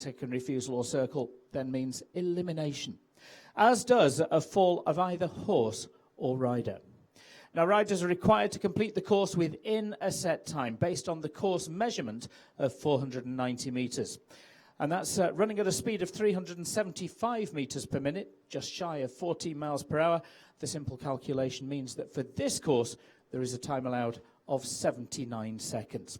second refusal or circle then means elimination, as does a fall of either horse or rider. Now, riders are required to complete the course within a set time based on the course measurement of 490 metres. And that's running at a speed of 375 metres per minute, just shy of 14 miles per hour. The simple calculation means that for this course, there is a time allowed of 79 seconds.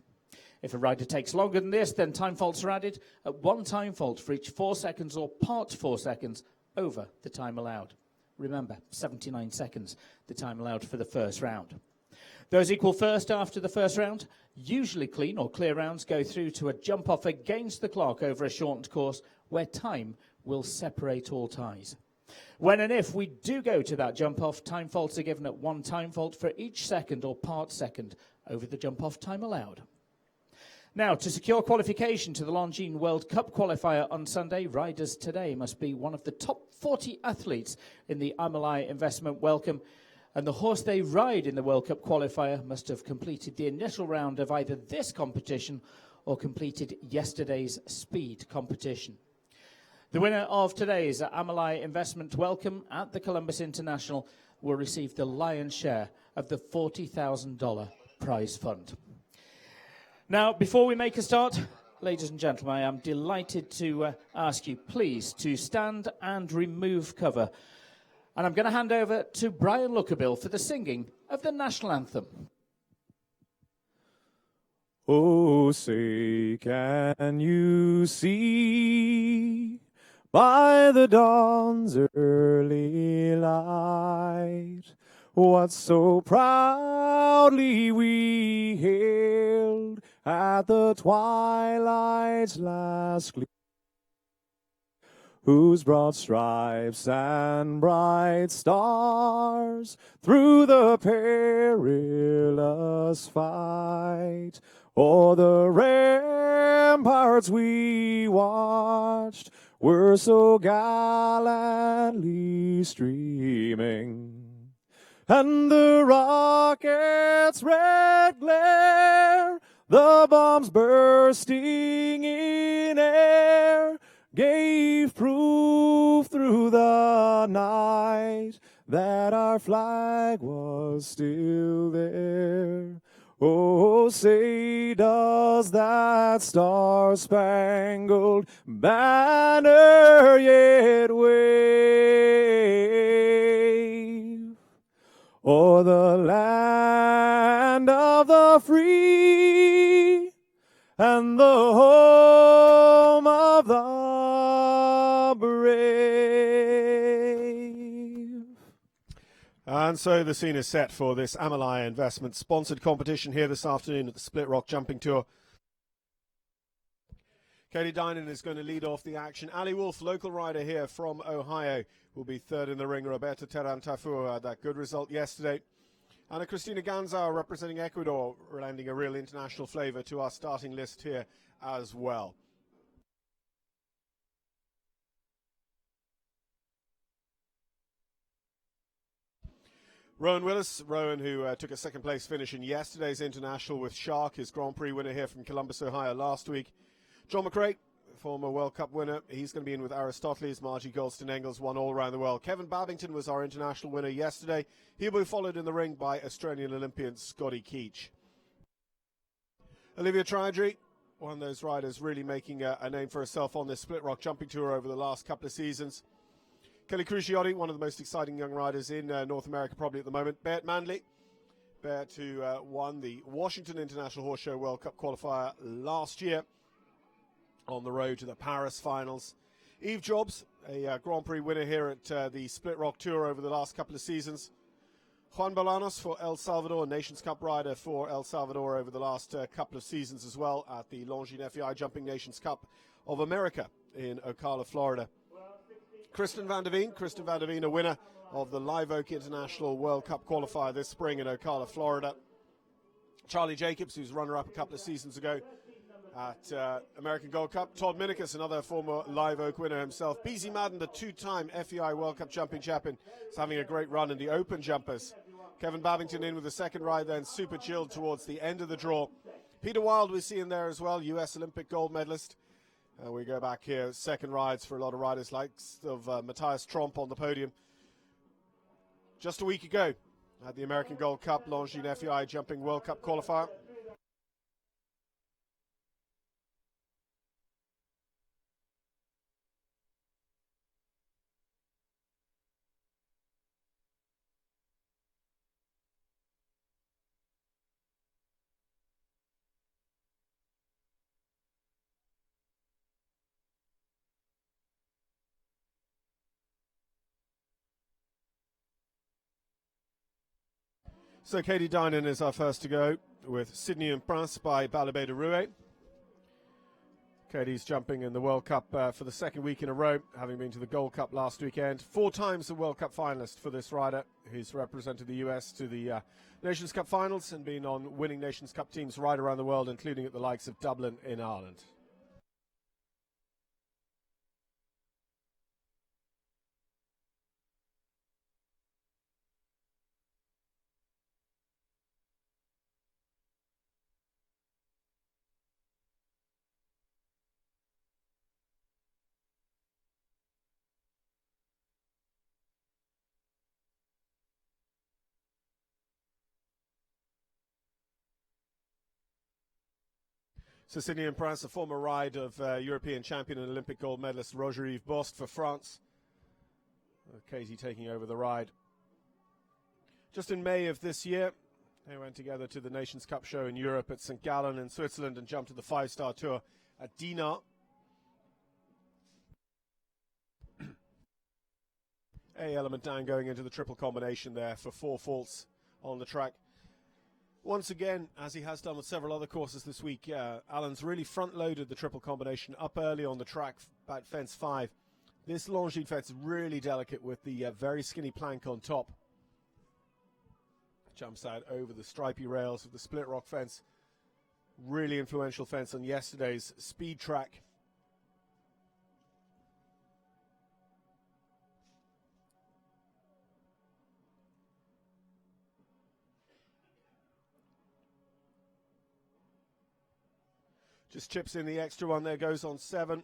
If a rider takes longer than this, then time faults are added at one time fault for each 4 seconds or part 4 seconds over the time allowed. Remember, 79 seconds, the time allowed for the first round. Those equal first after the first round, usually clean or clear rounds, go through to a jump off against the clock over a shortened course where time will separate all ties. When and if we do go to that jump off, time faults are given at one time fault for each second or part second over the jump off time allowed. Now, to secure qualification to the Longines World Cup qualifier on Sunday, riders today must be one of the top 40 athletes in the Amalaya Investment Welcome, and the horse they ride in the World Cup qualifier must have completed the initial round of either this competition or completed yesterday's speed competition. The winner of today's Amalaya Investment Welcome at the Colombus International will receive the lion's share of the $40,000 prize fund. Now, before we make a start, ladies and gentlemen, I am delighted to ask you, please, to stand and remove cover. And I'm going to hand over to Brian Lookerbill for the singing of the national anthem. Oh, say, can you see by the dawn's early light what so proudly we hailed at the twilight's last gleam, whose broad stripes and bright stars through the perilous fight o'er the ramparts we watched were so gallantly streaming. And the rocket's red glare, the bombs bursting in air, gave proof through the night that our flag was still there. Oh, say, does that star-spangled banner yet wave o'er the land of the free and the home of the brave? And so the scene is set for this Amalaya Investment sponsored competition here this afternoon at the Split Rock Jumping Tour. Katie Dinan is going to lead off the action. Ali Wolff, local rider here from Ohio, will be third in the ring. Roberto Teran had that good result yesterday. And Christina Gansauer representing Ecuador, lending a real international flavour to our starting list here as well. Rowan Willis, who took a second place finish in yesterday's international with Shark, his Grand Prix winner here from Columbus, Ohio last week. John McRae, former World Cup winner, he's going to be in with Aristoteles. Margie Engle's won all around the world. Kevin Babington was our international winner yesterday. He'll be followed in the ring by Australian Olympian Scotty Keach. Olivia Chowdry, one of those riders really making a name for herself on this Split Rock Jumping Tour over the last couple of seasons. Kelli Cruciotti, one of the most exciting young riders in North America probably at the moment. Beart Manley, Beart who won the Washington International Horse Show World Cup qualifier last year on the road to the Paris finals. Eve Jobs, a Grand Prix winner here at the Split Rock Tour over the last couple of seasons. Juan Bolaños for El Salvador, Nations Cup rider for El Salvador over the last couple of seasons as well at the Longines FEI Jumping Nations Cup of America in Ocala, Florida. Kristen Vanderveen, a winner of the Live Oak International World Cup qualifier this spring in Ocala, Florida. Charlie Jacobs, who's runner-up a couple of seasons ago at American Gold Cup. Todd Minikus, another former Live Oak winner himself. Beezie Madden, the two-time FEI World Cup jumping champion, is having a great run in the open jumpers. Kevin Babington in with the second ride, then super chilled towards the end of the draw. Peter Wild we see in there as well, US Olympic gold medalist. And we go back here, second rides for a lot of riders like of Mattias Tromp on the podium. Just a week ago at the American Gold Cup, Longines FEI Jumping World Cup qualifier. So Katie Dinan is our first to go with Sydney and Prix by Balabé de Rouet. Katie's jumping in the World Cup for the second week in a row, having been to the Gold Cup last weekend. 4 times a World Cup finalist for this rider, who's represented the US to the Nations Cup finals and been on winning Nations Cup teams right around the world, including at the likes of Dublin in Ireland. So Sydney and Prix, a former ride of European champion and Olympic gold medalist Roger-Yves Bost for France. Katie taking over the ride. Just in May of this year, they went together to the Nations Cup show in Europe at St. Gallen in Switzerland and jumped to the 5-star tour at Dinan. A element down going into the triple combination there for 4 faults on the track. Once again, as he has done with several other courses this week, Alan's really front-loaded the triple combination up early on the track, about fence 5. This Longines fence is really delicate with the very skinny plank on top. Jumps out over the stripy rails of the split rock fence. Really influential fence on yesterday's speed track. Just chips in the extra one there, goes on 7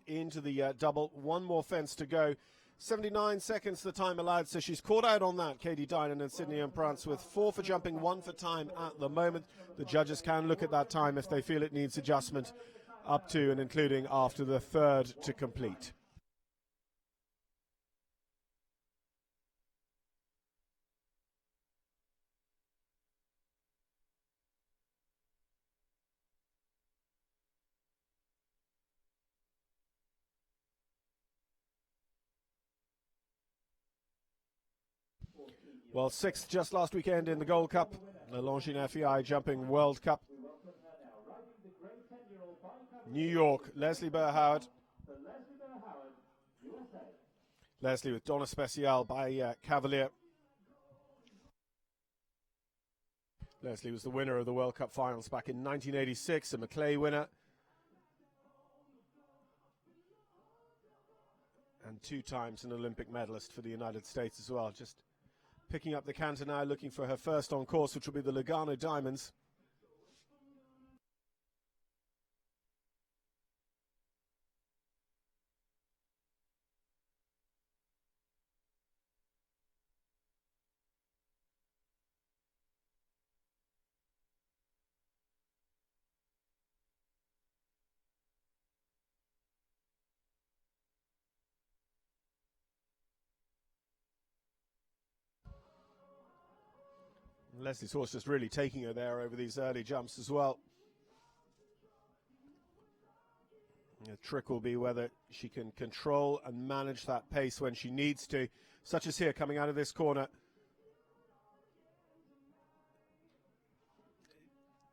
into the double. 1 more fence to go. 79 seconds the time allowed, so she's caught out on that, Katie Dinan and Sydney and Prance, with 4 for jumping, 1 for time at the moment. The judges can look at that time if they feel it needs adjustment, up to and including after the 3rd to complete. Well, 6th just last weekend in the Gold Cup, the Longines FEI Jumping World Cup. New York, Leslie Burr-Howard. Leslie with Donna Speciale by Cavalier. Leslie was the winner of the World Cup finals back in 1986, a Maclay winner. And 2 times an Olympic medalist for the United States as well. Just picking up the canter now, looking for her first on course, which will be the Lugano Diamonds. Leslie's horse just really taking her there over these early jumps as well. The trick will be whether she can control and manage that pace when she needs to, such as here coming out of this corner.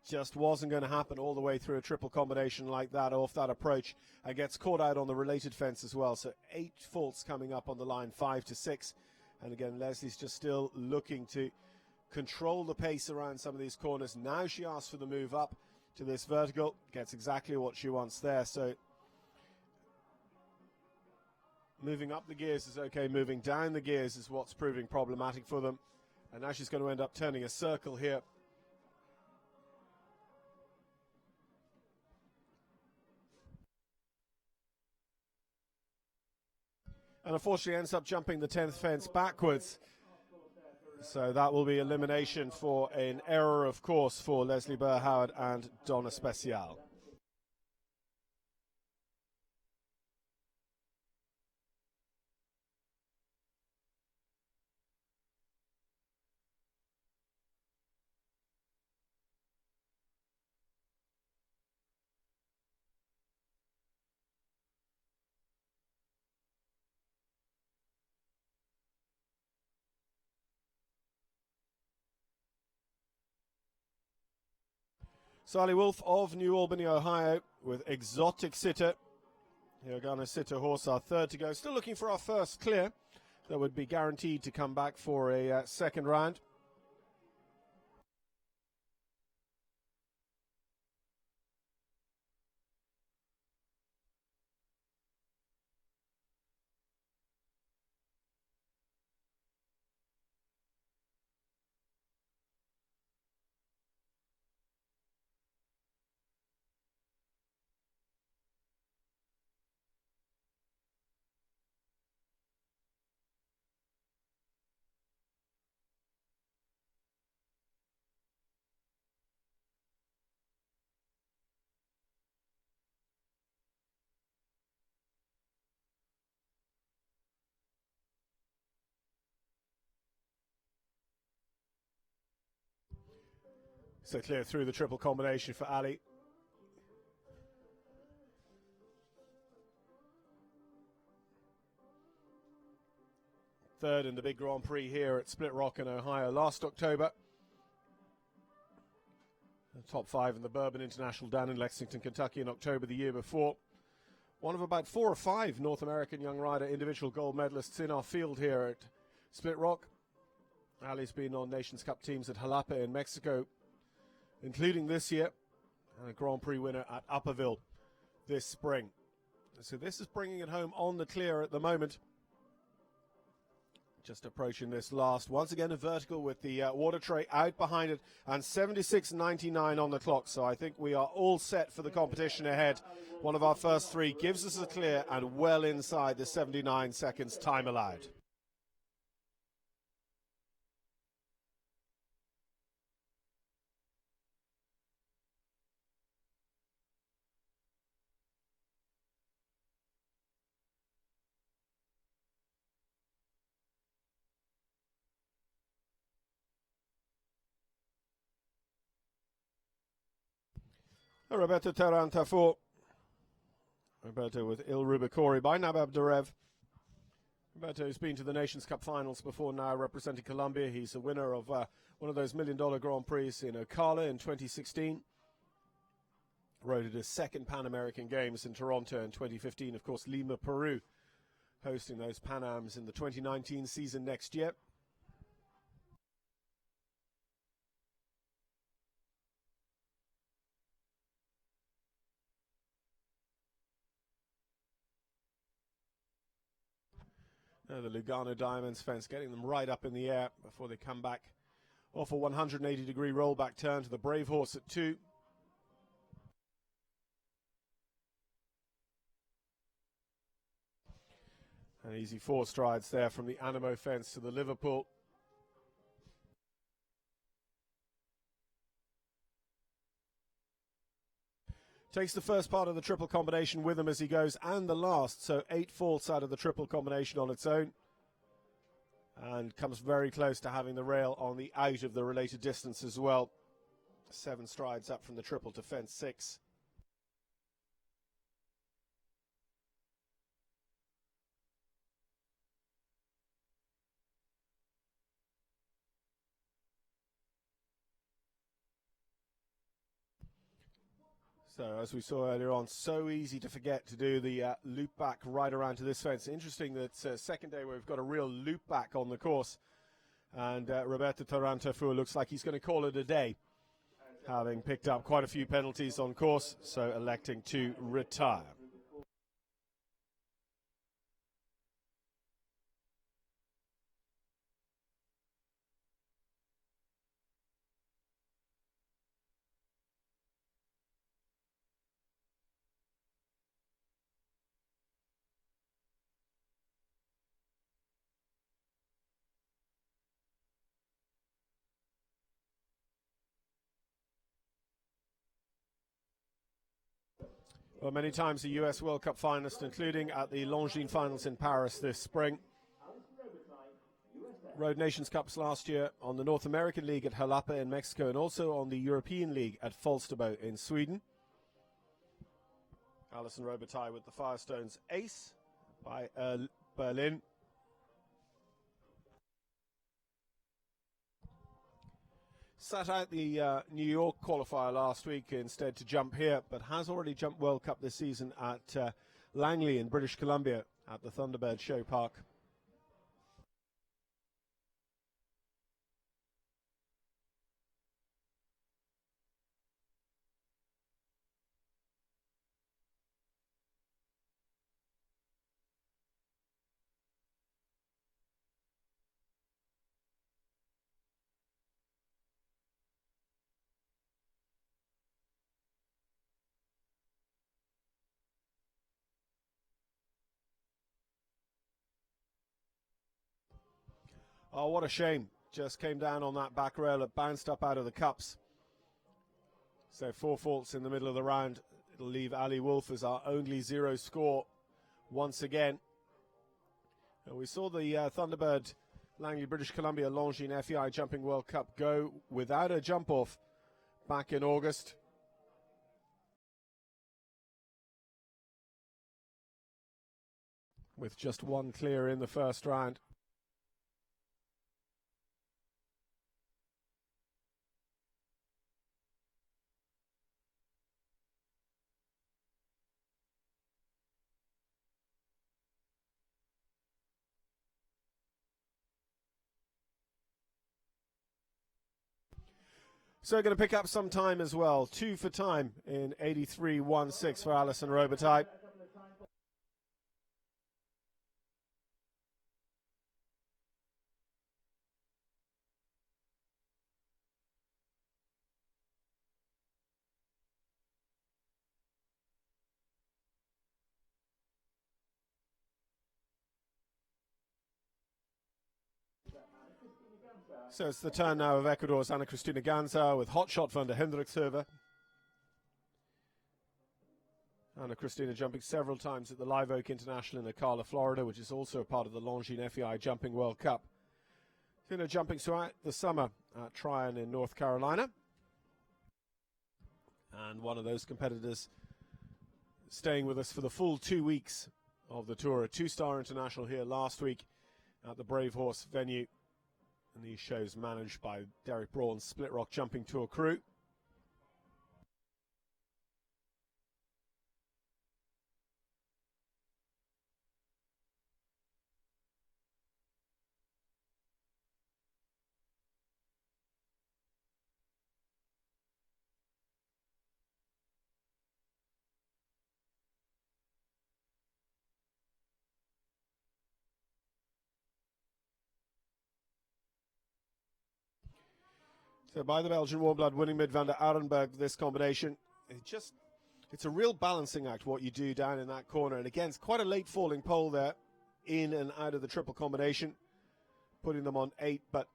Just wasn't going to happen all the way through a triple combination like that off that approach, and gets caught out on the related fence as well. So 8 faults coming up on the line, 5 to 6. And again, Leslie's just still looking to control the pace around some of these corners. Now she asks for the move up to this vertical, gets exactly what she wants there. So moving up the gears is okay, moving down the gears is what's proving problematic for them. And now she's going to end up turning a circle here. And unfortunately ends up jumping the 10th fence backwards. So that will be elimination for an error, of course, for Leslie Burr-Howard and Donna Special. Sally Wolff of New Albany, Ohio, with Exotic Sitter. Here we're going to sit a horse, our third to go. Still looking for our first clear. That would be guaranteed to come back for a second round. So clear through the triple combination for Ali. Third in the big Grand Prix here at Split Rock in Ohio last October. The top 5 in the Bourbon International down in Lexington, Kentucky in October the year before. One of about 4 or 5 North American young rider individual gold medalists in our field here at Split Rock. Ali's been on Nations Cup teams at Jalapa in Mexico, including this year, and a Grand Prix winner at Upperville this spring. So this is bringing it home on the clear at the moment. Just approaching this last. Once again, a vertical with the water tray out behind it, and 76.99 on the clock. So I think we are all set for the competition ahead. One of our first 3 gives us a clear and well inside the 79 seconds time allowed. Roberto Teran Tafour. Roberto with Il Rubicori by Nabab Derev. Roberto has been to the Nations Cup finals before now, representing Colombia. He's a winner of one of those $1 million Grand Prix in Ocala in 2016. Rode at his second Pan American Games in Toronto in 2015. Of course, Lima, Peru, hosting those Pan Ams in the 2019 season next year. The Lugano Diamonds fence, getting them right up in the air before they come back off a 180-degree rollback turn to the Brave Horse at 2. An easy 4 strides there from the Animo fence to the Liverpool. Takes the first part of the triple combination with him as he goes, and the last, so 8 faults out of the triple combination on its own. And comes very close to having the rail on the out of the related distance as well. 7 strides up from the triple to fence 6. So, as we saw earlier on, so easy to forget to do the loop back right around to this fence. Interesting that second day we've got a real loop back on the course. And Roberto Teran Tafour looks like he's going to call it a day, having picked up quite a few penalties on course, so electing to retire. Well, many times a US World Cup finalist, including at the Longines finals in Paris this spring. Rode Nations Cups last year on the North American League at Jalapa in Mexico and also on the European League at Falsterbo in Sweden. Alison Robitaille with the Firestones ace by Berlin. Sat out the New York qualifier last week instead to jump here, but has already jumped World Cup this season at Langley in British Columbia at the Thunderbird Show Park. Oh, what a shame. Just came down on that back rail. It bounced up out of the cups. So 4 faults in the middle of the round. It'll leave Ali Wolff as our only 0 score once again. And we saw the Thunderbird Langley British Columbia Longines FEI Jumping World Cup go without a jump-off back in August. With just 1 clear in the first round. So going to pick up some time as well. 2 for time in 83.16 for Alison Robitaille. So it's the turn now of Ecuador's Christina Gansauer with Hotshot Van der Hoeven. Christina jumping several times at the Live Oak International in Ocala, Florida, which is also a part of the Longines FEI Jumping World Cup. Christina jumping throughout the summer at Tryon in North Carolina. And one of those competitors staying with us for the full 2 weeks of the tour. A 2-star international here last week at the Brave Horse venue. And these shows managed by Derek Braun's Split Rock Jumping Tour crew. So by the Belgian warm blood winning mid van der Arenberg, this combination, it's a real balancing act what you do down in that corner. And again, it's quite a late falling pole there, in and out of the triple combination, putting them on 8. But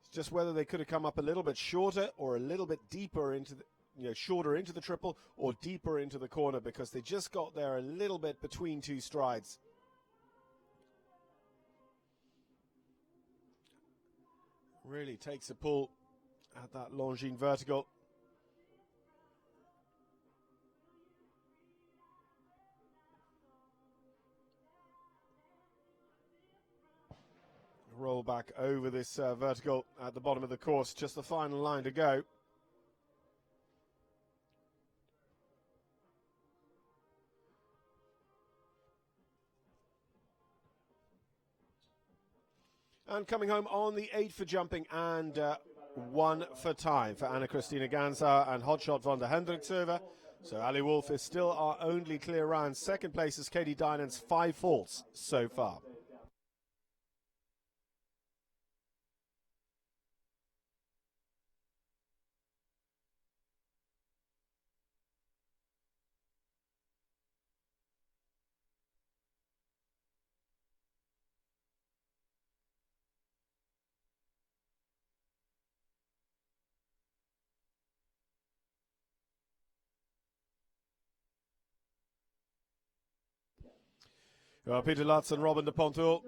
it's just whether they could have come up a little bit shorter or a little bit deeper into the, shorter into the triple or deeper into the corner, because they just got there a little bit between 2 strides. Really takes a pull at that Longines vertical. Roll back over this vertical at the bottom of the course, just the final line to go. And coming home on the 8 for jumping and 1 for time for Christina Gansauer and Hotshot Van der Hoeven. So Ali Wolff is still our only clear round. Second place is Katie Dinan's 5 faults so far. Peter Lutz and Robin de Pontoul.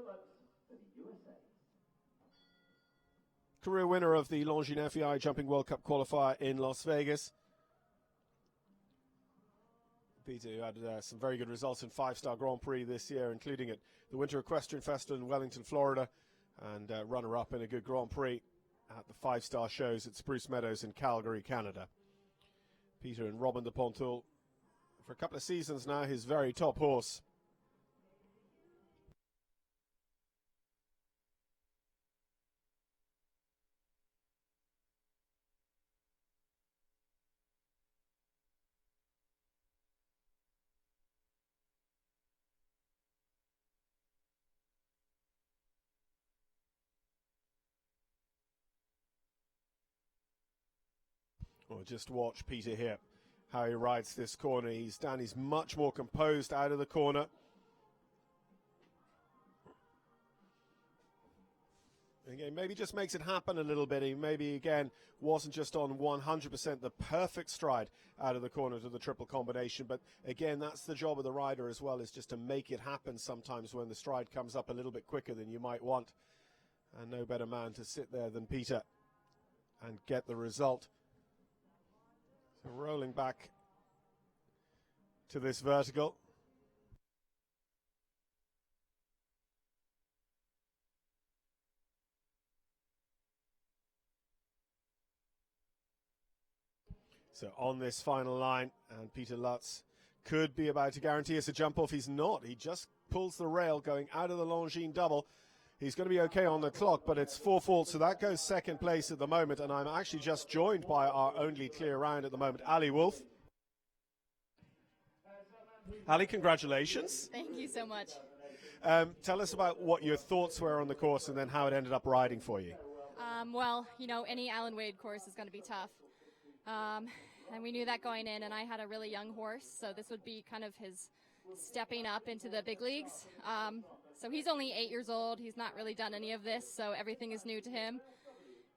Career winner of the Longines FEI Jumping World Cup qualifier in Las Vegas. Peter, who had some very good results in 5-star Grand Prix this year, including at the Winter Equestrian Festival in Wellington, Florida, and runner-up in a good Grand Prix at the 5-star shows at Spruce Meadows in Calgary, Canada. Peter and Robin de Pontoul, for a couple of seasons now, his very top horse. Well, just watch Peter here, how he rides this corner. He's much more composed out of the corner. Again, maybe just makes it happen a little bit. He maybe, again, wasn't just on 100% the perfect stride out of the corner to the triple combination. But, again, that's the job of the rider as well, is just to make it happen sometimes when the stride comes up a little bit quicker than you might want. And no better man to sit there than Peter and get the result. So rolling back to this vertical. So on this final line, and Peter Lutz could be about to guarantee us a jump off. He's not. He just pulls the rail going out of the Longines double. He's going to be okay on the clock, but it's 4 faults, so that goes second place at the moment. And I'm actually just joined by our only clear round at the moment, Ali Wolff. Ali, congratulations. Thank you so much. Tell us about what your thoughts were on the course and then how it ended up riding for you. Well, you know, any Alan Wade course is going to be tough. And we knew that going in, and I had a really young horse, so this would be kind of his stepping up into the big leagues. So he's only 8 years old. He's not really done any of this, so everything is new to him.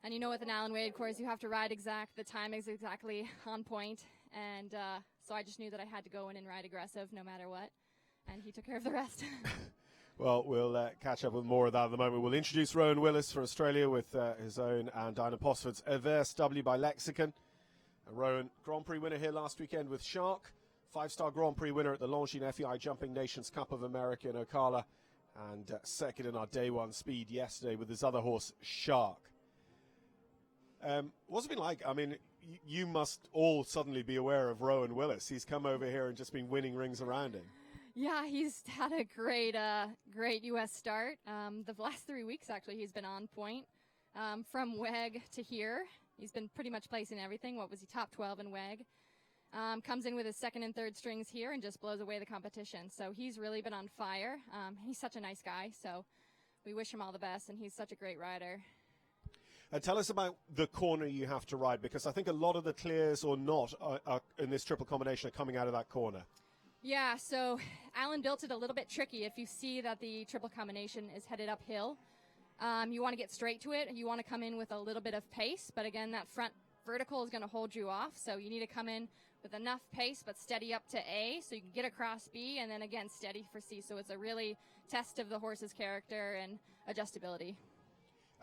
And you know, with an Alan Wade course, you have to ride the time is exactly on point. And so I just knew that I had to go in and ride aggressive no matter what. And he took care of the rest. Well, we'll catch up with more of that in the moment. We'll introduce Rowan Willis for Australia with his own and Dinah Posford's Averse W by Lexicon. Rowan, Grand Prix winner here last weekend with Shark. 5-star Grand Prix winner at the Longines FEI Jumping Nations Cup of America in Ocala. And second in our day one speed yesterday with his other horse, Shark. What's it been like? I mean, you must all suddenly be aware of Rowan Willis. He's come over here and just been winning rings around him. Yeah, he's had a great U.S. start. The last 3 weeks, actually, he's been on point. From WEG to here, he's been pretty much placing everything. What was he, top 12 in WEG? Comes in with his second and third strings here and just blows away the competition. So he's really been on fire. He's such a nice guy, so we wish him all the best, and he's such a great rider. Tell us about the corner you have to ride, because I think a lot of the clears or not are in this triple combination are coming out of that corner. Yeah, so Alan built it a little bit tricky. If you see that the triple combination is headed uphill, you want to get straight to it. You want to come in with a little bit of pace, but again, that front vertical is going to hold you off, so you need to come in with enough pace but steady up to A so you can get across B, and then again steady for C. So it's a really test of the horse's character and adjustability.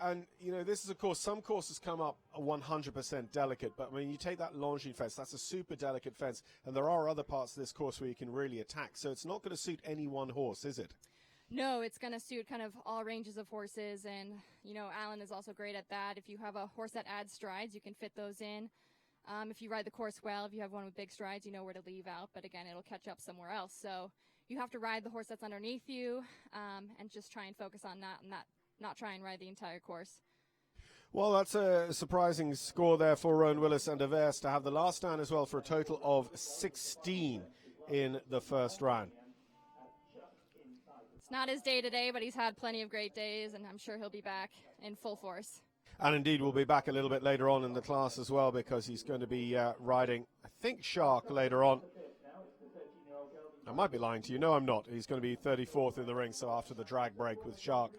And, you know, this is, of course, some courses come up 100% delicate, but, I mean, you take that Longines fence, that's a super delicate fence, and there are other parts of this course where you can really attack. So it's not going to suit any one horse, is it? No, it's going to suit kind of all ranges of horses, and, you know, Alan is also great at that. If you have a horse that adds strides, you can fit those in. If you ride the course well, if you have one with big strides, you know where to leave out, but again, it'll catch up somewhere else. So you have to ride the horse that's underneath you, and just try and focus on that and not try and ride the entire course. Well, that's a surprising score there for Rowan Willis and Averse to have the last down as well for a total of 16 in the first round. It's not his day today, but he's had plenty of great days, and I'm sure he'll be back in full force. And indeed, we'll be back a little bit later on in the class as well, because he's going to be riding, I think, Shark later on. I might be lying to you. No, I'm not. He's going to be 34th in the ring, so after the drag break with Shark.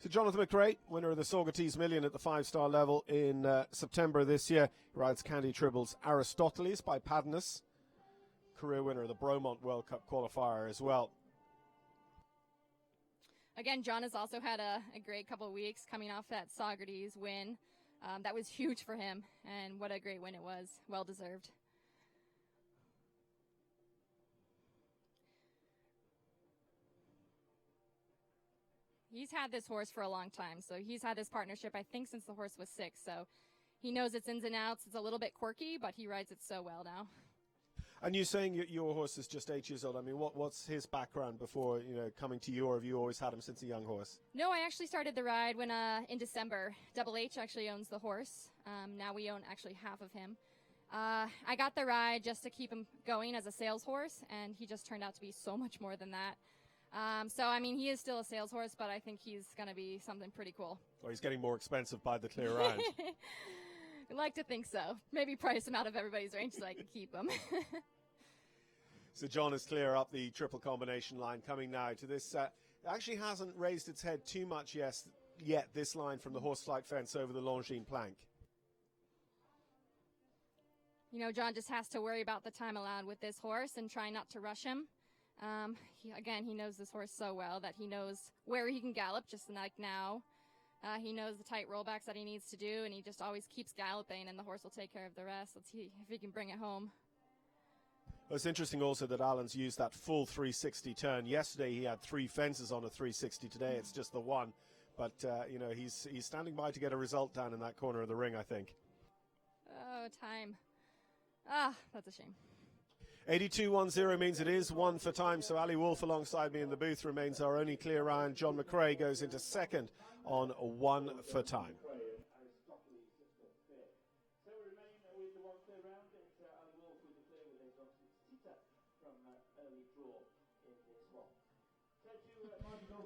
So Jonathan McRae, winner of the Saugerties Million at the 5-star level in September this year. He rides Candy Tribble's Aristoteles by Padness. Career winner of the Bromont World Cup qualifier as well. Again, John has also had a great couple of weeks coming off that Saugerties win. That was huge for him, and what a great win it was. Well deserved. He's had this horse for a long time, so he's had this partnership, I think, since the horse was 6. So he knows its ins and outs. It's a little bit quirky, but he rides it so well now. And you're saying your horse is just 8 years old. I mean, what's his background before coming to you, or have you always had him since a young horse? No, I actually started the ride when in December. Double H actually owns the horse. Now we own actually half of him. I got the ride just to keep him going as a sales horse, and he just turned out to be so much more than that. So, I mean, he is still a sales horse, but I think he's going to be something pretty cool. Well, he's getting more expensive by the clear round. I'd like to think so. Maybe price him out of everybody's range so I can keep him. So John is clear up the triple combination line, coming now to this. It actually hasn't raised its head too much yet, this line from the horseflight fence over the Longines plank. John just has to worry about the time allowed with this horse and try not to rush him. He knows this horse so well that he knows where he can gallop, just like now. He knows the tight rollbacks that he needs to do, and he just always keeps galloping, and the horse will take care of the rest. Let's see if he can bring it home. Well, it's interesting also that Alan's used that full 360 turn. Yesterday he had 3 fences on a 360. Today it's just the one. But, he's standing by to get a result down in that corner of the ring, I think. Oh, time. That's a shame. 82.10 means it is 1 for time, so Ali Wolff alongside me in the booth remains our only clear round. John McRae goes into second on 1 for time.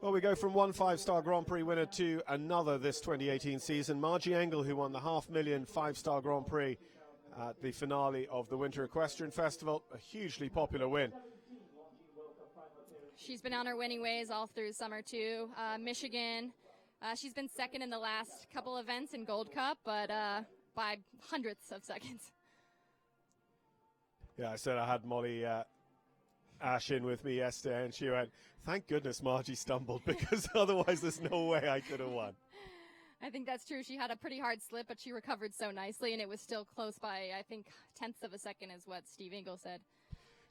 Well, we go from one 5-star Grand Prix winner to another this 2018 season. Margie Engle, who won the $500,000 5-star Grand Prix at the finale of the Winter Equestrian Festival. A hugely popular win. She's been on her winning ways all through summer, too. Michigan. She's been second in the last couple events in Gold Cup, but by hundredths of seconds. Yeah, I said I had Molly Ash in with me yesterday, and she went, thank goodness Margie stumbled, because otherwise there's no way I could have won. I think that's true. She had a pretty hard slip, but she recovered so nicely, and it was still close by, I think, tenths of a second is what Steve Engle said.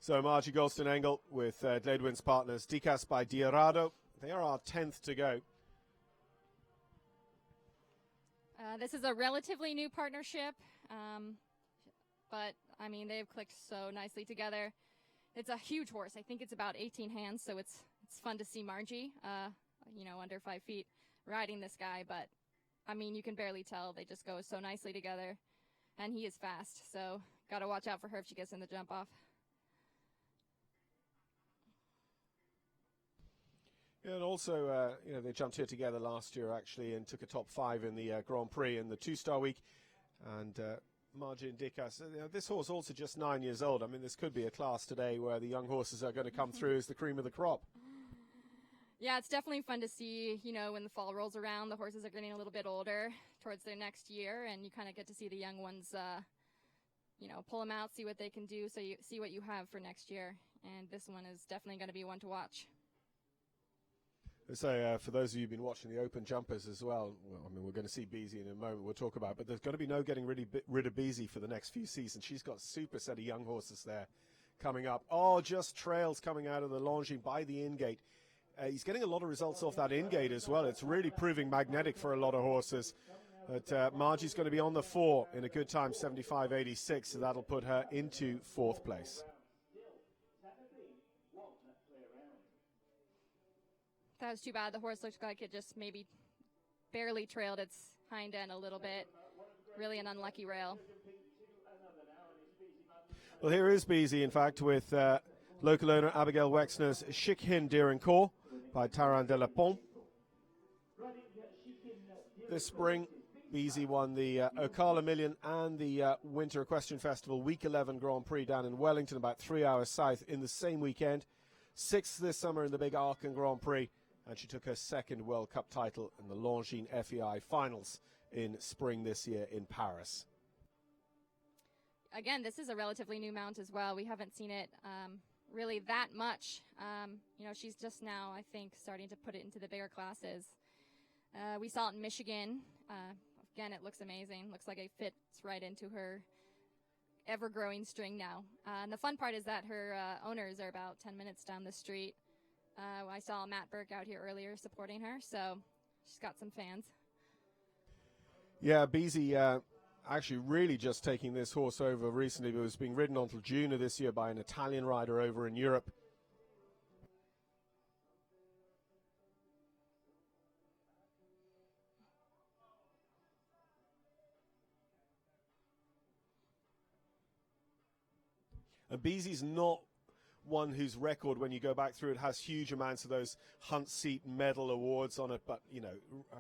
So Margie Golston Engle with Gledwin's partners, Dicas by Diarado. They are our 10th to go. This is a relatively new partnership, but, I mean, they've clicked so nicely together. It's a huge horse. I think it's about 18 hands, so it's fun to see Margie, under 5 feet, riding this guy. But, I mean, you can barely tell. They just go so nicely together, and he is fast. So, got to watch out for her if she gets in the jump off. Yeah, and also, they jumped here together last year, actually, and took a top 5 in the Grand Prix in the 2-star week. And Margie and Dicas, this horse also just 9 years old. I mean, this could be a class today where the young horses are going to come through as the cream of the crop. Yeah, it's definitely fun to see, when the fall rolls around, the horses are getting a little bit older towards their next year, and you kind of get to see the young ones, pull them out, see what they can do, so you see what you have for next year. And this one is definitely going to be one to watch. So for those of you who've been watching the open jumpers as well, I mean, we're going to see Beezie in a moment, we'll talk about, but there's going to be no getting rid of Beezie for the next few seasons. She's got a super set of young horses there coming up. Oh, just trails coming out of the Longines by the in-gate. He's getting a lot of results off that in-gate as well. It's really proving magnetic for a lot of horses. But Margie's going to be on the 4 in a good time, 75.86, so that'll put her into 4th place. That was too bad. The horse looked like it just maybe barely trailed its hind end a little bit. Really an unlucky rail. Well, here is Beezie, in fact, with local owner Abigail Wexner's Chic Hin Deer & Core by Taran de la Pont. This spring, Beezie won the Ocala Million and the Winter Equestrian Festival Week 11 Grand Prix down in Wellington, about 3 hours south in the same weekend. 6th this summer in the big Aachen Grand Prix. and she took her second World Cup title in the Longines FEI finals in spring this year in Paris. Again, this is a relatively new mount as well. We haven't seen it really that much. She's just now, I think, starting to put it into the bigger classes. We saw it in Michigan. Again, it looks amazing. Looks like it fits right into her ever-growing string now. And the fun part is that her owners are about 10 minutes down the street. I saw Matt Burke out here earlier supporting her, so she's got some fans. Yeah, Beezie actually really just taking this horse over recently. It was being ridden until June of this year by an Italian rider over in Europe. And Beezie's not one whose record, when you go back through it, has huge amounts of those Hunt Seat Medal awards on it. But,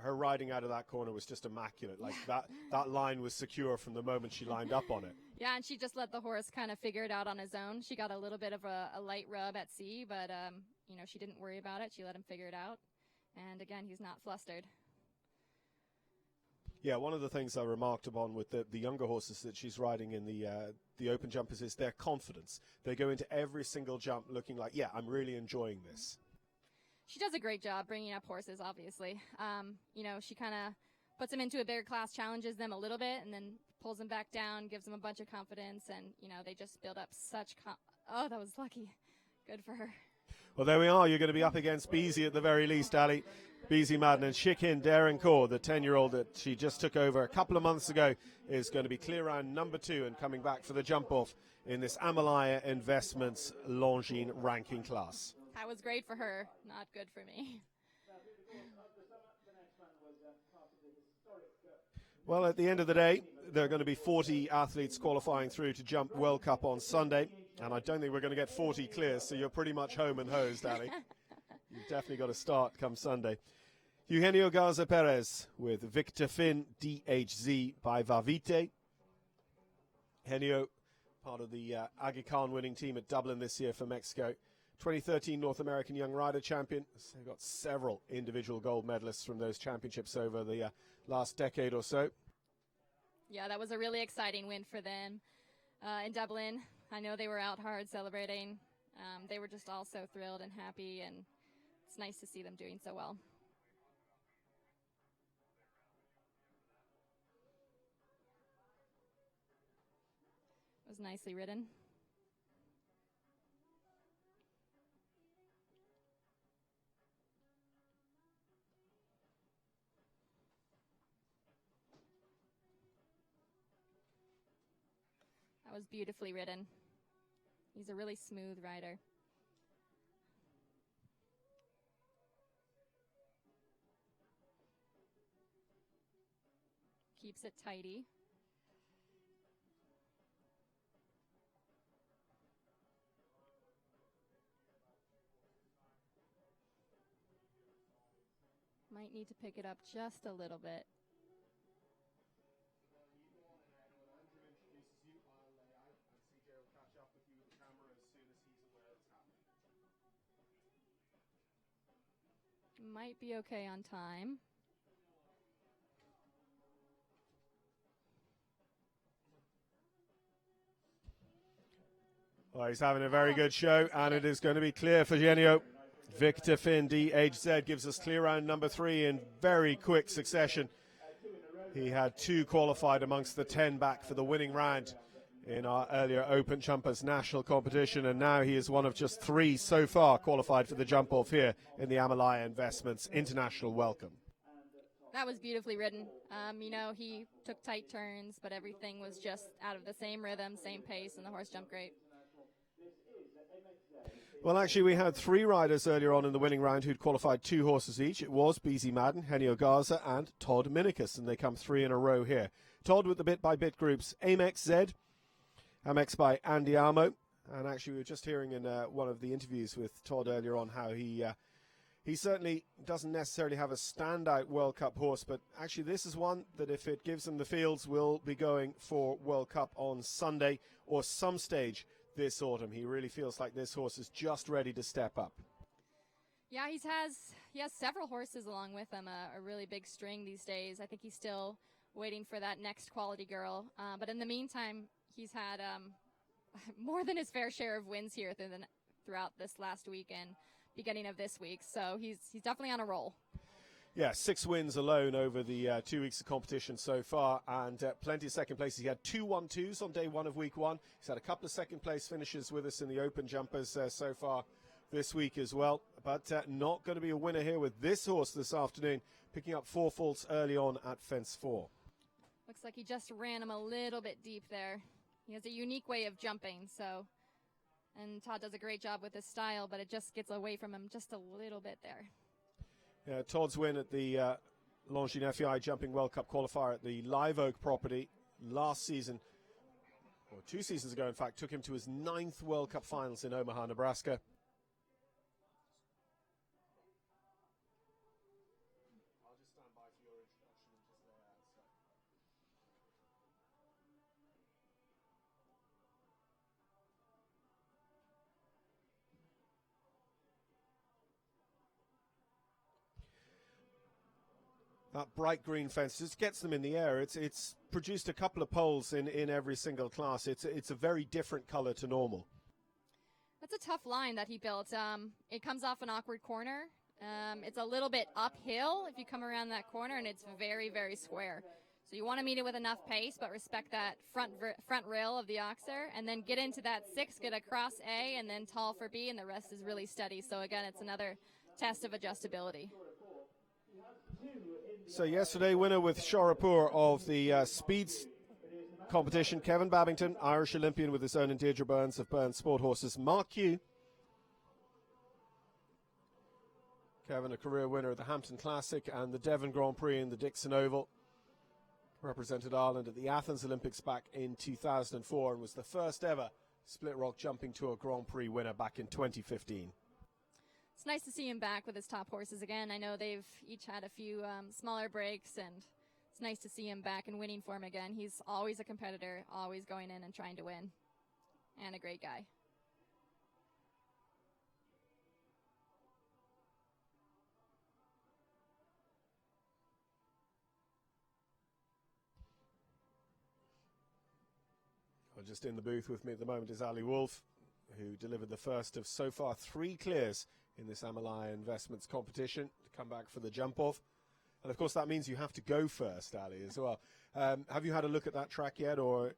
her riding out of that corner was just immaculate. Like, that line was secure from the moment she lined up on it. Yeah, and she just let the horse kind of figure it out on his own. She got a little bit of a light rub at sea, but, she didn't worry about it. She let him figure it out. And, again, he's not flustered. Yeah, one of the things I remarked upon with the younger horses that she's riding in the open jumpers is their confidence. They go into every single jump looking like, yeah, I'm really enjoying this. She does a great job bringing up horses, obviously. She kind of puts them into a bigger class, challenges them a little bit, and then pulls them back down, gives them a bunch of confidence, and, they just build up such oh, that was lucky. Good for her. Well, there we are. You're going to be up against Beezie at the very least, Ali. Beezie Madden and Shikin Darren-Core, the 10-year-old that she just took over a couple of months ago, is going to be clear round number 2 and coming back for the jump-off in this Amalaya Investments Longines ranking class. That was great for her, not good for me. Well, at the end of the day, there are going to be 40 athletes qualifying through to jump World Cup on Sunday, and I don't think we're going to get 40 clears, so you're pretty much home and hosed, Ali. You've definitely got to start come Sunday. Eugenio Garza Perez with Victor Finn DHZ by Vavite. Eugenio, part of the Aga Khan winning team at Dublin this year for Mexico. 2013 North American Young Rider Champion. So they've got several individual gold medalists from those championships over the last decade or so. Yeah, that was a really exciting win for them in Dublin. I know they were out hard celebrating. They were just all so thrilled and happy, and it's nice to see them doing so well. It was nicely ridden. That was beautifully ridden. He's a really smooth rider. Keeps it tidy. Might need to pick it up just a little bit. Might be okay on time. Well, he's having a very good show, and it is going to be clear for Eugenio. Victor Finn DHZ gives us clear round number 3 in very quick succession. He had 2 qualified amongst the 10 back for the winning round in our earlier Open Jumpers national competition, and now he is one of just 3 so far qualified for the jump-off here in the Amalaya Investments International Welcome. That was beautifully ridden. He took tight turns, but everything was just out of the same rhythm, same pace, and the horse jumped great. Well, actually, we had 3 riders earlier on in the winning round who'd qualified 2 horses each. It was Beezie Madden, Eugenio Garza, and Todd Minikus, and they come 3 in a row here. Todd with the bit-by-bit groups Amex Z, Amex by Andy Amo, and actually we were just hearing in one of the interviews with Todd earlier on how he certainly doesn't necessarily have a standout World Cup horse, but actually this is one that if it gives him the fields will be going for World Cup on Sunday or some stage this autumn. He really feels like this horse is just ready to step up. Yeah, he has several horses along with him, a really big string these days. I think he's still waiting for that next quality girl. But in the meantime, he's had more than his fair share of wins here throughout this last week and beginning of this week. So he's definitely on a roll. Yeah, 6 wins alone over the 2 weeks of competition so far, and plenty of second places. He had 2 1-2s on day 1 of week 1. He's had a couple of second place finishes with us in the open jumpers so far this week as well, but not going to be a winner here with this horse this afternoon, picking up 4 faults early on at fence 4. Looks like he just ran him a little bit deep there. He has a unique way of jumping, and Todd does a great job with his style, but it just gets away from him just a little bit there. Yeah, Todd's win at the Longines FEI Jumping World Cup qualifier at the Live Oak property last season, or 2 seasons ago in fact, took him to his 9th World Cup finals in Omaha, Nebraska. That bright green fence just gets them in the air. It's produced a couple of poles in every single class. It's a very different color to normal. That's a tough line that he built. It comes off an awkward corner. It's a little bit uphill if you come around that corner, and it's very, very square. So you want to meet it with enough pace, but respect that front rail of the oxer, and then get into that 6, get across A, and then tall for B, and the rest is really steady. So again, it's another test of adjustability. So yesterday, winner with Shorapur of the speeds competition, Kevin Babington, Irish Olympian with his own and Deirdre Burns of Burns Sport Horses. Mark Q. Kevin, a career winner of the Hampton Classic and the Devon Grand Prix in the Dixon Oval. Represented Ireland at the Athens Olympics back in 2004 and was the first ever Split Rock Jumping Tour Grand Prix winner back in 2015. It's nice to see him back with his top horses again. I know they've each had a few smaller breaks, and it's nice to see him back in winning form again. He's always a competitor, always going in and trying to win, and a great guy. Well, just in the booth with me at the moment is Ali Wolff, who delivered the first of so far 3 clears in this Amalaya Investments competition to come back for the jump-off. And, of course, that means you have to go first, Ali, as well. Have you had a look at that track yet? Or,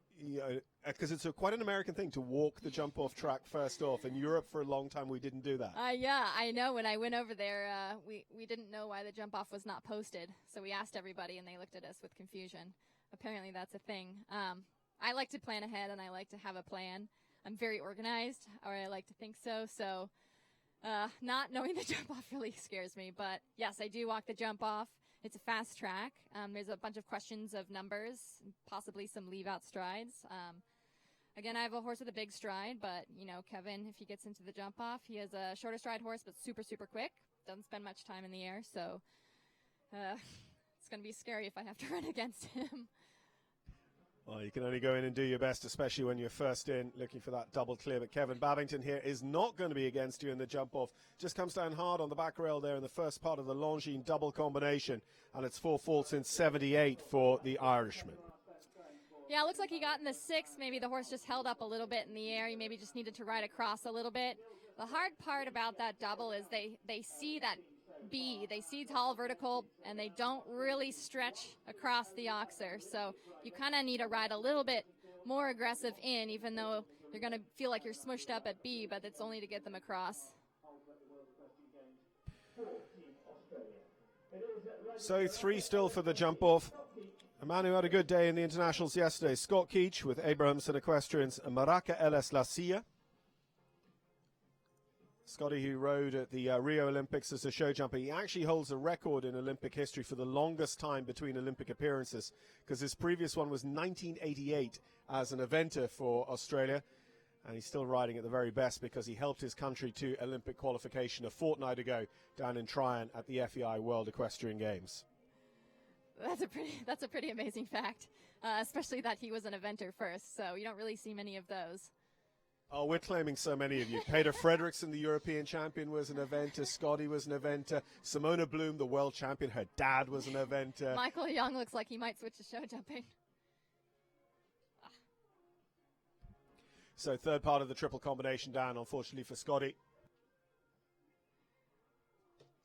because it's quite an American thing to walk the jump-off track first off. In Europe, for a long time, we didn't do that. Yeah, I know. When I went over there, we didn't know why the jump-off was not posted. So we asked everybody, and they looked at us with confusion. Apparently, that's a thing. I like to plan ahead, and I like to have a plan. I'm very organized, or I like to think so. So not knowing the jump-off really scares me. But, yes, I do walk the jump-off. It's a fast track. There's a bunch of questions of numbers, possibly some leave-out strides. Again, I have a horse with a big stride, but, Kevin, if he gets into the jump-off, he has a shorter stride horse, but super, super quick. Doesn't spend much time in the air, so it's going to be scary if I have to run against him. Well, you can only go in and do your best, especially when you're first in, looking for that double clear. But Kevin Babington here is not going to be against you in the jump-off. Just comes down hard on the back rail there in the first part of the Longines double combination. And it's 4 faults in 78 for the Irishman. Yeah, it looks like he got in the 6. Maybe the horse just held up a little bit in the air. He maybe just needed to ride across a little bit. The hard part about that double is they see that B, they see tall vertical, and they don't really stretch across the oxer. So you kind of need to ride a little bit more aggressive in, even though you're going to feel like you're smushed up at B, but it's only to get them across. So 3 still for the jump-off. A man who had a good day in the internationals yesterday, Scott Keach with Abrahamson Equestrians and Maraca LS La Silla. Scotty, who rode at the Rio Olympics as a show jumper, he actually holds a record in Olympic history for the longest time between Olympic appearances, because his previous one was 1988 as an eventer for Australia, and he's still riding at the very best because he helped his country to Olympic qualification a fortnight ago down in Tryon at the FEI World Equestrian Games. That's a pretty amazing fact, especially that he was an eventer first, so you don't really see many of those. Oh, we're claiming so many of you. Peter Frederiksen, the European champion, was an eventer. Scotty was an eventer. Simona Bloom, the world champion, her dad was an eventer. Michael Young looks like he might switch to show jumping. So third part of the triple combination down, unfortunately, for Scotty.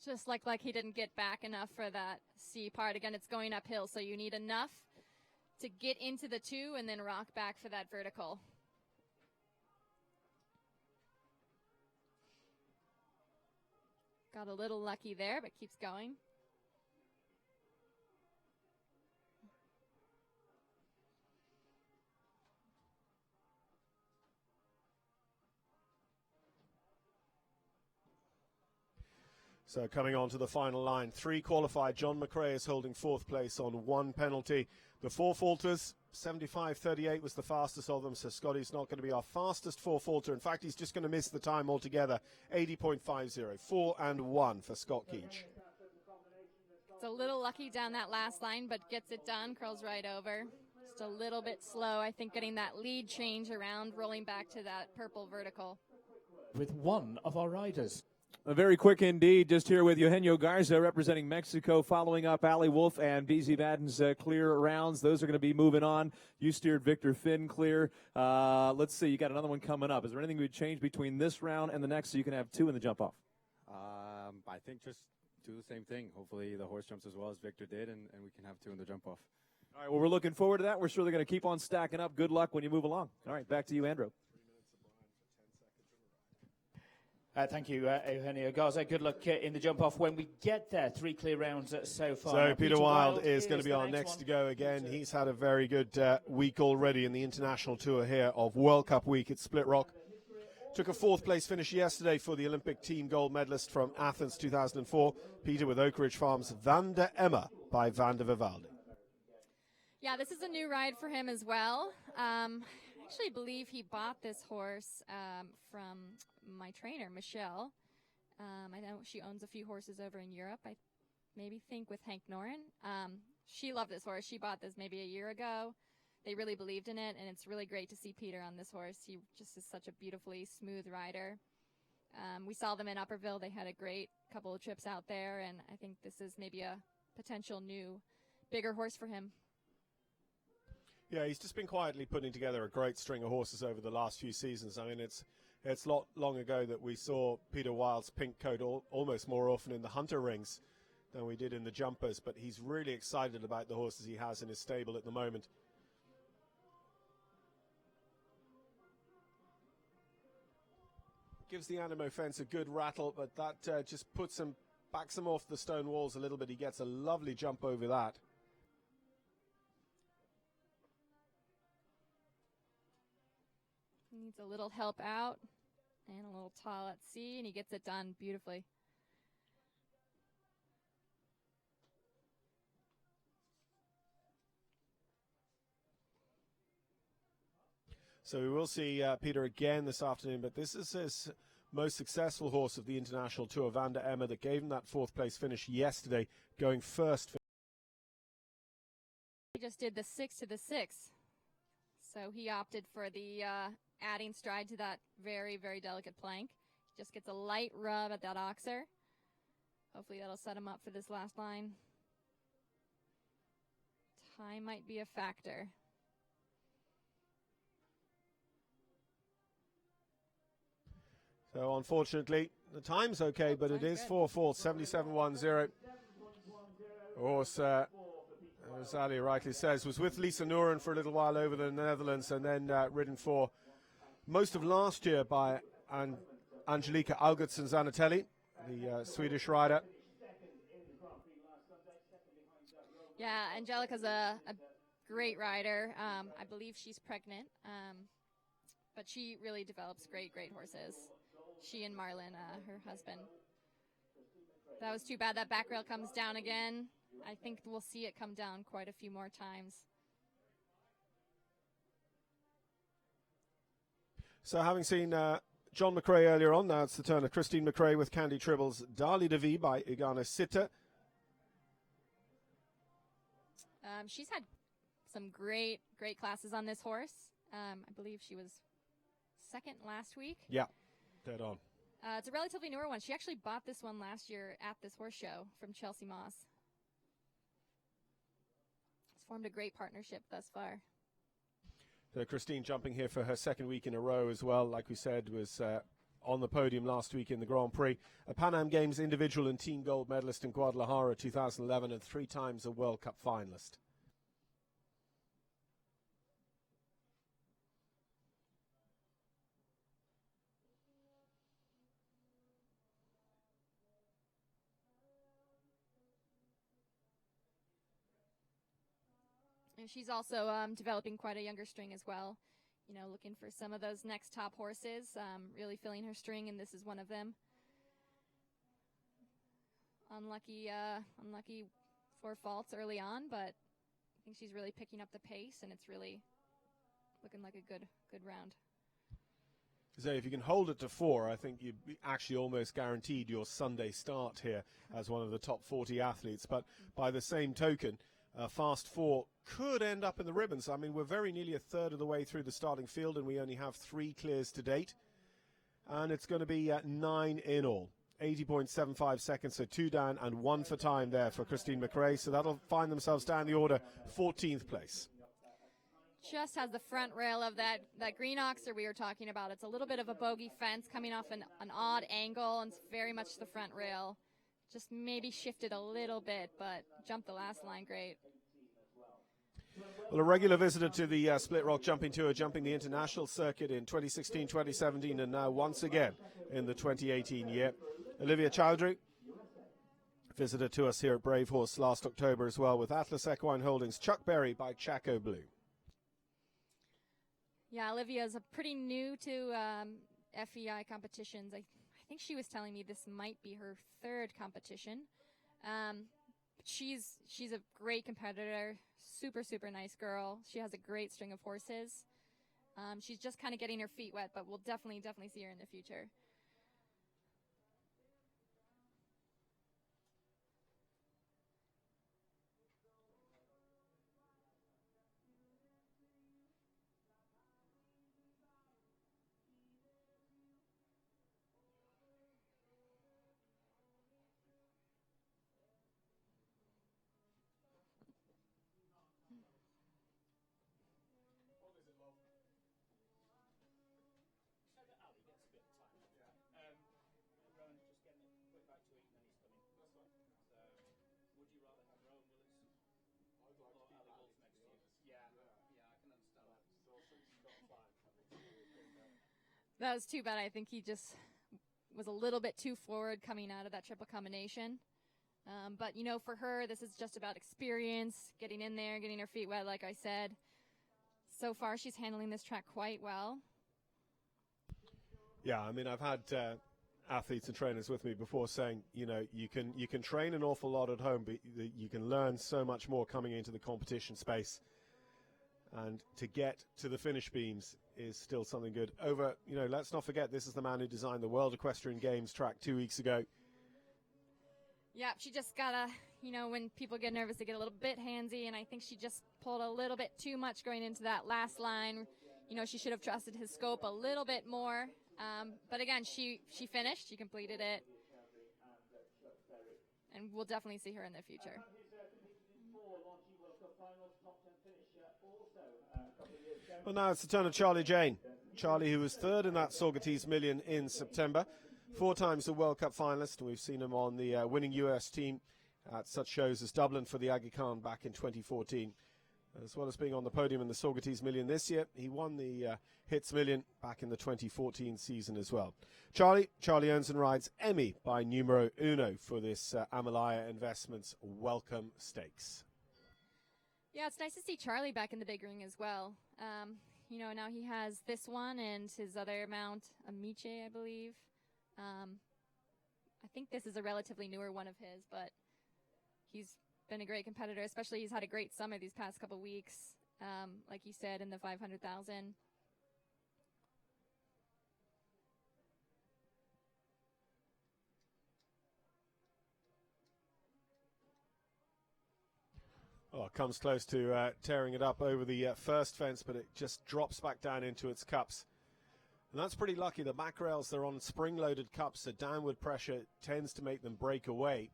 Just like he didn't get back enough for that C part. Again, it's going uphill, so you need enough to get into the 2 and then rock back for that vertical. Got a little lucky there, but keeps going. So coming on to the final line, 3 qualified. John McRae is holding 4th place on 1 penalty. The 4 faulters, 75.38 was the fastest of them, so Scotty's not going to be our fastest 4 faulter. In fact, he's just going to miss the time altogether, 80.50. 4 and 1 for Scott Keach. It's a little lucky down that last line, but gets it done, curls right over. Just a little bit slow, I think, getting that lead change around, rolling back to that purple vertical. With one of our riders. Very quick indeed, just here with Eugenio Garza representing Mexico, following up Ali Wolff and Beezie Madden's clear rounds. Those are going to be moving on. You steered Victor Finn clear. Let's see, you got another one coming up. Is there anything we would change between this round and the next so you can have 2 in the jump off? I think just do the same thing. Hopefully the horse jumps as well as Victor did, and we can have 2 in the jump off. All right, well, we're looking forward to that. We're surely going to keep on stacking up. Good luck when you move along. All right, back to you, Andrew. Thank you, Eugenio Garza. Good luck in the jump-off when we get there. 3 clear rounds so far. So now, Peter Wild is going to be our next to go again. He's had a very good week already in the international tour here of World Cup week at Split Rock. Took a 4th place finish yesterday for the Olympic team gold medalist from Athens 2004. Peter with Oak Ridge Farms, Van der Emma by Van der Vivaldi. Yeah, this is a new ride for him as well. I actually believe he bought this horse from my trainer, Michelle. I know she owns a few horses over in Europe. I maybe think with Hank Noren. She loved this horse. She bought this maybe a year ago. They really believed in it, and it's really great to see Peter on this horse. He just is such a beautifully smooth rider. We saw them in Upperville. They had a great couple of trips out there, and I think this is maybe a potential new, bigger horse for him. Yeah, he's just been quietly putting together a great string of horses over the last few seasons. I mean, it's not long ago that we saw Peter Wild's pink coat almost more often in the hunter rings than we did in the jumpers, but he's really excited about the horses he has in his stable at the moment. Gives the Animo fence a good rattle, but that just backs him off the stone walls a little bit. He gets a lovely jump over that. Needs a little help out and a little tall at sea, and he gets it done beautifully. So we will see Peter again this afternoon, but this is his most successful horse of the International Tour, Van der Emma, that gave him that 4th place finish yesterday, going first. He just did the 6 to the 6. So he opted for the adding stride to that very, very delicate plank. Just gets a light rub at that oxer. Hopefully that'll set him up for this last line. Time might be a factor. So unfortunately, the time's okay, but it is 4-4, 77.10. Horse, as Ali rightly says, was with Lisa Noren for a little while over the Netherlands, and then ridden for most of last year by Angelica Algotsson-Zanatelli, the Swedish rider. Yeah, Angelica's a great rider. I believe she's pregnant, but she really develops great horses. She and Marlon, her husband. That was too bad. That back rail comes down again. I think we'll see it come down quite a few more times. So having seen John McRae earlier on, now it's the turn of Christine McRae with Candy Tribble's Dali de Vie by Igana Sitta. She's had some great classes on this horse. I believe she was second last week. Yeah, dead on. It's a relatively newer one. She actually bought this one last year at this horse show from Chelsea Moss. It's formed a great partnership thus far. So Christine jumping here for her second week in a row as well. Like we said, was on the podium last week in the Grand Prix. A Pan Am Games individual and team gold medalist in Guadalajara 2011 and 3 times a World Cup finalist. And she's also developing quite a younger string as well. You know, looking for some of those next top horses, really filling her string, and this is one of them. Unlucky for faults early on, but I think she's really picking up the pace, and it's really looking like a good round. So if you can hold it to 4, I think you'd be actually almost guaranteed your Sunday start here as one of the top 40 athletes. But by the same token, fast 4 could end up in the ribbons. I mean, we're very nearly a third of the way through the starting field, and we only have 3 clears to date. And it's going to be 9 in all. 80.75 seconds, so 2 down and 1 for time there for Christine McRae. So that'll find themselves down the order, 14th place. Just has the front rail of that green oxer we were talking about. It's a little bit of a bogey fence coming off an odd angle, and it's very much the front rail. Just maybe shifted a little bit, but jumped the last line great. Well, a regular visitor to the Split Rock Jumping Tour, jumping the international circuit in 2016, 2017, and now once again in the 2018 year. Olivia Chowdry, visitor to us here at Brave Horse last October as well, with Atlas Equine Holdings, Chuck Berry by Chaco Blue. Yeah, Olivia's pretty new to FEI competitions. I think she was telling me this might be her 3rd competition. She's a great competitor, super nice girl. She has a great string of horses. She's just kind of getting her feet wet, but we'll definitely see her in the future. That was too bad. I think he just was a little bit too forward coming out of that triple combination. But, you know, for her, this is just about experience, getting in there, getting her feet wet, like I said. So far, she's handling this track quite well. Yeah, I mean, I've had athletes and trainers with me before saying, you know, you can train an awful lot at home, but you can learn so much more coming into the competition space. And to get to the finish beams is still something good. You know, let's not forget, this is the man who designed the World Equestrian Games track 2 weeks ago. Yeah, she just gotta, you know, when people get nervous, they get a little bit handsy, and I think she just pulled a little bit too much going into that last line. You know, she should have trusted his scope a little bit more. But again, she finished, she completed it. And we'll definitely see her in the future. Well, now it's the turn of Charlie Jane. Charlie, who was 3rd in that Saugerties Million in September. 4 times a World Cup finalist, and we've seen him on the winning US team at such shows as Dublin for the Aga Khan back in 2014. As well as being on the podium in the Saugerties Million this year, he won the Hits Million back in the 2014 season as well. Charlie owns and rides Emmy by numero uno for this Amalaya Investments Welcome Stakes. Yeah, it's nice to see Charlie back in the big ring as well. You know, now he has this one and his other mount, Amiche, I believe. I think this is a relatively newer one of his, but he's been a great competitor, especially he's had a great summer these past couple weeks, like you said, in the 500,000. Oh, it comes close to tearing it up over the first fence, but it just drops back down into its cups. And that's pretty lucky. The back rails, they're on spring-loaded cups, so downward pressure tends to make them break away.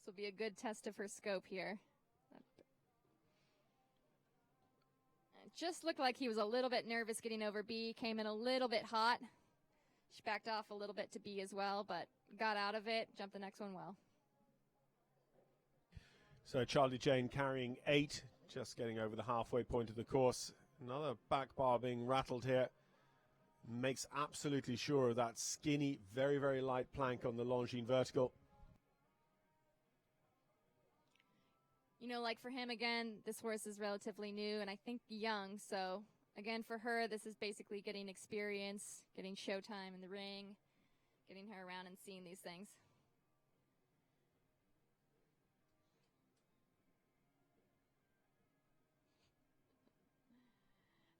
This will be a good test of her scope here. It just looked like he was a little bit nervous getting over B, came in a little bit hot. She backed off a little bit to B as well, but got out of it, jumped the next one well. So Charlie Jane carrying 8, just getting over the halfway point of the course. Another back bar being rattled here. Makes absolutely sure of that skinny, very, very light plank on the Longines vertical. You know, like for him, again, this horse is relatively new and I think young. So, again, for her, this is basically getting experience, getting showtime in the ring, getting her around and seeing these things.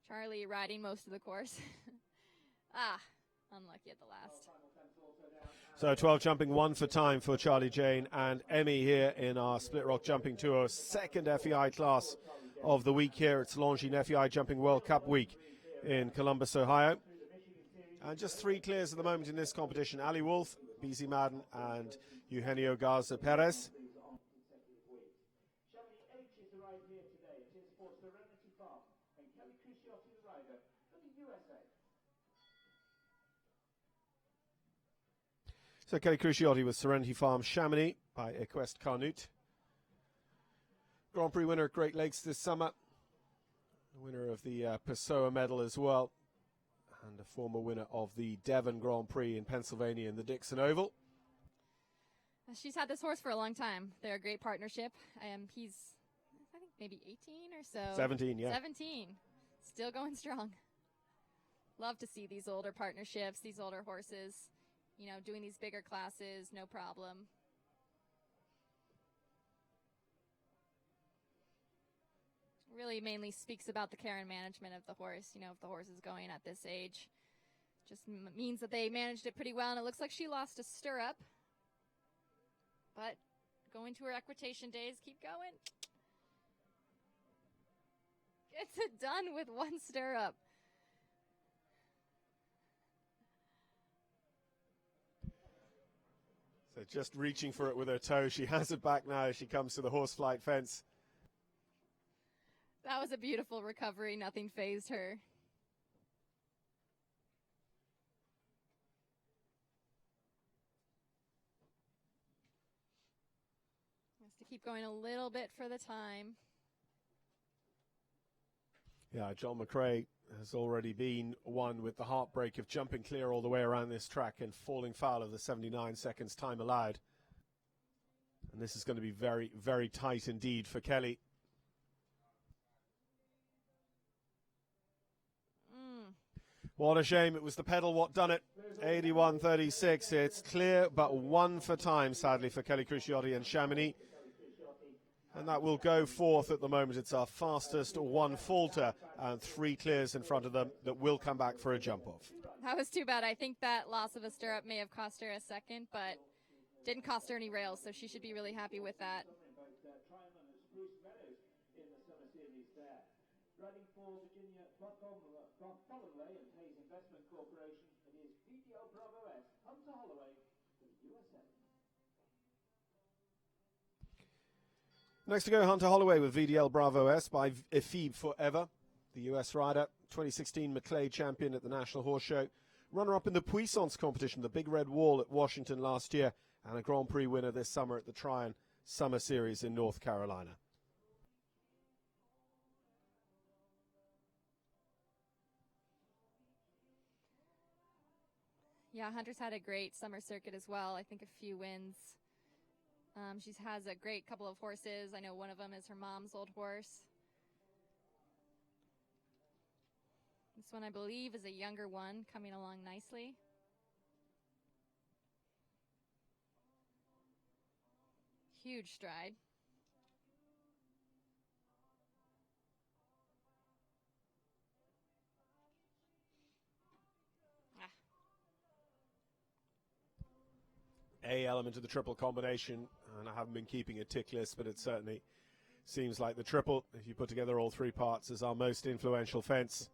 Charlie riding most of the course. Unlucky at the last. So 12 jumping, 1 for time for Charlie Jane and Emmy here in our Split Rock Jumping Tour. Second FEI class of the week here. It's Longines FEI Jumping World Cup week in Columbus, Ohio. And just 3 clears at the moment in this competition. Ali Wolff, Beezie Madden and Eugenio Garza Perez. So Kelli Cruciotti with Serenity Farm Chamonix by Equest Carnut. Grand Prix winner at Great Lakes this summer. Winner of the Pessoa medal as well. And a former winner of the Devon Grand Prix in Pennsylvania in the Dixon Oval. She's had this horse for a long time. They're a great partnership. He's, I think, maybe 18 or so. 17, yeah. 17. Still going strong. Love to see these older partnerships, these older horses. You know, doing these bigger classes, no problem. Really mainly speaks about the care and management of the horse. You know, if the horse is going at this age, just means that they managed it pretty well. And it looks like she lost a stirrup. But going to her equitation days, keep going. Gets it done with 1 stirrup. So just reaching for it with her toe. She has it back now as she comes to the horse flight fence. That was a beautiful recovery. Nothing fazed her. Has to keep going a little bit for the time. Yeah, John McRae has already been one with the heartbreak of jumping clear all the way around this track and falling foul of the 79 seconds time allowed. And this is going to be very, very tight indeed for Kelli. What a shame. It was the pedal what done it. 81.36. It's clear, but 1 for time, sadly, for Kelli Cruciotti and Chamonix. And that will go forth at the moment. It's our fastest 1 falter and 3 clears in front of them that will come back for a jump off. That was too bad. I think that loss of a stirrup may have cost her a second, but didn't cost her any rails, so she should be really happy with that. Riding for Virginia, and Hayes Investment Corporation, it is VDO Bravo S, Hunter Holloway for the USA. Next to go, Hunter Holloway with VDL Bravo S by Efib Forever, the US rider, 2016 Maclay champion at the National Horse Show, runner-up in the Puissance competition, the Big Red Wall at Washington last year, and a Grand Prix winner this summer at the Tryon Summer Series in North Carolina. Yeah, Hunter's had a great summer circuit as well. I think a few wins. She has a great couple of horses. I know one of them is her mom's old horse. This one, I believe, is a younger one coming along nicely. Huge stride. A element of the triple combination, and I haven't been keeping a tick list, but it certainly seems like the triple, if you put together all three parts, is our most influential fence.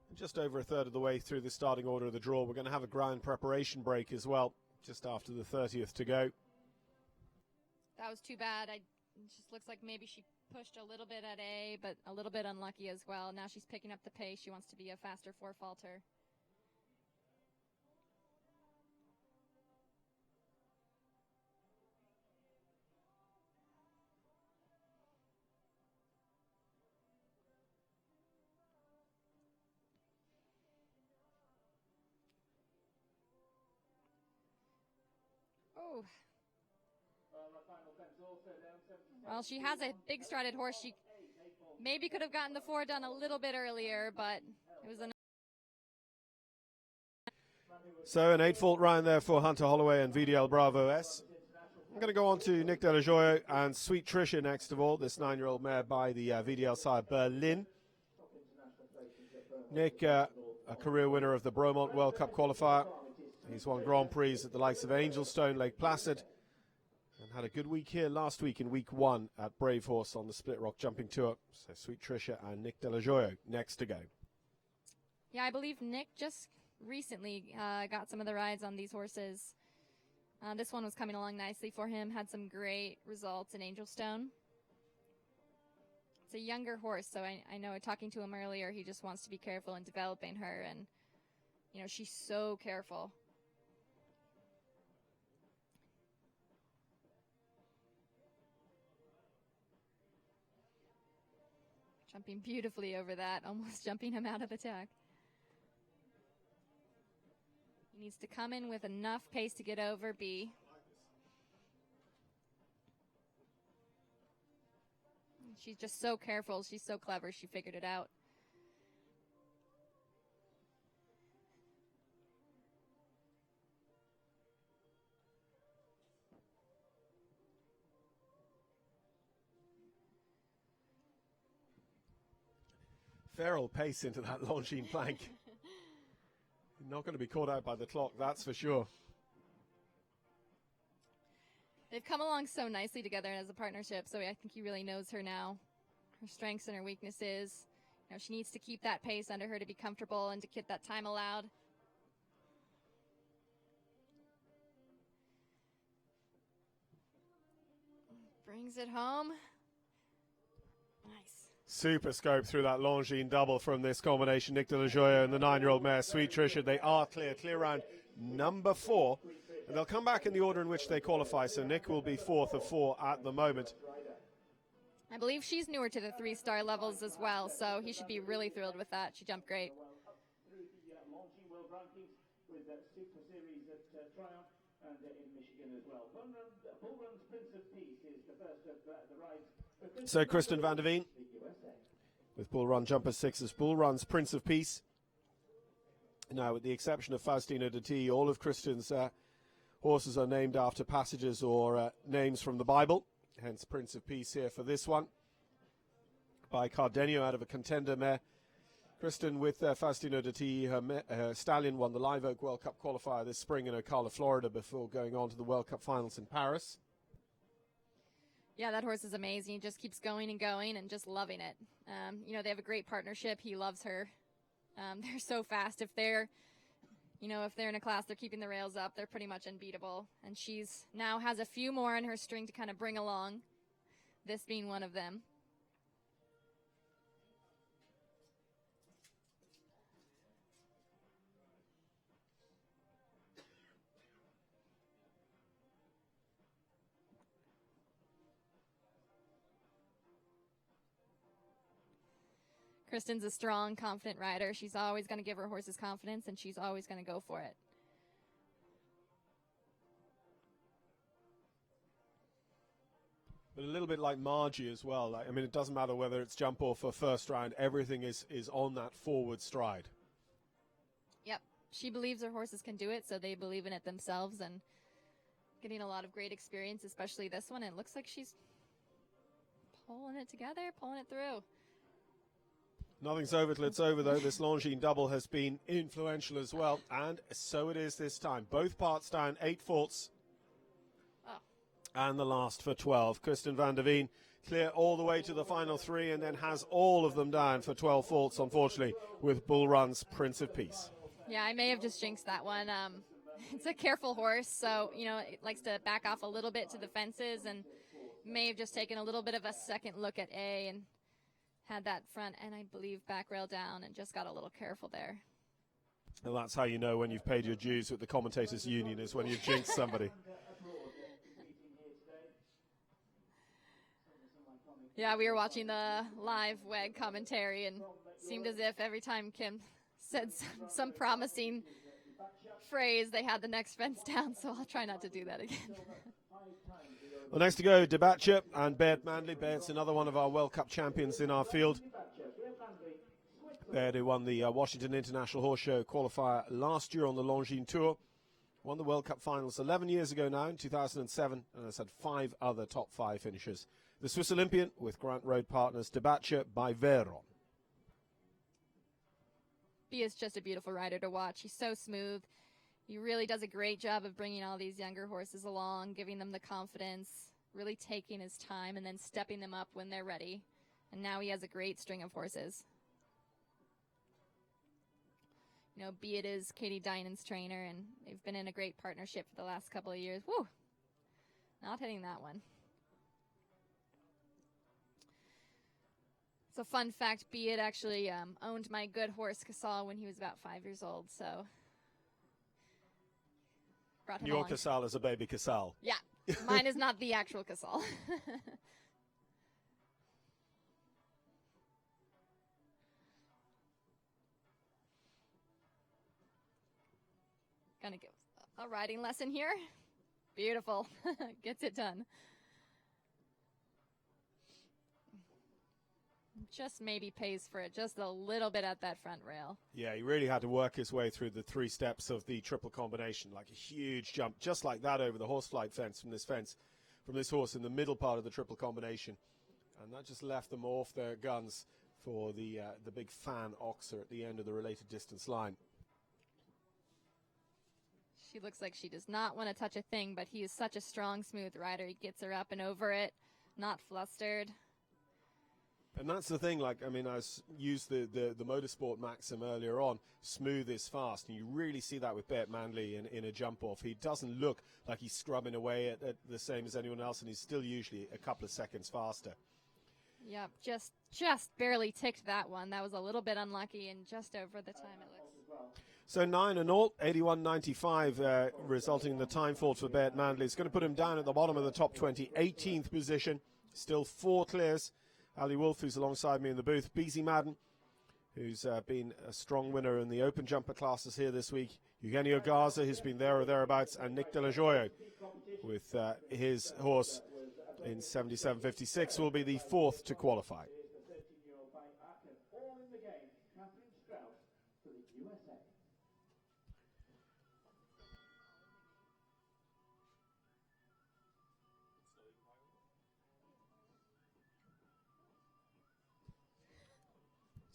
And just over a third of the way through the starting order of the draw, we're going to have a ground preparation break as well, just after the 30th to go. That was too bad. It just looks like maybe she pushed a little bit at A, but a little bit unlucky as well. Now she's picking up the pace. She wants to be a faster four-faulter. Oh. Well, she has a big strided horse. She maybe could have gotten the 4 done a little bit earlier, but it was enough. So an 8-fault round there for Hunter Holloway and VDL Bravo S. I'm going to go on to Nick Dello Joio and Sweet Tricia next of all, this 9-year-old mare by the VDL side Berlin. Nick, a career winner of the Bromont World Cup qualifier. He's won Grand Prix at the likes of Angelstone, Lake Placid, and had a good week here last week in week 1 at Brave Horse on the Split Rock Jumping Tour. So Sweet Tricia and Nick Dello Joio next to go. Yeah, I believe Nick just recently got some of the rides on these horses. This one was coming along nicely for him, had some great results in Angelstone. It's a younger horse, so I know talking to him earlier, he just wants to be careful in developing her, and, you know, she's so careful. Jumping beautifully over that, almost jumping him out of the tack. He needs to come in with enough pace to get over B. She's just so careful. She's so clever. She figured it out. Feral pace into that Longines plank. Not going to be caught out by the clock, that's for sure. They've come along so nicely together as a partnership, so I think he really knows her now, her strengths and her weaknesses. You know, she needs to keep that pace under her to be comfortable and to get that time allowed. Brings it home. Nice. Super scope through that Longines double from this combination. Nick Dello Joio and the 9-year-old mare, Sweet Tricia. They are clear round number 4. And they'll come back in the order in which they qualify. So Nick will be 4th of 4 at the moment. I believe she's newer to the 3-star levels as well, so he should be really thrilled with that. She jumped great. Through the Longines World Rankings with Super Series at Triumph and in Michigan as well. Bull Run's Prince of Peace is the first of the rides. So Kristen Vanderveen with Bull Run Jumper 6's Bull Run's Prince of Peace. Now, with the exception of Faustino de T, all of Kristen's horses are named after passages or names from the Bible. Hence Prince of Peace here for this one. By Cardenio out of a contender mare. Kristen with Faustino de T, her stallion won the Live Oak World Cup qualifier this spring in Ocala, Florida, before going on to the World Cup finals in Paris. Yeah, that horse is amazing. He just keeps going and going and just loving it. You know, they have a great partnership. He loves her. They're so fast. If they're in a class, they're keeping the rails up. They're pretty much unbeatable. And she's now has a few more in her string to kind of bring along, this being one of them. Kristen's a strong, confident rider. She's always going to give her horses confidence, and she's always going to go for it. But a little bit like Margie as well. I mean, it doesn't matter whether it's jump off or first round. Everything is on that forward stride. Yep. She believes her horses can do it, so they believe in it themselves, and getting a lot of great experience, especially this one. It looks like she's pulling it together, pulling it through. Nothing's over till it's over, though. This Longines double has been influential as well, and so it is this time. Both parts down, 8 faults And the last for 12, Kristen Vanderveen, clear all the way to the final 3 and then has all of them down for 12 faults, unfortunately, with Bull Run's Prince of Peace. Yeah, I may have just jinxed that one. It's a careful horse, so, it likes to back off a little bit to the fences, and may have just taken a little bit of a second look at A and had that front and I believe back rail down and just got a little careful there. Well, that's how you know when you've paid your dues with the Commentators Union, is when you've jinxed somebody. Yeah, we were watching the live WEG commentary, and it seemed as if every time Kim said some promising phrase, they had the next fence down, so I'll try not to do that again. Well, next to go, Debatcher and Baird Manley. Baird's another one of our World Cup champions in our field. Baird, who won the Washington International Horse Show qualifier last year on the Longines Tour. Won the World Cup finals 11 years ago now, in 2007, and has had 5 other top 5 finishes. The Swiss Olympian with Grant Road partners Debatcher by Veyron. He is just a beautiful rider to watch. He's so smooth. He really does a great job of bringing all these younger horses along, giving them the confidence, really taking his time, and then stepping them up when they're ready. And now he has a great string of horses. Beat is Katie Dinan's trainer, and they've been in a great partnership for the last couple of years. Woo! Not hitting that one. So fun fact, Beat actually owned my good horse, Casal, when he was about 5 years old, so brought him Your along. Casal is a baby Casal. Yeah, mine is not the actual Casal. Gonna give a riding lesson here. Beautiful. Gets it done. Just maybe pays for it just a little bit at that front rail. Yeah, he really had to work his way through the 3 steps of the triple combination, like a huge jump, just like that over the horseflight fence from this horse in the middle part of the triple combination. And that just left them off their guns for the big fan oxer at the end of the related distance line. She looks like she does not want to touch a thing, but he is such a strong, smooth rider. He gets her up and over it, not flustered. And that's the thing, I used the motorsport maxim earlier on, smooth is fast, and you really see that with Baird Manley in a jump-off. He doesn't look like he's scrubbing away at the same as anyone else, and he's still usually a couple of seconds faster. Yep, just barely ticked that one. That was a little bit unlucky and just over the time it looks. So 9 and all, 81.95, resulting in the time fault for Baird Manley. It's going to put him down at the bottom of the top 20, 18th position, still 4 clears. Ali Wolff, who's alongside me in the booth. Beezie Madden, who's been a strong winner in the open jumper classes here this week. Eugenio Garza, who's been there or thereabouts. And Nick Dello Joio, with his horse in 77.56, will be the 4th to qualify.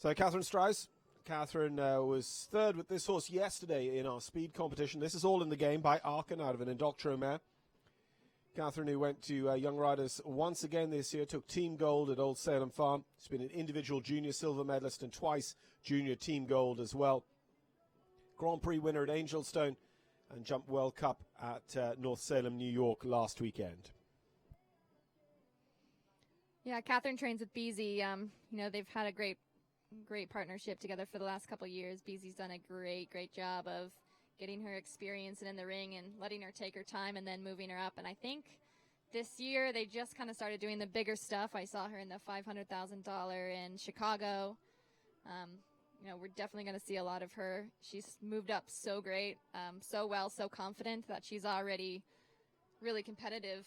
So Katherine Strauss. Katherine was 3rd with this horse yesterday in our speed competition. This is all in the game by Arkin out of an Indoctro mare. Katherine, who went to Young Riders once again this year, took team gold at Old Salem Farm. She's been an individual junior silver medalist and twice junior team gold as well. Grand Prix winner at Angelstone and jumped World Cup at North Salem, New York last weekend. Yeah, Katherine trains with Beezie. They've had a great partnership together for the last couple of years. Beezie's done a great job of getting her experience and in the ring and letting her take her time and then moving her up. And I think this year they just kind of started doing the bigger stuff. I saw her in the $500,000 in Chicago. We're definitely going to see a lot of her. She's moved up so great, so well, so confident that she's already really competitive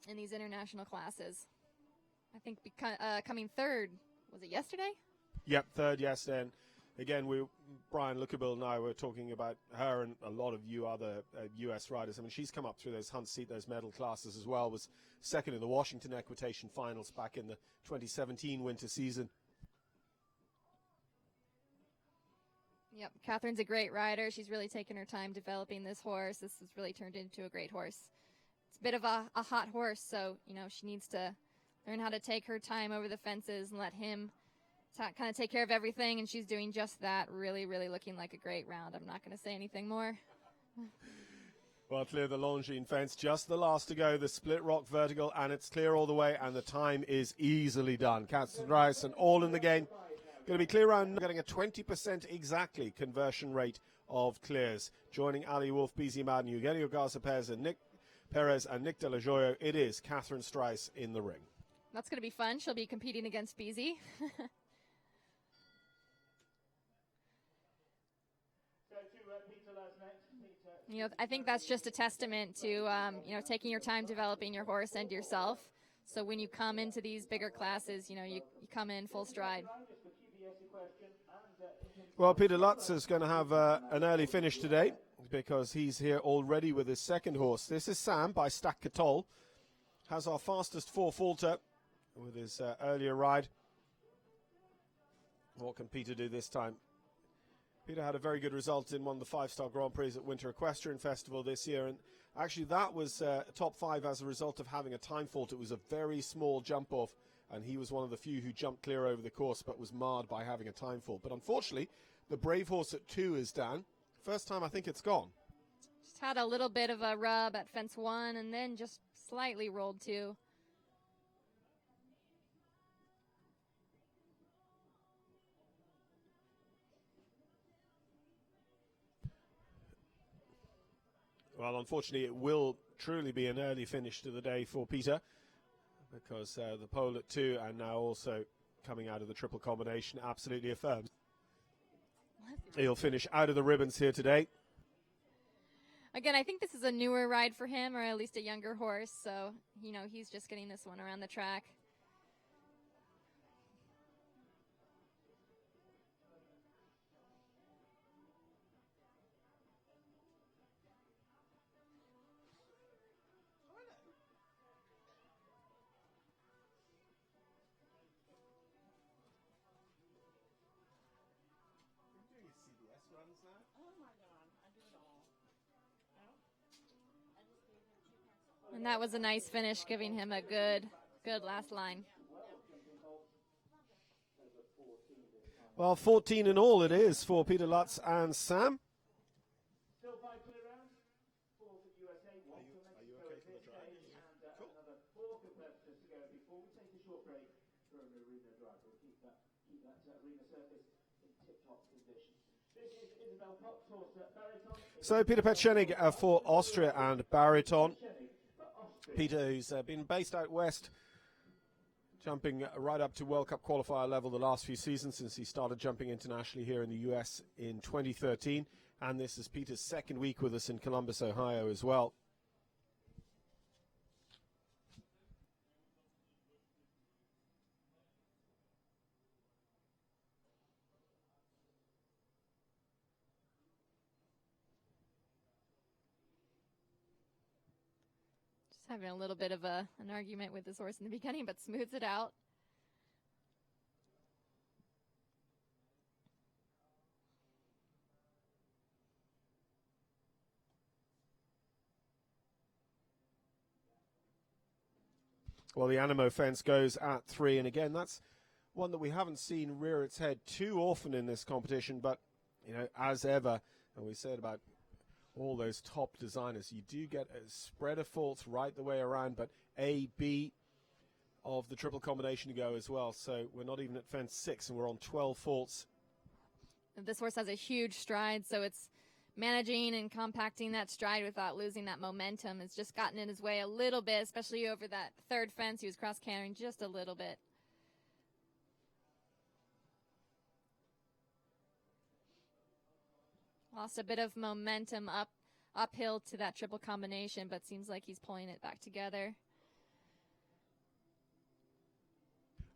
in these international classes. I think coming 3rd. Was it yesterday? Yep, 3rd yesterday. And again, Brian Lookabill and I were talking about her and a lot of other U.S. riders. She's come up through those hunt seat, those medal classes as well. Was 2nd in the Washington Equitation Finals back in the 2017 winter season. Yep, Katherine's a great rider. She's really taken her time developing this horse. This has really turned into a great horse. it's a bit of a hot horse, so, you know, she needs to learn how to take her time over the fences and let him kind of take care of everything, and she's doing just that. Really, really looking like a great round. I'm not going to say anything more. Well, clear the Longines fence. Just the last to go, the split rock vertical, and it's clear all the way, and the time is easily done. Katherine Strauss and all in the game. Going to be clear round, getting a 20% exactly conversion rate of clears. Joining Ali Wolff, Beezie Madden, Eugenio Garza Perez and Nick Dello Joio, it is Katherine Strauss in the ring. That's going to be fun. She'll be competing against Beezie. You know, I think that's just a testament to, you know, taking your time developing your horse and yourself. So when you come into these bigger classes, you know, you come in full stride. Well, Peter Lutz is going to have an early finish today because he's here already with his second horse. This is Sam by Stack Katol. Has our fastest 4-faulter with his earlier ride. What can Peter do this time? Peter had a very good result in one of the 5-star Grand Prix at Winter Equestrian Festival this year, and actually that was a top 5 as a result of having a time fault. It was a very small jump off, and he was one of the few who jumped clear over the course but was marred by having a time fault. But unfortunately, the brave horse at 2 is down. First time I think it's gone. Just had a little bit of a rub at fence 1 and then just slightly rolled 2. Well, unfortunately, it will truly be an early finish to the day for Peter because the pole at 2 and now also coming out of the triple combination absolutely affirms. He'll finish out of the ribbons here today. Again, I think this is a newer ride for him, or at least a younger horse, so, you know, he's just getting this one around the track. And that was a nice finish, giving him a good last line. Well, 14 in all it is for Peter Lutz and Sam. Still 5 clear rounds. 4 for USA, 1 for Mexico at this stage, and another 4 competitors to go before we take a short break for an arena drive. We'll keep that arena surface in tip-top condition. This is Isabel Cox, horse Bariton. So Peter Petschenig for Austria and Bariton. Peter, who's been based out west, jumping right up to World Cup qualifier level the last few seasons since he started jumping internationally here in the US in 2013. And this is Peter's second week with us in Columbus, Ohio as well. Having a little bit of an argument with this horse in the beginning, but smooths it out. Well, the Animo fence goes at 3, and again, that's one that we haven't seen rear its head too often in this competition, but, you know, as ever, and we said about all those top designers, you do get a spread of faults right the way around, but A, B of the triple combination to go as well. So we're not even at fence 6 and we're on 12 faults. This horse has a huge stride, so it's managing and compacting that stride without losing that momentum. It's just gotten in his way a little bit, especially over that third fence. He was cross-cantering just a little bit. Lost a bit of momentum uphill to that triple combination, but seems like he's pulling it back together.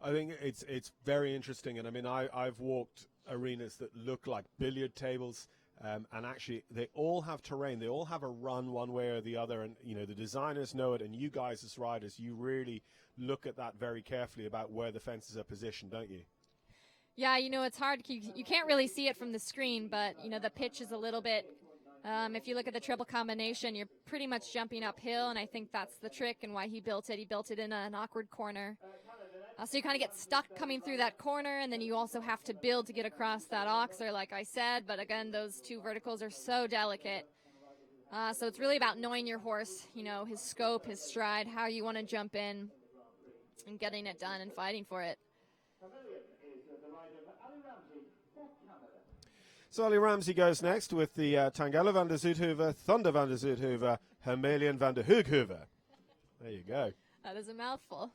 I think it's very interesting, and I mean I've walked arenas that look like billiard tables, and actually they all have terrain. They all have a run one way or the other, and you know the designers know it, and you guys as riders, you really look at that very carefully about where the fences are positioned, don't you? Yeah, you know, it's hard. You can't really see it from the screen, but, you know, the pitch is a little bit If you look at the triple combination, you're pretty much jumping uphill, and I think that's the trick and why he built it. He built it in an awkward corner. So you kind of get stuck coming through that corner, and then you also have to build to get across that oxer, like I said. But again, those two verticals are so delicate. So it's really about knowing your horse, you know, his scope, his stride, how you want to jump in and getting it done and fighting for it. So Ali Ramsey goes next with the Tangela van der Zoethoeven, Thunder van der Zoethoeven, Hermelian van der Hoeven. There you go. That is a mouthful.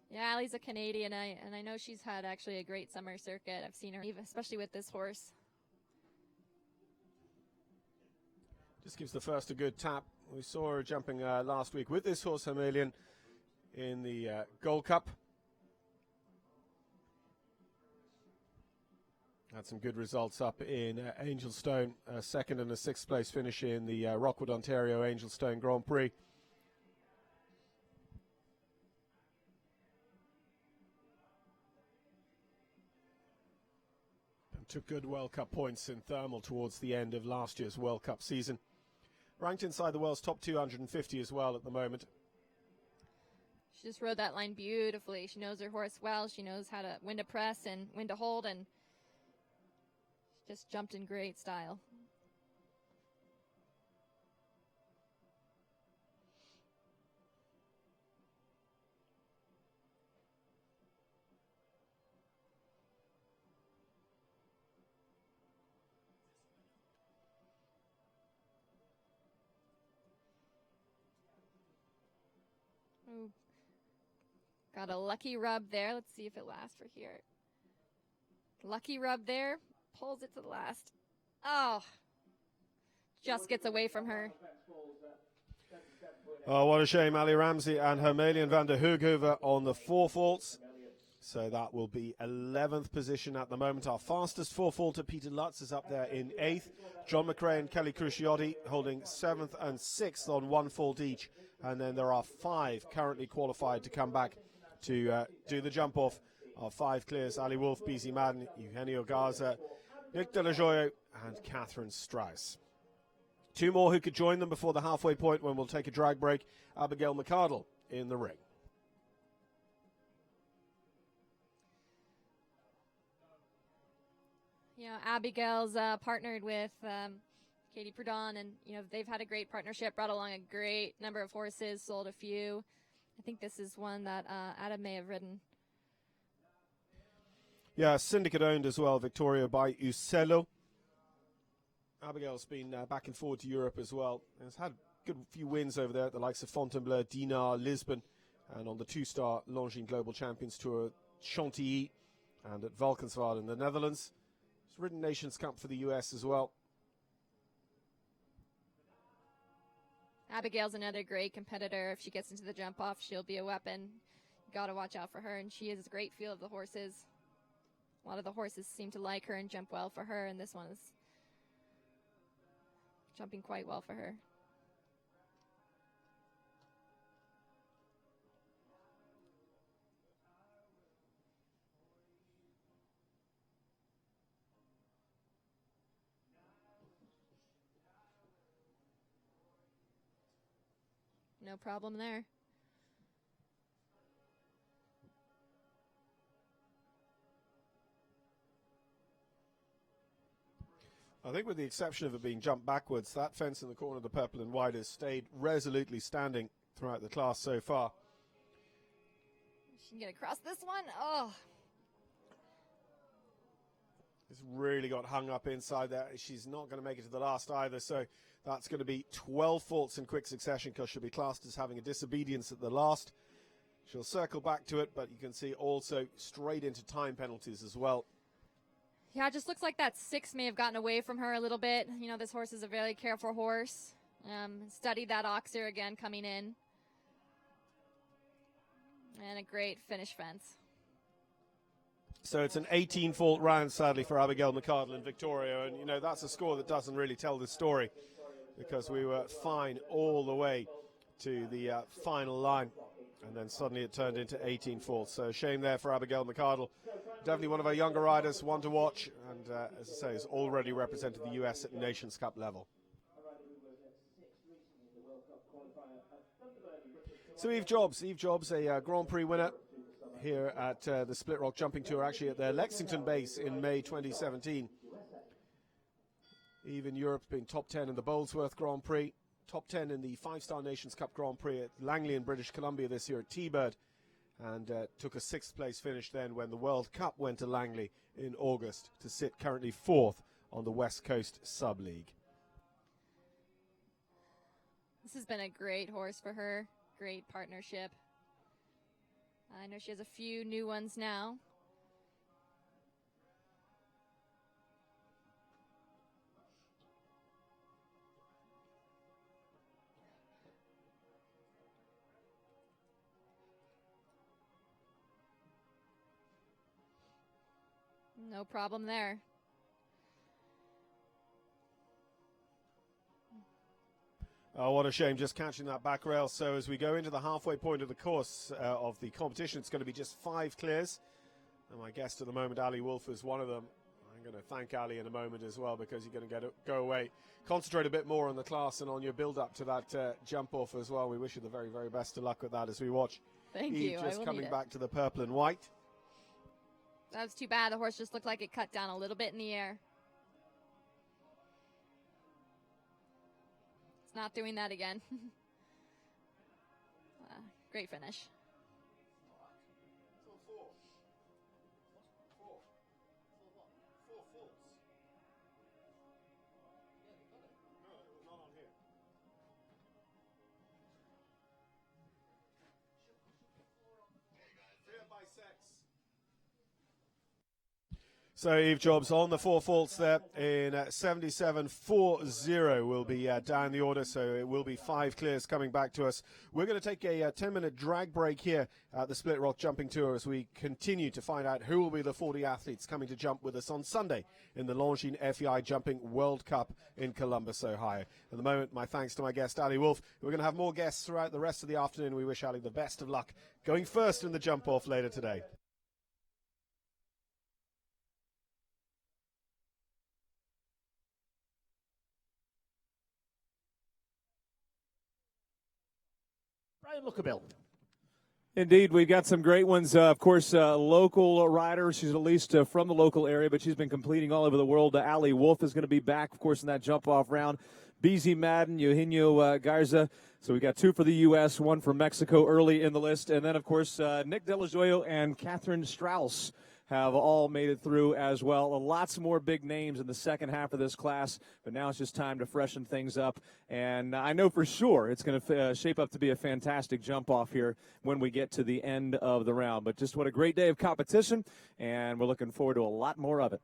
Yeah, Ali's a Canadian, and I know she's had actually a great summer circuit. I've seen her, especially with this horse. Just gives the first a good tap. We saw her jumping last week with this horse, Hermelian, in the Gold Cup. Had some good results up in Angelstone, a second and a sixth place finish in the Rockwood, Ontario Angelstone Grand Prix. And took good World Cup points in Thermal towards the end of last year's World Cup season. Ranked inside the world's top 250 as well at the moment. She just rode that line beautifully. She knows her horse well. She knows how to when to press and when to hold, and just jumped in great style. Ooh. Got a lucky rub there. Let's see if it lasts for here. Lucky rub there. Pulls it to the last. Oh, just gets away from her. Oh, what a shame. Ali Ramsey and Hermelian van der Hoeven on the 4 faults. So that will be 11th position at the moment. Our fastest 4 faulter, Peter Lutz, is up there in 8th. John McRae and Kelli Cruciotti holding 7th and 6th on 1 fault each. And then there are 5 currently qualified to come back to do the jump off. Our 5 clears: Ali Wolff, Beezie Madden, Eugenio Garza, Nick Dello Joio, and Katherine Strauss. 2 more who could join them before the halfway point when we'll take a drag break. Abigail McArdle in the ring. You know, Abigail's partnered with Katie Prudon, and you know they've had a great partnership. Brought along a great number of horses, sold a few. I think this is one that Adam may have ridden. Yeah, syndicate owned as well, Victoria by Uccello. Abigail's been back and forward to Europe as well. Has had a good few wins over there at the likes of Fontainebleau, Dinan, Lisbon, and on the 2-star Longines Global Champions Tour, Chantilly, and at Valkenswaard in the Netherlands. She's ridden Nations Cup for the US as well. Abigail's another great competitor. If she gets into the jump off, she'll be a weapon. You got to watch out for her, and she has a great feel of the horses. A lot of the horses seem to like her and jump well for her, and this one is jumping quite well for her. No problem there. I think with the exception of it being jumped backwards, that fence in the corner of the purple and white has stayed resolutely standing throughout the class so far. She can get across this one. Oh. It's really got hung up inside there. She's not going to make it to the last either, so that's going to be 12 faults in quick succession because she'll be classed as having a disobedience at the last. She'll circle back to it, but you can see also straight into time penalties as well. Yeah, it just looks like that 6 may have gotten away from her a little bit. You know, this horse is a very careful horse. Studied that oxer again coming in. And a great finish fence. So it's an 18-fault round, sadly, for Abigail McArdle and Victoria. And, you know, that's a score that doesn't really tell the story because we were fine all the way to the final line. And then suddenly it turned into 18 faults. So shame there for Abigail McArdle. Definitely one of our younger riders, one to watch. And as I say, has already represented the US at Nations Cup level. So Eve Jobs, a Grand Prix winner here at the Split Rock Jumping Tour, actually at their Lexington base in May 2017. Eve in Europe being top 10 in the Bolesworth Grand Prix, top 10 in the 5-Star Nations Cup Grand Prix at Langley in British Columbia this year at T-Bird, and took a 6th place finish then when the World Cup went to Langley in August to sit currently 4th on the West Coast Sub-League. This has been a great horse for her, great partnership. I know she has a few new ones now. No problem there. Oh, what a shame, just catching that back rail. So as we go into the halfway point of the course of the competition, it's going to be just 5 clears. And my guest at the moment, Ali Wolff, is one of them. I'm going to thank Ali in a moment as well, because you're going to go away, concentrate a bit more on the class and on your build-up to that jump-off as well. We wish you the very, very best of luck with that as we watch. Thank Eve you. just coming back to the purple and white. That was too bad. The horse just looked like it cut down a little bit in the air. It's not doing that again. Great finish. So Eve Jobs on the 4 faults there in 77.40 will be down the order, so it will be 5 clears coming back to us. We're going to take a 10-minute drag break here at the Split Rock Jumping Tour as we continue to find out who will be the 40 athletes coming to jump with us on Sunday in the Longines FEI Jumping World Cup in Columbus, Ohio. At the moment, my thanks to my guest, Ali Wolff. We're going to have more guests throughout the rest of the afternoon. We wish Ali the best of luck going first in the jump-off later today. Lookabill. Indeed, we've got some great ones. Of course, local rider. She's at least from the local area, but she's been completing all over the world. Ali Wolff is going to be back, of course, in that jump-off round. Beezie Madden, Eugenio Garza. So we got 2 for the U.S., 1 for Mexico early in the list. And then, of course, Nick Dello Joio and Katherine Strauss have all made it through as well. Lots more big names in the second half of this class, but now it's just time to freshen things up. And I know for sure it's going to shape up to be a fantastic jump-off here when we get to the end of the round. But just what a great day of competition, and we're looking forward to a lot more of it.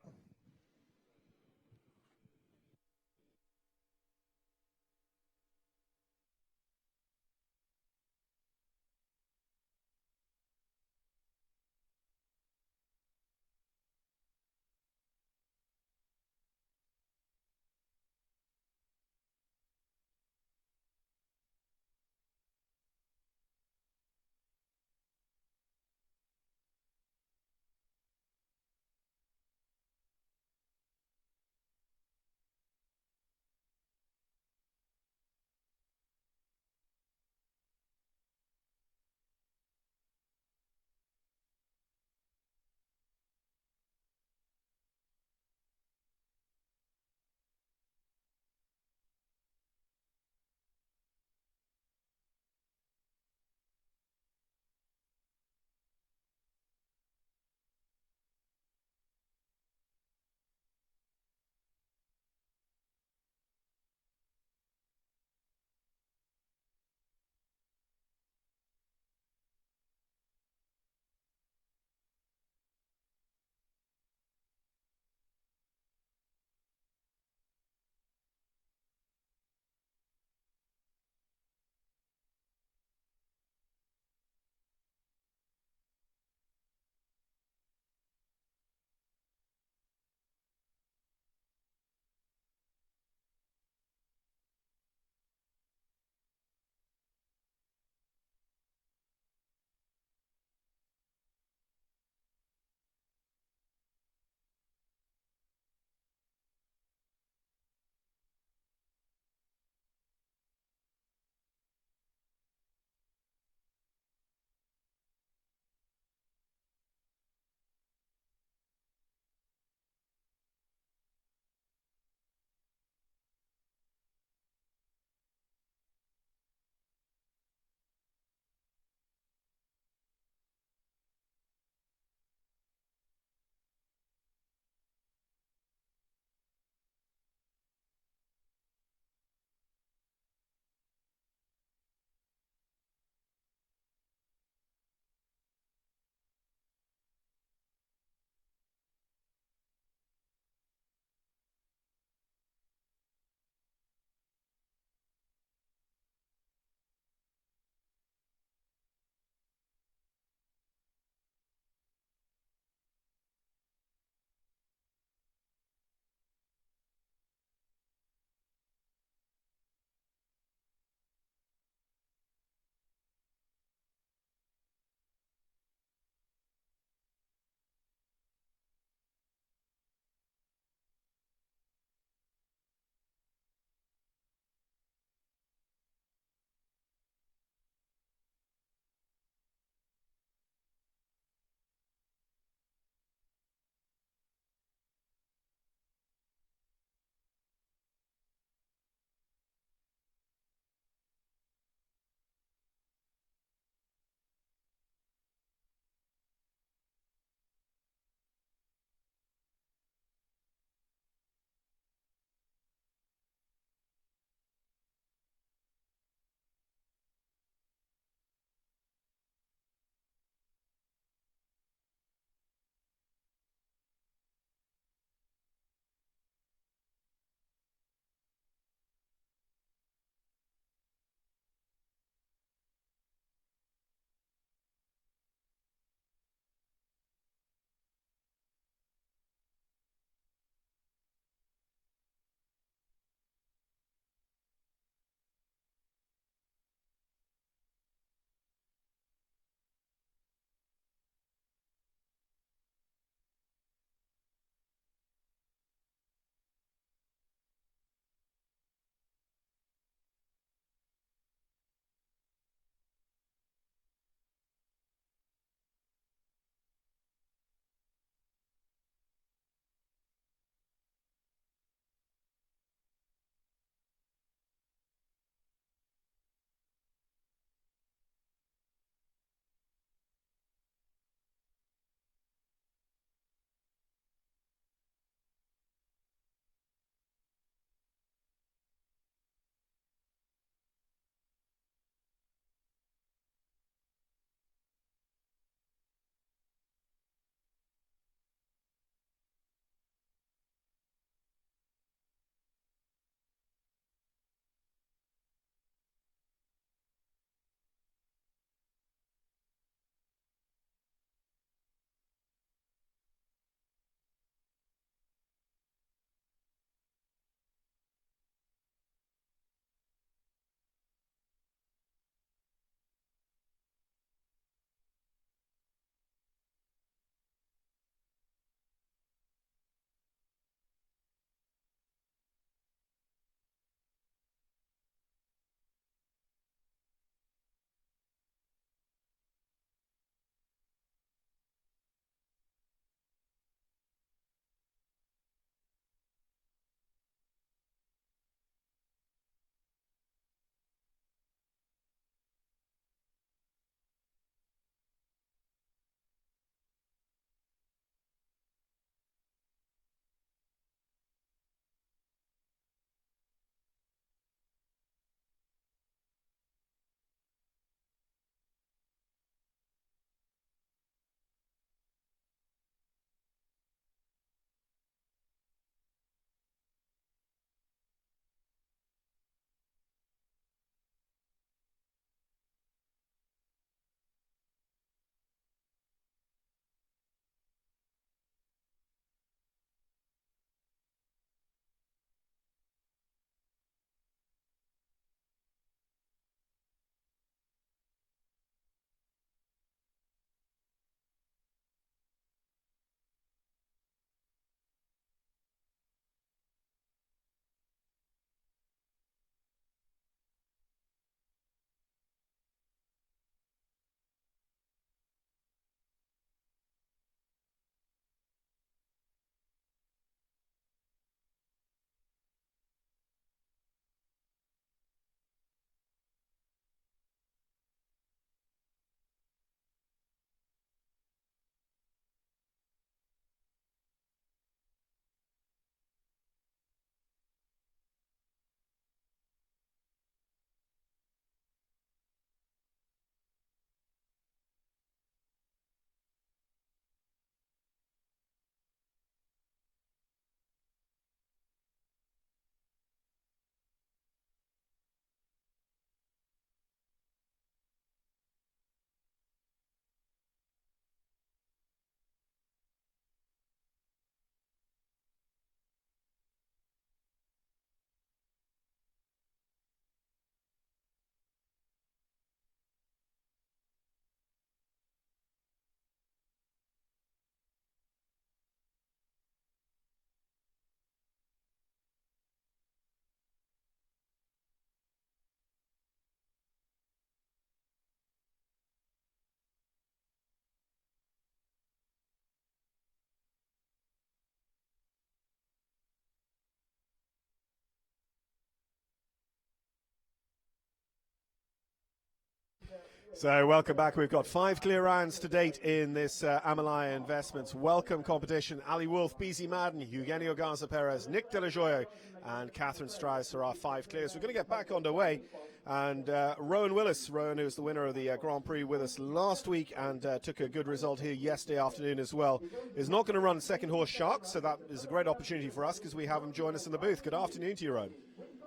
So welcome back. We've got 5 clear rounds to date in this Amalaya Investments Welcome competition. Ali Wolff, Beezie Madden, Eugenio Garza Perez, Nick Dello Joio and Katherine Strauss are our 5 clears. We're going to get back underway. And Rowan Willis, who was the winner of the Grand Prix with us last week and took a good result here yesterday afternoon as well, is not going to run second horse Shark, so that is a great opportunity for us because we have him join us in the booth. Good afternoon to you, Rowan.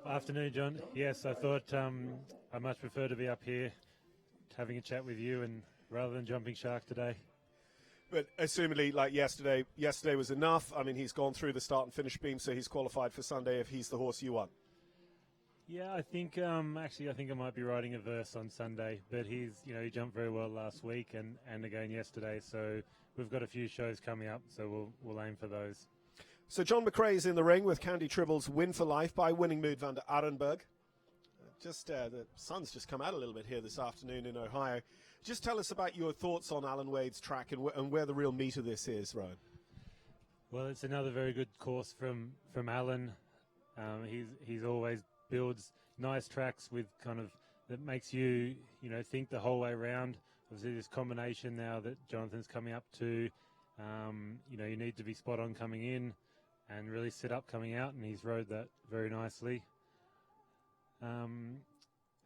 Afternoon, John. Yes, I thought I much prefer to be up here having a chat with you and rather than jumping Shark today. But assumedly, like yesterday was enough. I mean, he's gone through the start and finish beam, so he's qualified for Sunday if he's the horse you want. Yeah, I think actually I think I might be riding a verse on Sunday, but he jumped very well last week and again yesterday, so we've got a few shows coming up, so we'll aim for those. So John McRae's in the ring with Candy Tribble's Win for Life by Winning Mood van der Arenberg. The sun's just come out a little bit here this afternoon in Ohio. Just tell us about your thoughts on Alan Wade's track and where the real meat of this is, Rowan. Well, it's another very good course from Alan. He's always builds nice tracks with kind of that makes you think the whole way around. Obviously, this combination now that Jonathan's coming up to, you need to be spot on coming in and really sit up coming out, and he's rode that very nicely.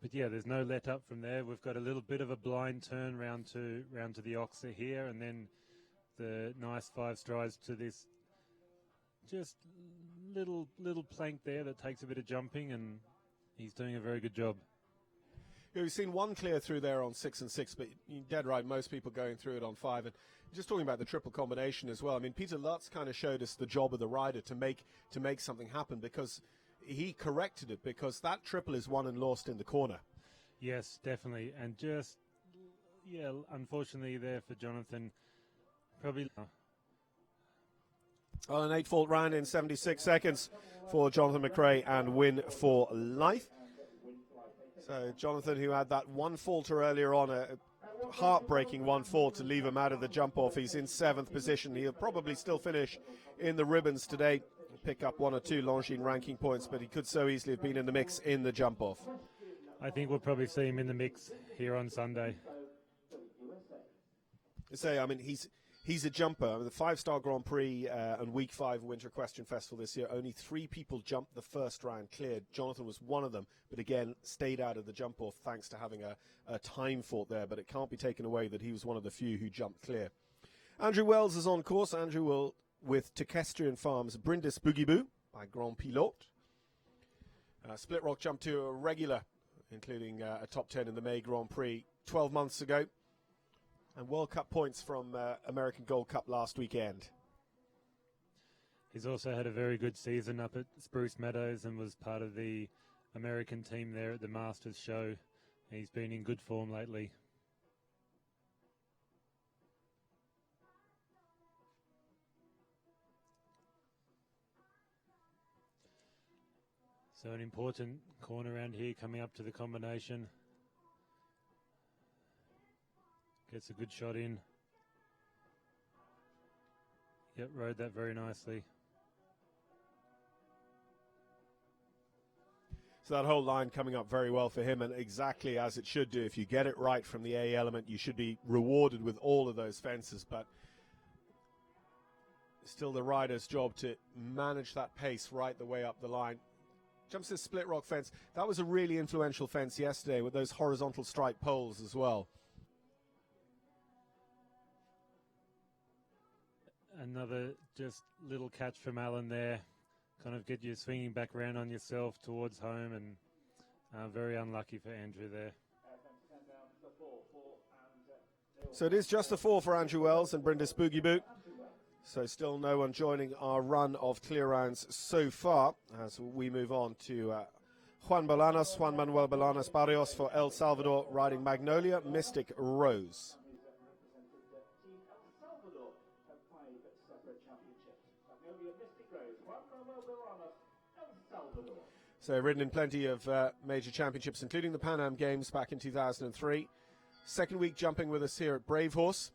But yeah, there's no let up from there. We've got a little bit of a blind turn round to the Oxer here, and then the nice 5 strides to this just little plank there that takes a bit of jumping, and he's doing a very good job. Yeah, we've seen one clear through there on 6 and 6, but you're dead right, most people going through it on 5. And just talking about the triple combination as well, I mean, Peter Lutz kind of showed us the job of the rider to make something happen, because he corrected it, because that triple is won and lost in the corner. Yes, definitely. And unfortunately there for Jonathan, probably... Well, an 8-fault round in 76 seconds for Jonathan McRae and Win for Life. So Jonathan, who had that one falter earlier on, a heartbreaking one fault to leave him out of the jump-off. He's in 7th position. He'll probably still finish in the ribbons today, pick up 1 or 2 Longines ranking points, but he could so easily have been in the mix in the jump-off. I think we'll probably see him in the mix here on Sunday. He's a jumper. I mean, the 5-star Grand Prix and Week 5 Winter Equestrian Festival this year, only 3 people jumped the first round cleared. Jonathan was one of them, but again, stayed out of the jump-off thanks to having a time fault there, but it can't be taken away that he was one of the few who jumped clear. Andrew Wells is on course. Andrew will, with Tekestrian Farms, Brindis Boogie Boo by Grand Pilote. Split Rock jumped to a regular, including a top 10 in the May Grand Prix 12 months ago. And World Cup points from American Gold Cup last weekend. He's also had a very good season up at Spruce Meadows and was part of the American team there at the Masters show. He's been in good form lately. So an important corner around here coming up to the combination. Gets a good shot in. Yep, rode that very nicely. So that whole line coming up very well for him, and exactly as it should do. If you get it right from the A element, you should be rewarded with all of those fences, but still the rider's job to manage that pace right the way up the line. Jumps this split rock fence. That was a really influential fence yesterday with those horizontal stripe poles as well. Another just little catch from Alan there. Kind of get you swinging back around on yourself towards home, and very unlucky for Andrew there. So it is just a 4 for Andrew Wells and Brindis Boogie Boo. So still no one joining our run of clear rounds so far as we move on to Juan Manuel Bolaños Barrios for El Salvador, riding Magnolia Mystic Rose. So ridden in plenty of major championships, including the Pan Am Games back in 2003. Second week jumping with us here at Brave Horse.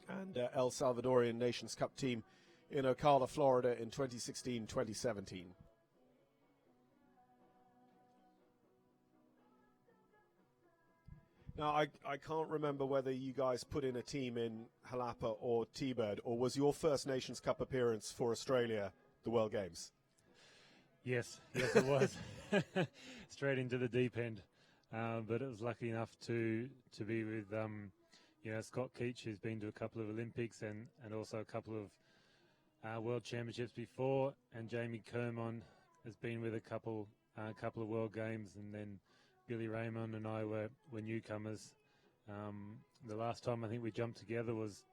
And El Salvadorian Nations Cup team in Ocala, Florida in 2016-2017. Now, I can't remember whether you guys put in a team in Jalapa or T-Bird, or was your first Nations Cup appearance for Australia the World Games? Yes, it was. Straight into the deep end. But it was lucky enough to be with Scott Keach, who's been to a couple of Olympics and also a couple of World Championships before, and Jamie Kermon has been with a couple of World Games, and then Billy Raymond and I were newcomers. The last time I think we jumped together was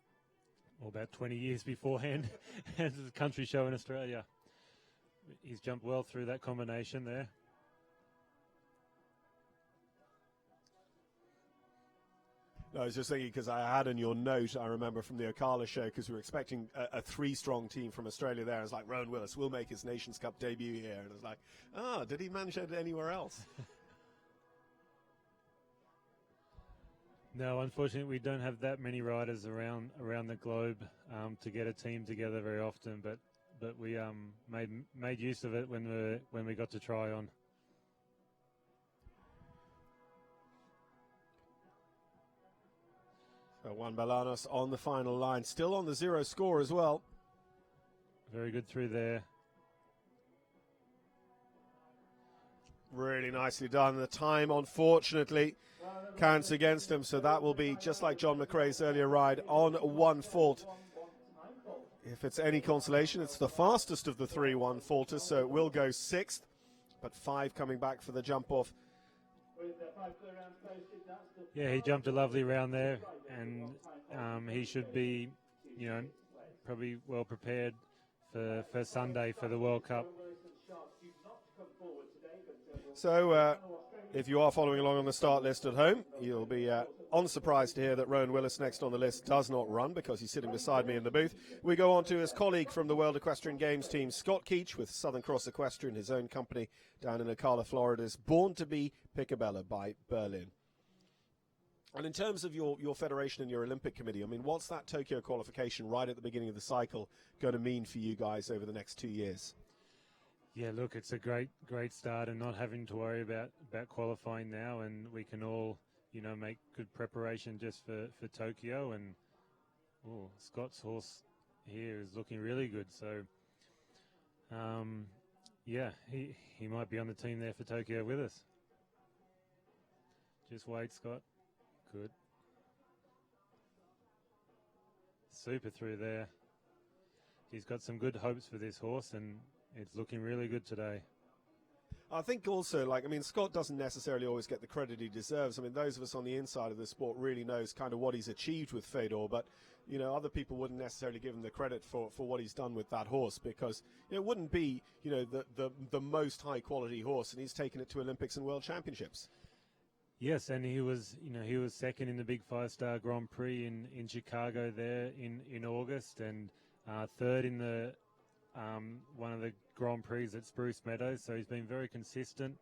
about 20 years beforehand as a country show in Australia. He's jumped well through that combination there. No, I was just thinking because I had in your note, I remember from the Ocala show, because we were expecting a three-strong team from Australia there. I was like, Rowan Willis will make his Nations Cup debut here. And I was like, did he manage it anywhere else? No, unfortunately, we don't have that many riders around the globe to get a team together very often. But we made use of it when we got to try on. So Juan Bolaños on the final line, still on the 0 score as well. Very good through there. Really nicely done. The time, unfortunately, counts against him, so that will be, just like John McRae's earlier ride, on 1 fault. If it's any consolation, it's the fastest of the 3 1 faulters, so it will go 6th, but 5 coming back for the jump off. Yeah, he jumped a lovely round there, and he should be, probably well prepared for Sunday for the World Cup. So, if you are following along on the start list at home, you'll be unsurprised to hear that Rowan Willis, next on the list, does not run because he's sitting beside me in the booth. We go on to his colleague from the World Equestrian Games team, Scott Keach, with Southern Cross Equestrian, his own company down in Ocala, Florida's Born to be Picabella by Berlin. And in terms of your federation and your Olympic committee, I mean, what's that Tokyo qualification right at the beginning of the cycle going to mean for you guys over the next 2 years? Yeah, look, it's a great start, and not having to worry about qualifying now, and we can all, make good preparation just for Tokyo. And Scott's horse here is looking really good. So, he might be on the team there for Tokyo with us. Just wait, Scott. Good. Super through there. He's got some good hopes for this horse, and it's looking really good today. I think also, Scott doesn't necessarily always get the credit he deserves. I mean, those of us on the inside of the sport really knows kind of what he's achieved with Fedor, but, other people wouldn't necessarily give him the credit for what he's done with that horse, because it wouldn't be, the most high-quality horse, and he's taken it to Olympics and World Championships. Yes, and he was second in the Big 5-Star Grand Prix in Chicago there in August, and third in the one of the Grand Prix at Spruce Meadows. So he's been very consistent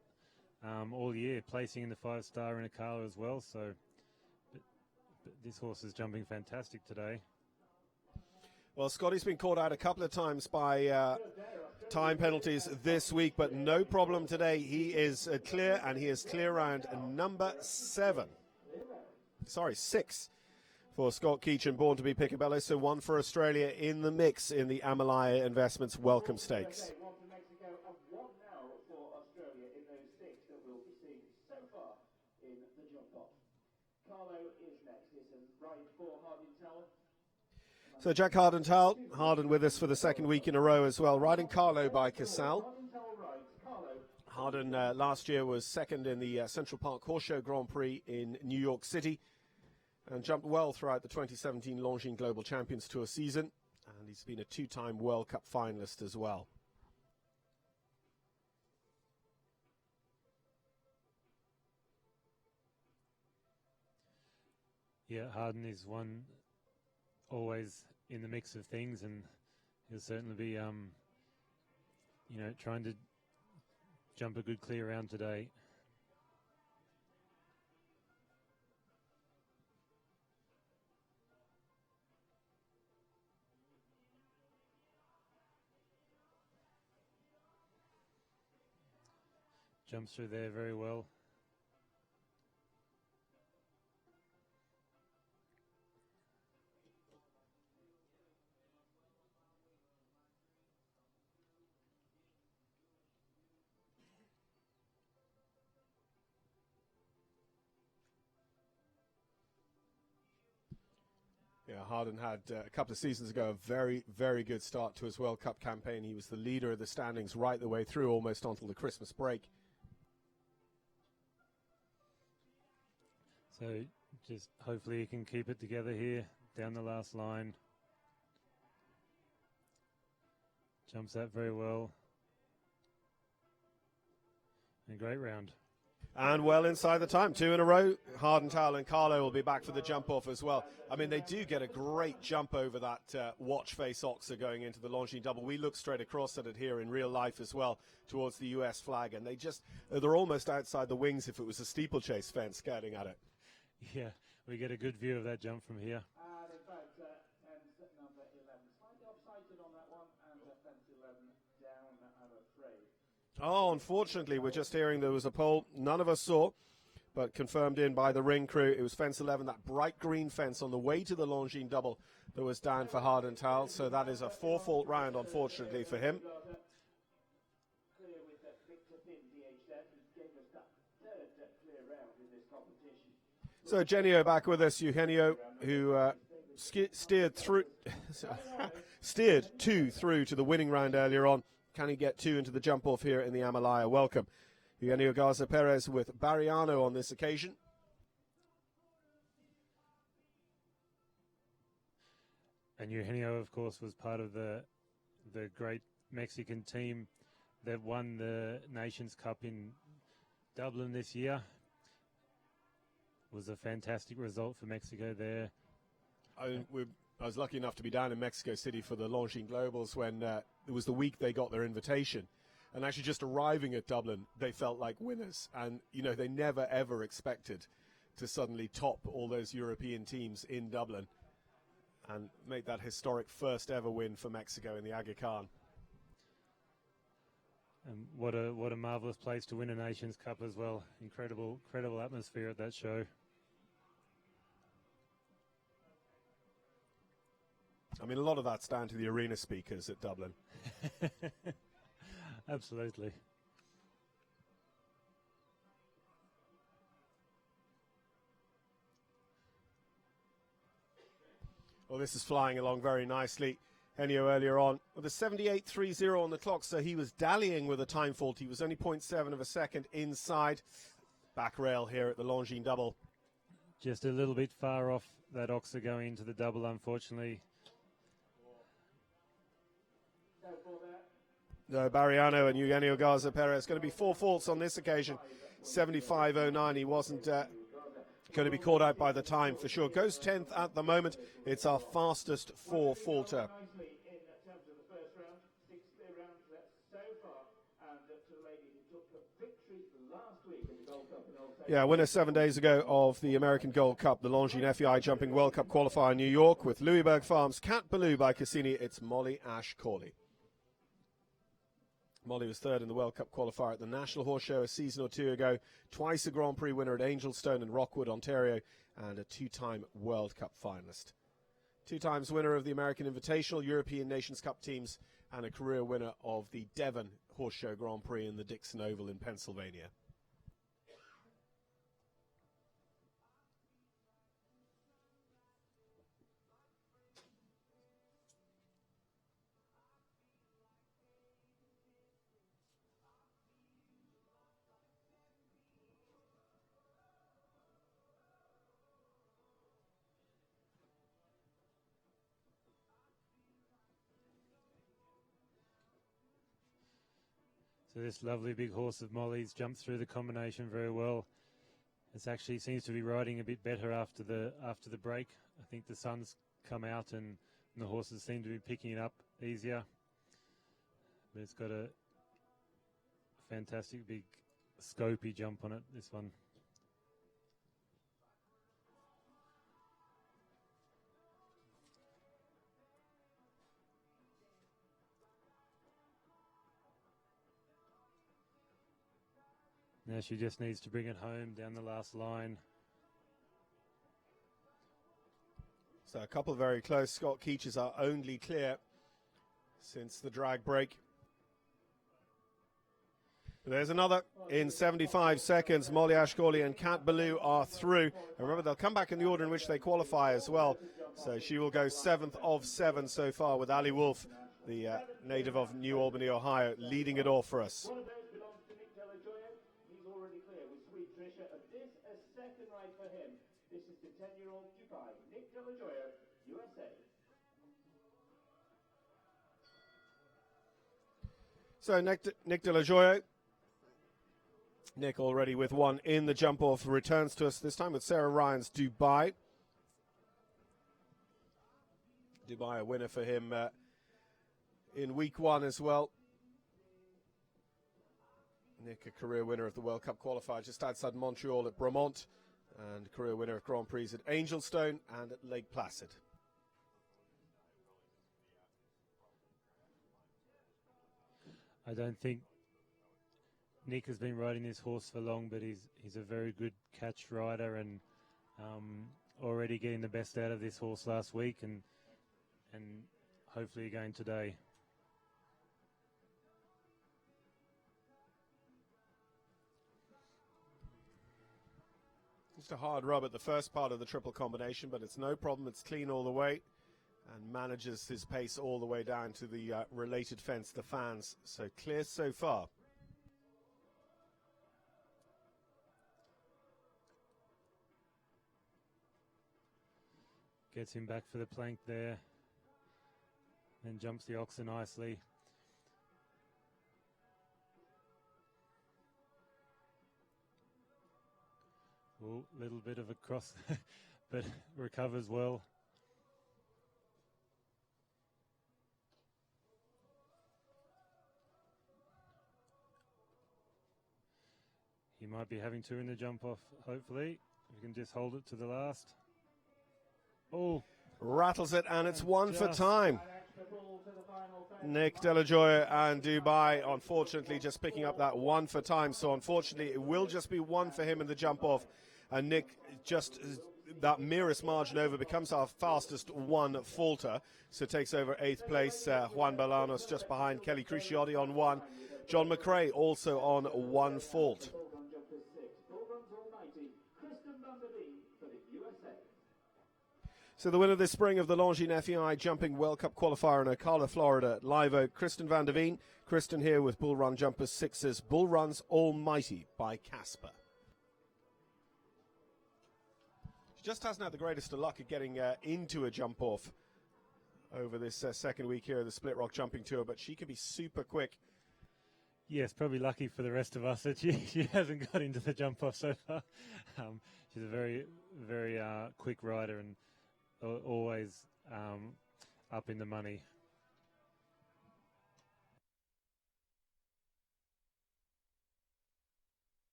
all year, placing in the 5-star in Ocala as well. So but this horse is jumping fantastic today. Well, Scotty's been caught out a couple of times by time penalties this week, but no problem today. He is clear, and he is clear round number 6 for Scott Keach and Born to be Picabella. So 1 for Australia in the mix in the Amalaya Investments Welcome Stakes. So Jack Harden Towell, Harden with us for the second week in a row as well, riding Carlo by Casal. Harden last year was second in the Central Park Horse Show Grand Prix in New York City and jumped well throughout the 2017 Longines Global Champions Tour season, and he's been a 2-time World Cup finalist as well. Yeah, Harden is one always in the mix of things, and he'll certainly be, trying to jump a good clear round today. Jumps through there very well. Yeah, Harden had a couple of seasons ago a very, very good start to his World Cup campaign. He was the leader of the standings right the way through, almost until the Christmas break. So just hopefully he can keep it together here down the last line. Jumps that very well. And great round. And well inside the time, 2 in a row. Harden Towell and Carlo will be back for the jump off as well. I mean, they do get a great jump over that watch face oxer going into the Longines double. We look straight across at it here in real life as well towards the US flag, and they're almost outside the wings if it was a steeplechase fence scouting at it. Yeah, we get a good view of that jump from here. And in fact, fence number 11, slightly offsided on that one, and fence 11 down, I'm afraid. Oh, unfortunately, we're just hearing there was a pole none of us saw, but confirmed in by the ring crew. It was fence 11, that bright green fence on the way to the Longines double that was down for Harden Towell. So that is a 4-fault round, unfortunately, for him. Clear with Victor Finn, DHZ, who gave us that third clear round in this competition. So Eugenio back with us, Eugenio, who steered 2 through to the winning round earlier on. Can he get 2 into the jump off here in the Amalaya? Welcome. Eugenio Garza Perez with Barriano on this occasion. And Eugenio, of course, was part of the great Mexican team that won the Nations Cup in Dublin this year. Was a fantastic result for Mexico there. I was lucky enough to be down in Mexico City for the Longines Globals when it was the week they got their invitation. And actually just arriving at Dublin, they felt like winners. And, you know, they never, ever expected to suddenly top all those European teams in Dublin and make that historic first ever win for Mexico in the Aga Khan. And what a marvelous place to win a Nations Cup as well. Incredible atmosphere at that show. I mean, a lot of that's down to the arena speakers at Dublin. Absolutely. Well, this is flying along very nicely. Henio earlier on with a 78.30 on the clock, so he was dallying with a time fault. He was only 0.7 of a second inside. Back rail here at the Longines double. Just a little bit far off that oxer going into the double, unfortunately. No, Barriano and Eugenio Garza Perez going to be 4 faults on this occasion. 75.09. He wasn't going to be caught out by the time for sure. Goes 10th at the moment. It's our fastest 4-faulter. Yeah, winner 7 days ago of the American Gold Cup, the Longines FEI Jumping World Cup qualifier in New York with Louisburg Farms, Cat Ballou by Cassini. It's Molly Ash Corley. Molly was third in the World Cup qualifier at the National Horse Show a season or 2 ago, twice a Grand Prix winner at Angelstone and Rockwood, Ontario, and a 2-time World Cup finalist. 2 times winner of the American Invitational, European Nations Cup teams, and a career winner of the Devon Horse Show Grand Prix in the Dixon Oval in Pennsylvania. So this lovely big horse of Molly's jumped through the combination very well. It actually seems to be riding a bit better after the break. I think the sun's come out and the horses seem to be picking it up easier. But it's got a fantastic big scopy jump on it, this one. Now she just needs to bring it home down the last line. So a couple very close. Scott Keach is our only clear since the drag break. There's another in 75 seconds. Molly Ash Corley and Cat Ballou are through. And remember, they'll come back in the order in which they qualify as well. So she will go 7th of 7 so far with Ali Wolff, the native of New Albany, Ohio, leading it off for us. One of those belongs to Nick Dello Joio. He's already clear with Sweet Trisha. And this, a second ride for him. This is the 10-year-old Dubai, Nick Dello Joio, USA. So Nick Dello Joio. Nick already with one in the jump off, returns to us this time with Sarah Ryan's Dubai. Dubai a winner for him in week 1 as well. Nick a career winner of the World Cup qualifier just outside Montreal at Bromont, and career winner of Grand Prix at Angelstone and at Lake Placid. I don't think Nick has been riding this horse for long, but he's a very good catch rider, and already getting the best out of this horse last week, and hopefully again today. Just a hard rub at the first part of the triple combination, but it's no problem. It's clean all the way, and manages his pace all the way down to the related fence, the fans. So clear so far. Gets him back for the plank there. Then jumps the oxen nicely. Oh, little bit of a cross, but recovers well. He might be having 2 in the jump off, hopefully. If he can just hold it to the last. Oh. Rattles it, and it's 1 for time. Nick Dello Joio and Dubai, unfortunately, just picking up that 1 for time. So, unfortunately, it will just be 1 for him in the jump off. And Nick, just that merest margin over, becomes our fastest 1 faulter. So, takes over 8th place. Juan Bolaños just behind. Kelli Cruciotti on 1. John McRae also on 1 fault. So the winner this spring of the Longines FEI Jumping World Cup qualifier in Ocala, Florida at Live Oak, Kristen Vanderveen. Kristen here with Bull Run Jumpers 6's Bull Run's Almighty by Casper. She just hasn't had the greatest of luck at getting into a jump off over this second week here of the Split Rock Jumping Tour, but she can be super quick. Yes, probably lucky for the rest of us that she hasn't got into the jump off so far. She's a very, very quick rider, and always up in the money.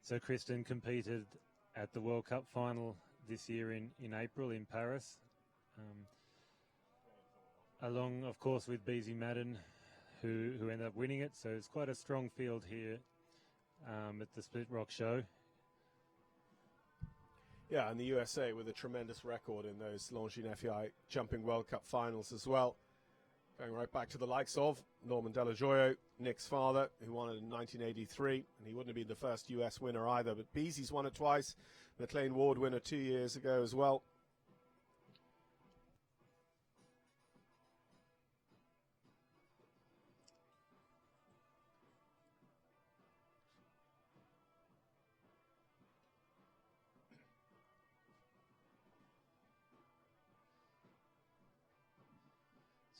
So Kristen competed at the World Cup final this year in April in Paris, along, of course, with Beezie Madden, who ended up winning it. So it's quite a strong field here at the Split Rock Show. Yeah, and the USA with a tremendous record in those Longines FEI Jumping World Cup finals as well. Going right back to the likes of Norman Dello Joio, Nick's father, who won it in 1983. And he wouldn't have been the first US winner either. But Beezie's won it twice. McLean Ward winner 2 years ago as well.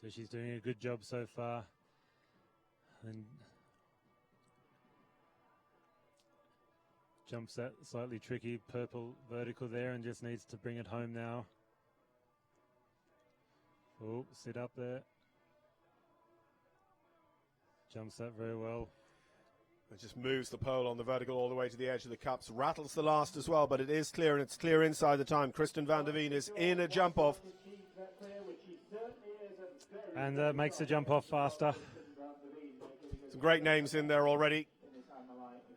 So she's doing a good job so far. And jumps that slightly tricky purple vertical there and just needs to bring it home now. Oh, sit up there. Jumps that very well. It just moves the pole on the vertical all the way to the edge of the cups. Rattles the last as well, but it is clear, and it's clear inside the time. Kristen Vanderveen is in a jump off. And makes the jump off faster. Some great names in there already.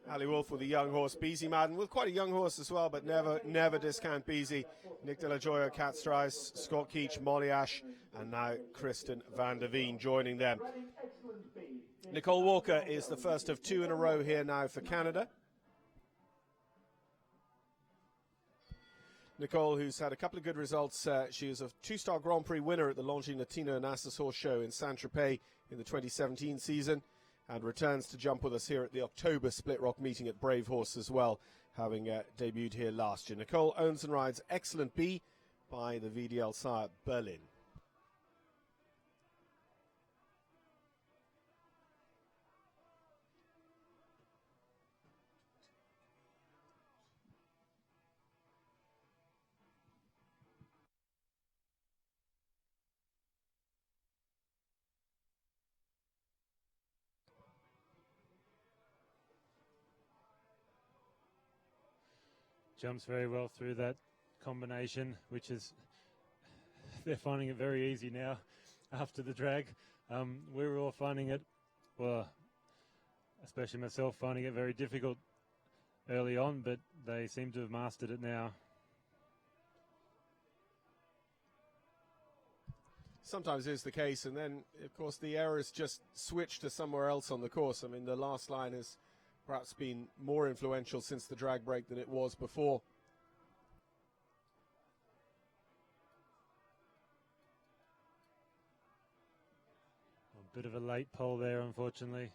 Ali Wolff with a young horse. Beezie Madden with quite a young horse as well, but never discount Beezie. Nick Dello Joio, Kat Strauss, Scott Keach, Molly Ash, and now Kristen Vanderveen joining them. Nicole Walker is the first of 2 in a row here now for Canada. Nicole, who's had a couple of good results. She was a two-star Grand Prix winner at the Longines Latino Horse Show in Saint-Tropez in the 2017 season, and returns to jump with us here at the October Split Rock meeting at Brave Horse as well, having debuted here last year. Nicole owns and rides Excellent Bee by the VDL sire Berlin. Jumps very well through that combination, which is, they're finding it very easy now after the drag. We were all finding it, well, especially myself, finding it very difficult early on, but they seem to have mastered it now. Sometimes is the case, and then, of course, the errors just switch to somewhere else on the course. I mean, the last line has perhaps been more influential since the drag break than it was before. A bit of a late pole there, unfortunately.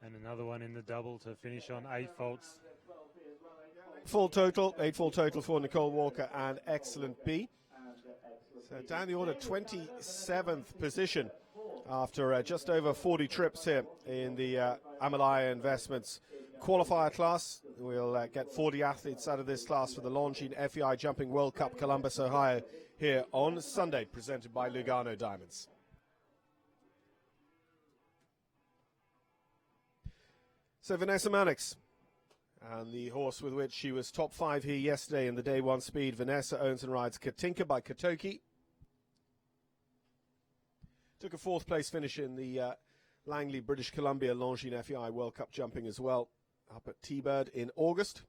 And another one in the double to finish on 8 faults. Full total, 8 full total for Nicole Walker and Excellent Bee. So down the order, 27th position after just over 40 trips here in the Amalaya Investments qualifier class. We'll get 40 athletes out of this class for the Longines FEI Jumping World Cup Columbus, Ohio here on Sunday, presented by Lugano Diamonds. So Vanessa Mannix, and the horse with which she was top 5 here yesterday in the day 1 speed. Vanessa owns and rides Katinka by Kotoki. Took a 4th place finish in the Langley, British Columbia Longines FEI World Cup jumping as well, up at T-Bird in August.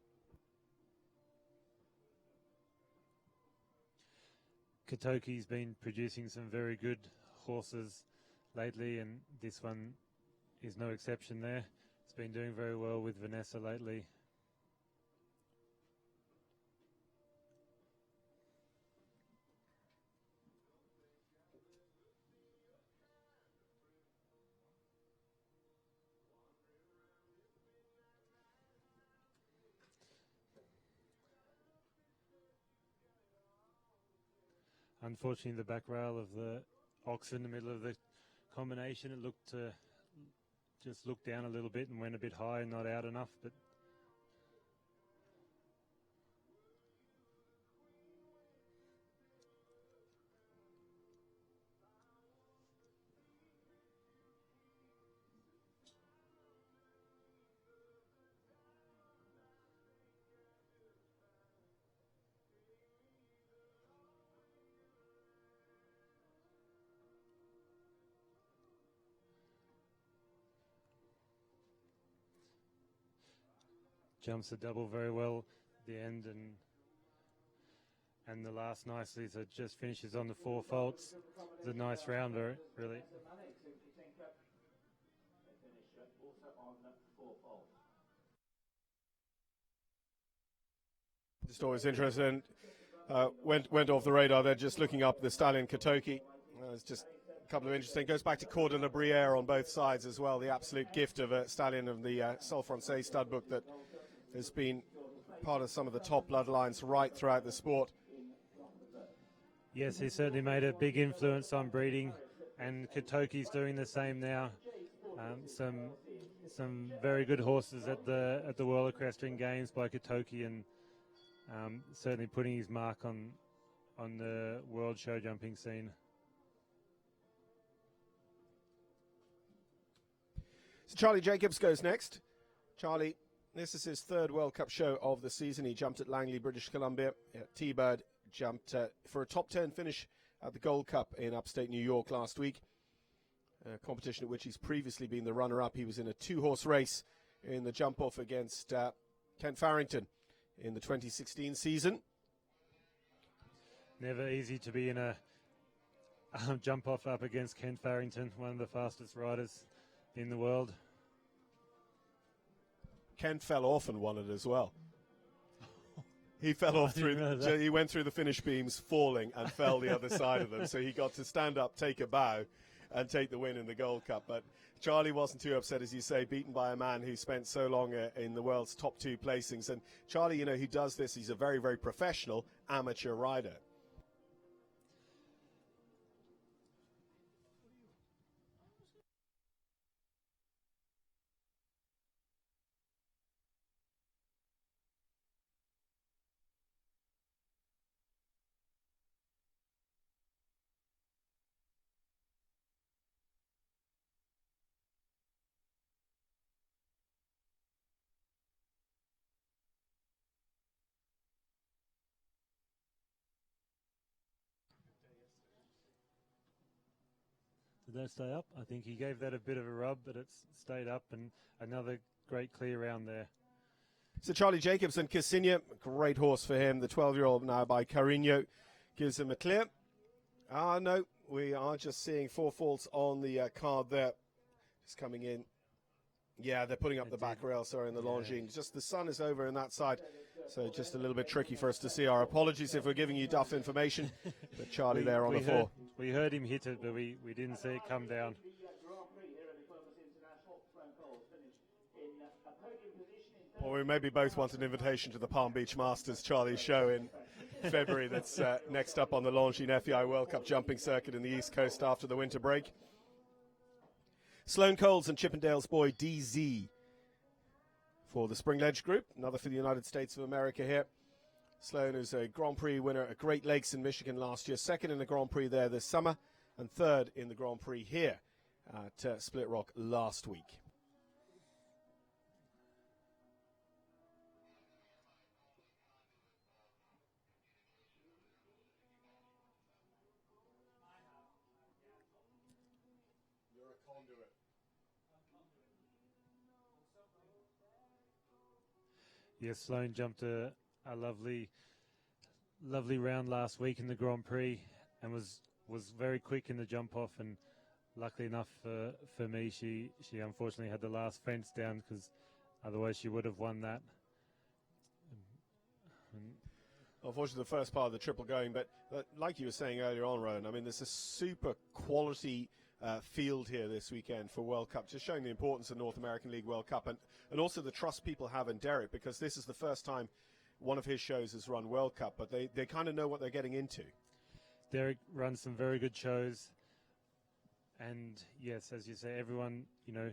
Kotoki's been producing some very good horses lately, and this one is no exception there. It's been doing very well with Vanessa lately. Unfortunately, the back rail of the ox in the middle of the combination, it looked to just look down a little bit and went a bit high and not out enough, but jumps the double very well at the end, and the last nicely, so it just finishes on the 4 faults. It's a nice rounder, really. Just always interesting. Went off the radar there, just looking up the stallion Kotoki. It's just a couple of interesting. Goes back to Cordon de Briere on both sides as well. The absolute gift of a stallion of the Sol Francais stud book that has been part of some of the top bloodlines right throughout the sport. Yes, he certainly made a big influence on breeding, and Kotoki's doing the same now. Some very good horses at the World Equestrian Games by Kotoki, and certainly putting his mark on the world show jumping scene. So Charlie Jacobs goes next. Charlie, this is his 3rd World Cup show of the season. He jumped at Langley, British Columbia. T-Bird jumped for a top 10 finish at the Gold Cup in upstate New York last week. A competition at which he's previously been the runner-up. He was in a 2-horse race in the jump-off against Kent Farrington in the 2016 season. Never easy to be in a jump-off up against Kent Farrington, one of the fastest riders in the world. Ken fell off and won it as well. He fell off he went through the finish beams falling and fell the other side of them. So he got to stand up, take a bow, and take the win in the Gold Cup. But Charlie wasn't too upset, as you say, beaten by a man who spent so long in the world's top 2 placings. And Charlie, you know, he does this. He's a very, very professional amateur rider. Did that stay up? I think he gave that a bit of a rub, but it's stayed up, and another great clear round there. So Charlie Jacobs and Cassinia, great horse for him. The 12-year-old now by Carino gives him a clear. No, we are just seeing 4 faults on the card there. Just coming in. Yeah, they're putting up the back rail, sorry, in the Longines. Just the sun is over on that side, so just a little bit tricky for us to see. Our apologies if we're giving you duff information, but Charlie there on the floor. We heard him hit it, but we didn't see it come down. Well, we maybe both want an invitation to the Palm Beach Masters Charlie show in February. That's next up on the Longines FEI World Cup jumping circuit in the East Coast after the winter break. Sloane Coles and Chippendale's boy DZ for the Spring Ledge Group, another for the United States of America here. Sloane is a Grand Prix winner at Great Lakes in Michigan last year, second in the Grand Prix there this summer, and third in the Grand Prix here at Split Rock last week. Yes, Sloane jumped a lovely round last week in the Grand Prix and was very quick in the jump off, and luckily enough for me, she unfortunately had the last fence down, because otherwise she would have won that. Unfortunately, the first part of the triple going, but like you were saying earlier on, Rowan, I mean, there's a super quality field here this weekend for World Cup, just showing the importance of North American League World Cup and also the trust people have in Derek, because this is the first time one of his shows has run World Cup, but they kind of know what they're getting into. Derek runs some very good shows, and yes, as you say, everyone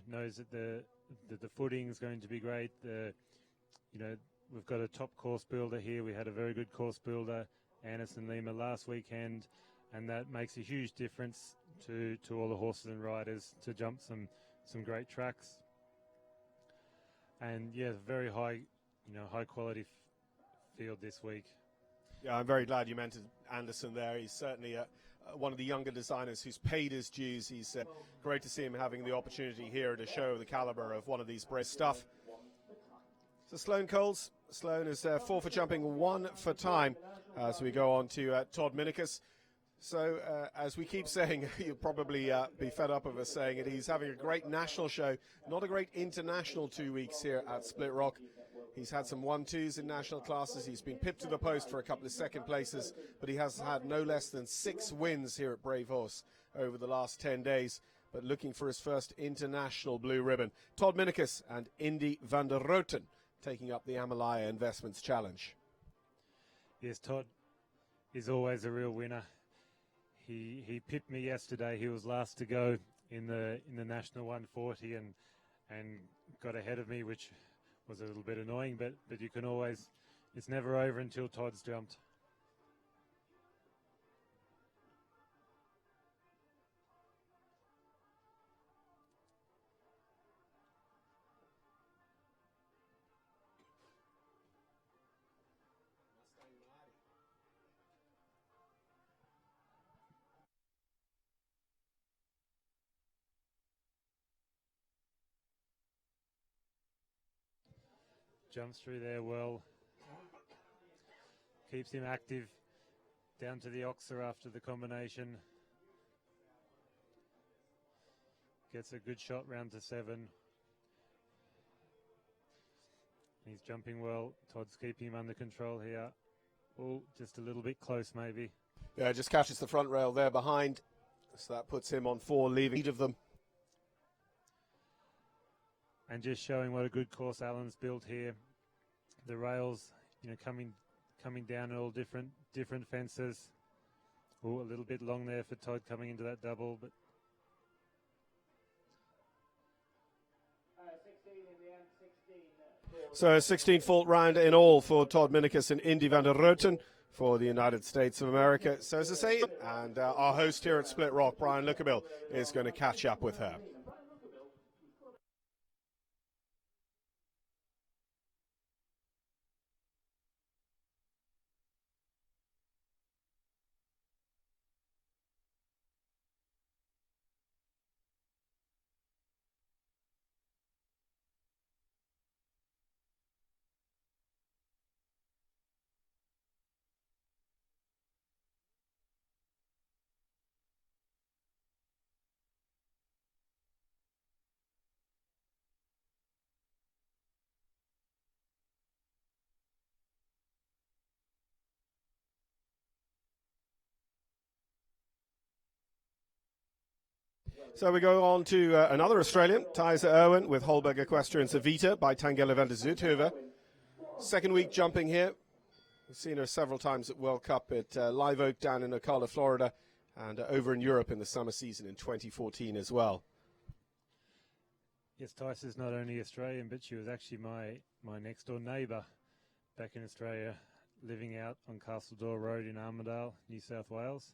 knows that the footing is going to be great. We've got a top course builder here. We had a very good course builder, Anderson Lima, last weekend, and that makes a huge difference to all the horses and riders to jump some great tracks. And yeah, very high quality field this week. Yeah, I'm very glad you mentioned Anderson there. He's certainly one of the younger designers who's paid his dues. He's great to see him having the opportunity here to show the caliber of one of these British stuff. So Sloane Coles. Sloane is 4 for jumping, 1 for time as we go on to Todd Minikus. So, as we keep saying, you'll probably be fed up of us saying it, he's having a great national show, not a great international 2 weeks here at Split Rock. He's had some 1-2s in national classes. He's been pipped to the post for a couple of second places, but he has had no less than 6 wins here at Brave Horse over the last 10 days, but looking for his first international blue ribbon. Todd Minikus and Indy van der Roten taking up the Amalaya Investments Challenge. Yes, Todd is always a real winner. He pipped me yesterday. He was last to go in the national 140 and got ahead of me, which was a little bit annoying. But you can always, it's never over until Todd's jumped. Jumps through there well. Keeps him active down to the Oxer after the combination. Gets a good shot round to 7. He's jumping well. Todd's keeping him under control here. Oh, just a little bit close maybe. Yeah, just catches the front rail there behind. So that puts him on 4, leaving 8 of them. And just showing what a good course Alan's built here. The rails, coming down at all different fences. Oh, a little bit long there for Todd coming into that double, but 16 in the end, 16. So a 16-fault round in all for Todd Minikus and Indy van der Roten for the United States of America. So as I say, and our host here at Split Rock, Brian Lookabill, is going to catch up with her. So we go on to another Australian, Thaisa Erwin with Holberg Equestrian Savita by Tangela van der Zoethoeven. Second week jumping here. We've seen her several times at World Cup at Live Oak down in Ocala, Florida, and over in Europe in the summer season in 2014 as well. yes, Thaisa's not only Australian, but she was actually my next door neighbour back in Australia, living out on Castle Door Road in Armidale, New South Wales.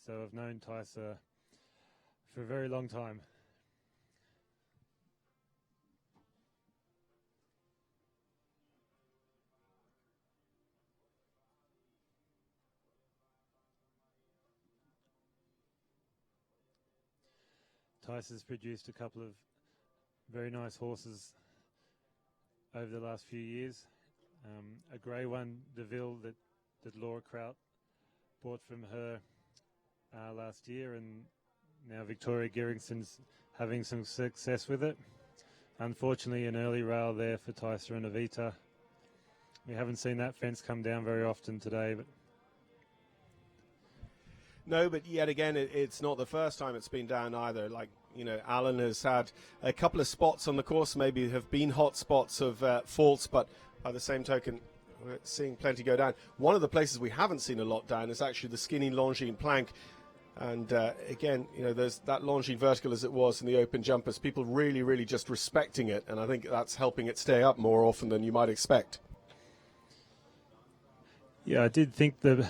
So I've known Thaisa for a very long time. Thaisa's produced a couple of very nice horses over the last few years. A grey one, DeVille, that Laura Kraut bought from her last year, and now Victoria Gerringson's having some success with it. Unfortunately, an early rail there for Thaisa and Avita. We haven't seen that fence come down very often today, but no, but yet again, it's not the first time it's been down either. Like, you know, Alan has had a couple of spots on the course, maybe have been hot spots of faults, but by the same token, we're seeing plenty go down. One of the places we haven't seen a lot down is actually the skinny Longines plank. And again, you know, there's that Longines vertical as it was in the open jumpers. People really, really just respecting it, and I think that's helping it stay up more often than you might expect. yeah, I did think the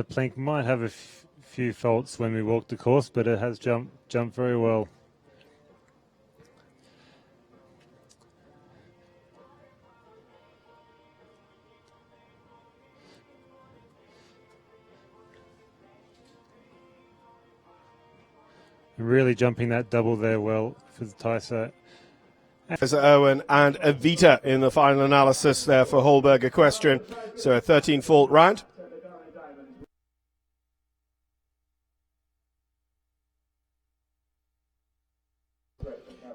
plank might have a few faults when we walked the course, but it has jumped very well. Really jumping that double there well for Thaisa. There's Erwin and Avita in the final analysis there for Holberg Equestrian. So a 13-fault round.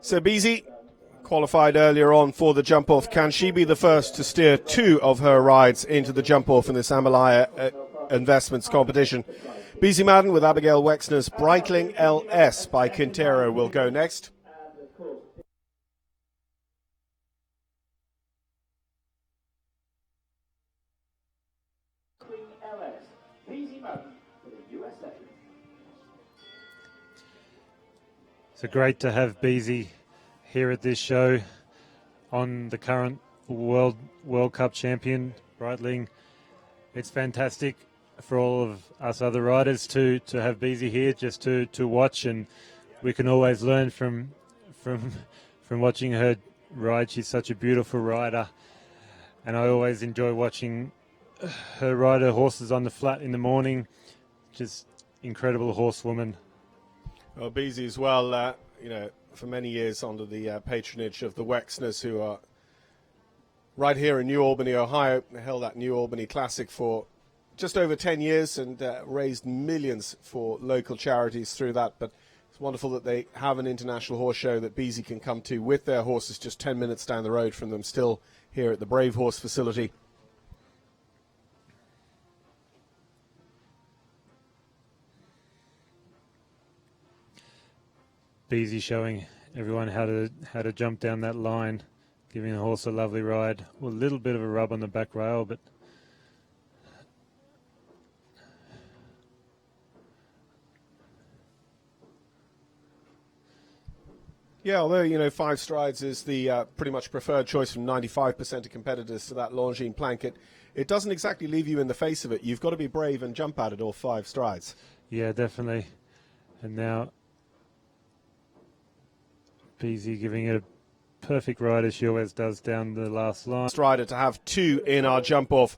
So Beezie qualified earlier on for the jump-off. Can she be the first to steer two of her rides into the jump-off in this Amalaya Investments competition? Beezie Madden with Abigail Wexner's Breitling LS by Quintero will go next. So great to have Beezie here at this show on the current World Cup champion, Breitling. It's fantastic for all of us other riders to have Beezie here just to watch, and we can always learn from watching her ride. She's such a beautiful rider, and I always enjoy watching her ride her horses on the flat in the morning. Just incredible horsewoman. Well, Beezie as well, you know, for many years under the patronage of the Wexners, who are right here in New Albany, Ohio. They held that New Albany Classic for just over 10 years and raised millions for local charities through that. But it's wonderful that they have an international horse show that Beezie can come to with their horses just 10 minutes down the road from them, still here at the Brave Horse facility. Beezie showing everyone how to jump down that line, giving the horse a lovely ride. Well, a little bit of a rub on the back rail, but yeah, although, 5 strides is the pretty much preferred choice from 95% of competitors to that Longines plank, it doesn't exactly leave you in the face of it. You've got to be brave and jump at it all 5 strides. yeah, definitely. And now Beezie giving it a perfect ride as she always does down the last line. Strider to have 2 in our jump off.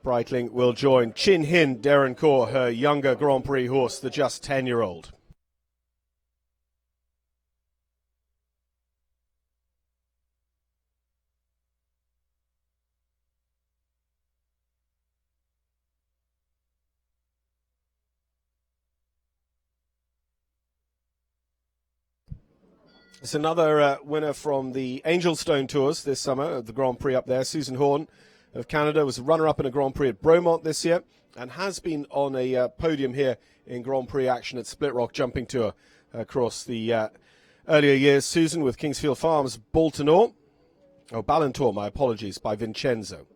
Breitling will join Chin Hin Darren Kaur, her younger Grand Prix horse, the just 10-year-old. It's another winner from the Angelstone Tours this summer, the Grand Prix up there. Susan Horn of Canada was a runner-up in a Grand Prix at Bromont this year and has been on a podium here in Grand Prix action at Split Rock Jumping Tour across the earlier years. Susan with Kingsfield Farms Ballantor, my apologies, by Vincenzo.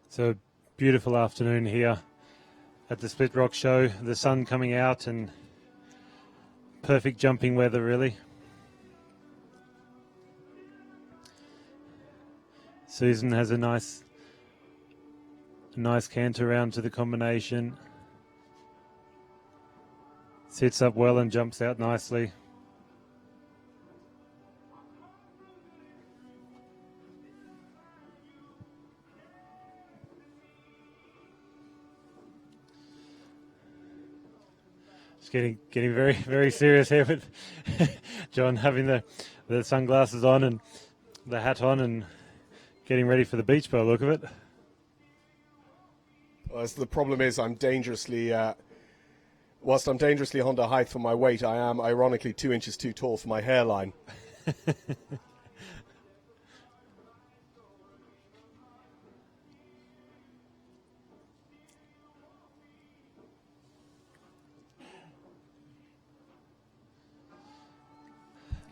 So beautiful afternoon here at the Split Rock Show. The sun coming out and perfect jumping weather, really. Susan has a nice canter around to the combination. Sits up well and jumps out nicely. It's getting very, very serious here with John having the sunglasses on and the hat on and getting ready for the beach by the look of it. Well, the problem is I'm dangerously, whilst I'm dangerously Honda height for my weight, I am ironically 2 inches too tall for my hairline.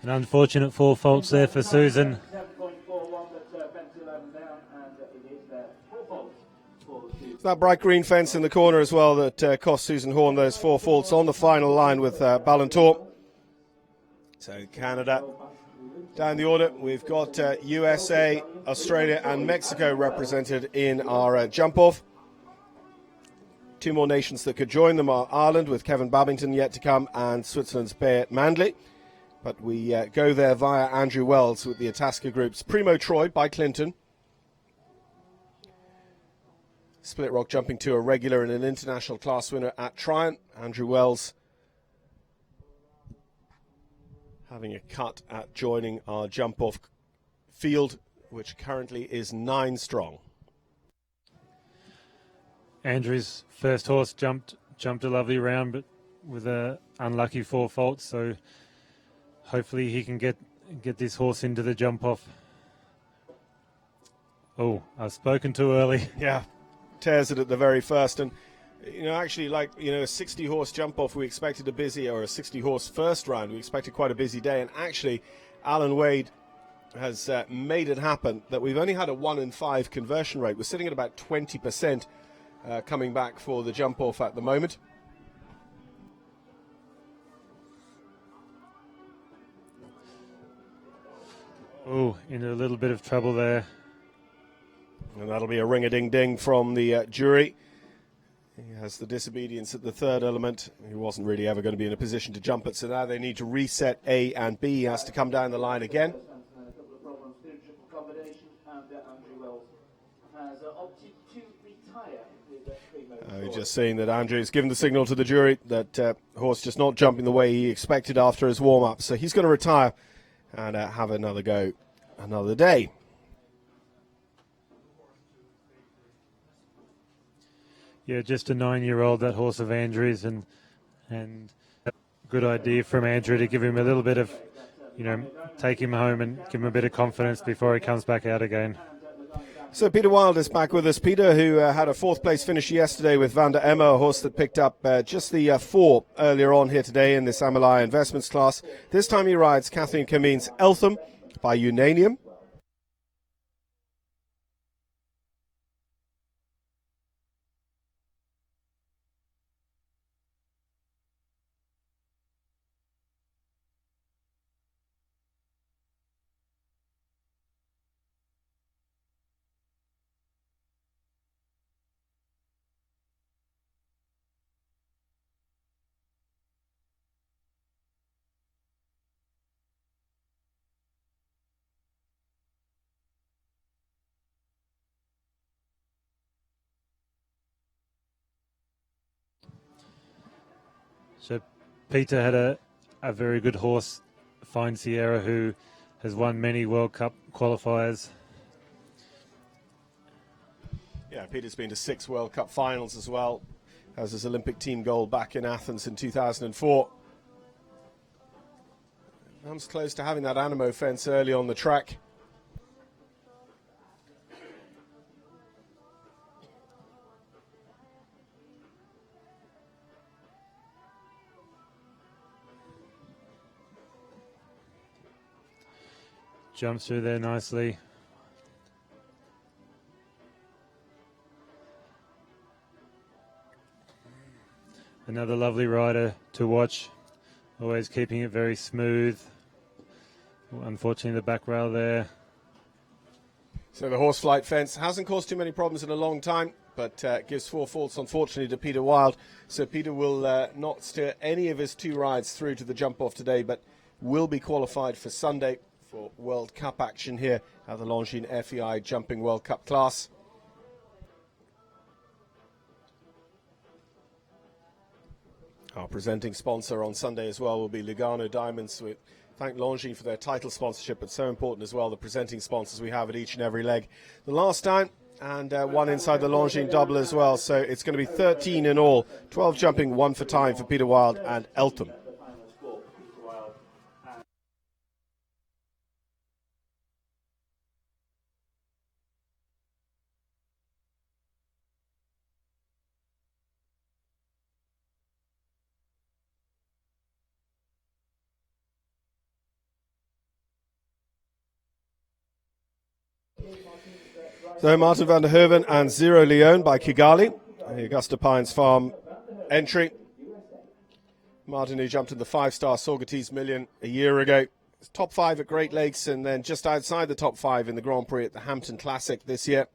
An unfortunate 4 faults there for Susan. It's that bright green fence in the corner as well that cost Susan Horn those 4 faults on the final line with Ballantor. So Canada down the order. We've got USA, Australia and Mexico represented in our jump-off. 2 more nations that could join them are Ireland with Kevin Babington yet to come and Switzerland's Beat Mandley. But we go there via Andrew Wells with the Itasca groups. Primo Troy by Clinton. Split Rock Jumping Tour regular and an international class winner at Tryon. Andrew Wells having a cut at joining our jump-off field, which currently is 9 strong. Andrew's first horse jumped a lovely round, but with a unlucky 4 faults, so hopefully he can get this horse into the jump-off. Oh, I've spoken too early. Yeah, tears it at the very first. And, actually, a 60-horse jump-off, we expected a busy, or a 60-horse first round, we expected quite a busy day. And actually, Alan Wade has made it happen that we've only had a 1 in 5 conversion rate. We're sitting at about 20% coming back for the jump-off at the moment. Oh, into a little bit of trouble there. And that'll be a ring-a-ding-ding from the jury. He has the disobedience at the 3rd element. He wasn't really ever going to be in a position to jump it, so now they need to reset A and B. He has to come down the line again. Just saying that Andrew's given the signal to the jury that horse just not jumping the way he expected after his warm-up. So he's going to retire and have another go another day. yeah, just a 9-year-old, that horse of Andrew's, and a good idea from Andrew to give him a little bit of, take him home and give him a bit of confidence before he comes back out again. So Peter Wild is back with us. Peter, who had a 4th place finish yesterday with Van der Emma, a horse that picked up just the 4 earlier on here today in this Amalaya Investments class. This time he rides Kathleen Kameen's Anthem by Unanium. So Peter had a very good horse, Fine Sierra, who has won many World Cup qualifiers. Yeah, Peter's been to 6 World Cup finals as well. Has his Olympic team gold back in Athens in 2004. Comes close to having that Animo fence early on the track. Jumps through there nicely. Another lovely rider to watch. Always keeping it very smooth. Unfortunately, the back rail there. So the horse flight fence hasn't caused too many problems in a long time, but gives 4 faults, unfortunately, to Peter Wild. So Peter will not steer any of his 2 rides through to the jump-off today, but will be qualified for Sunday for World Cup action here at the Longines FEI Jumping World Cup class. Our presenting sponsor on Sunday as well will be Lugano Diamonds. We thank Longines for their title sponsorship, but so important as well the presenting sponsors we have at each and every leg. The last time, and 1 inside the Longines double as well, so it's going to be 13 in all. 12 jumping, 1 for time for Peter Wild and Eltham. So Martien Van der Hoeven and Zero Leone by Kigali, the Augusta Pines Farm entry. Martin, who jumped in the 5-star Saugerties Million a year ago. Top 5 at Great Lakes and then just outside the top 5 in the Grand Prix at the Hampton Classic this year.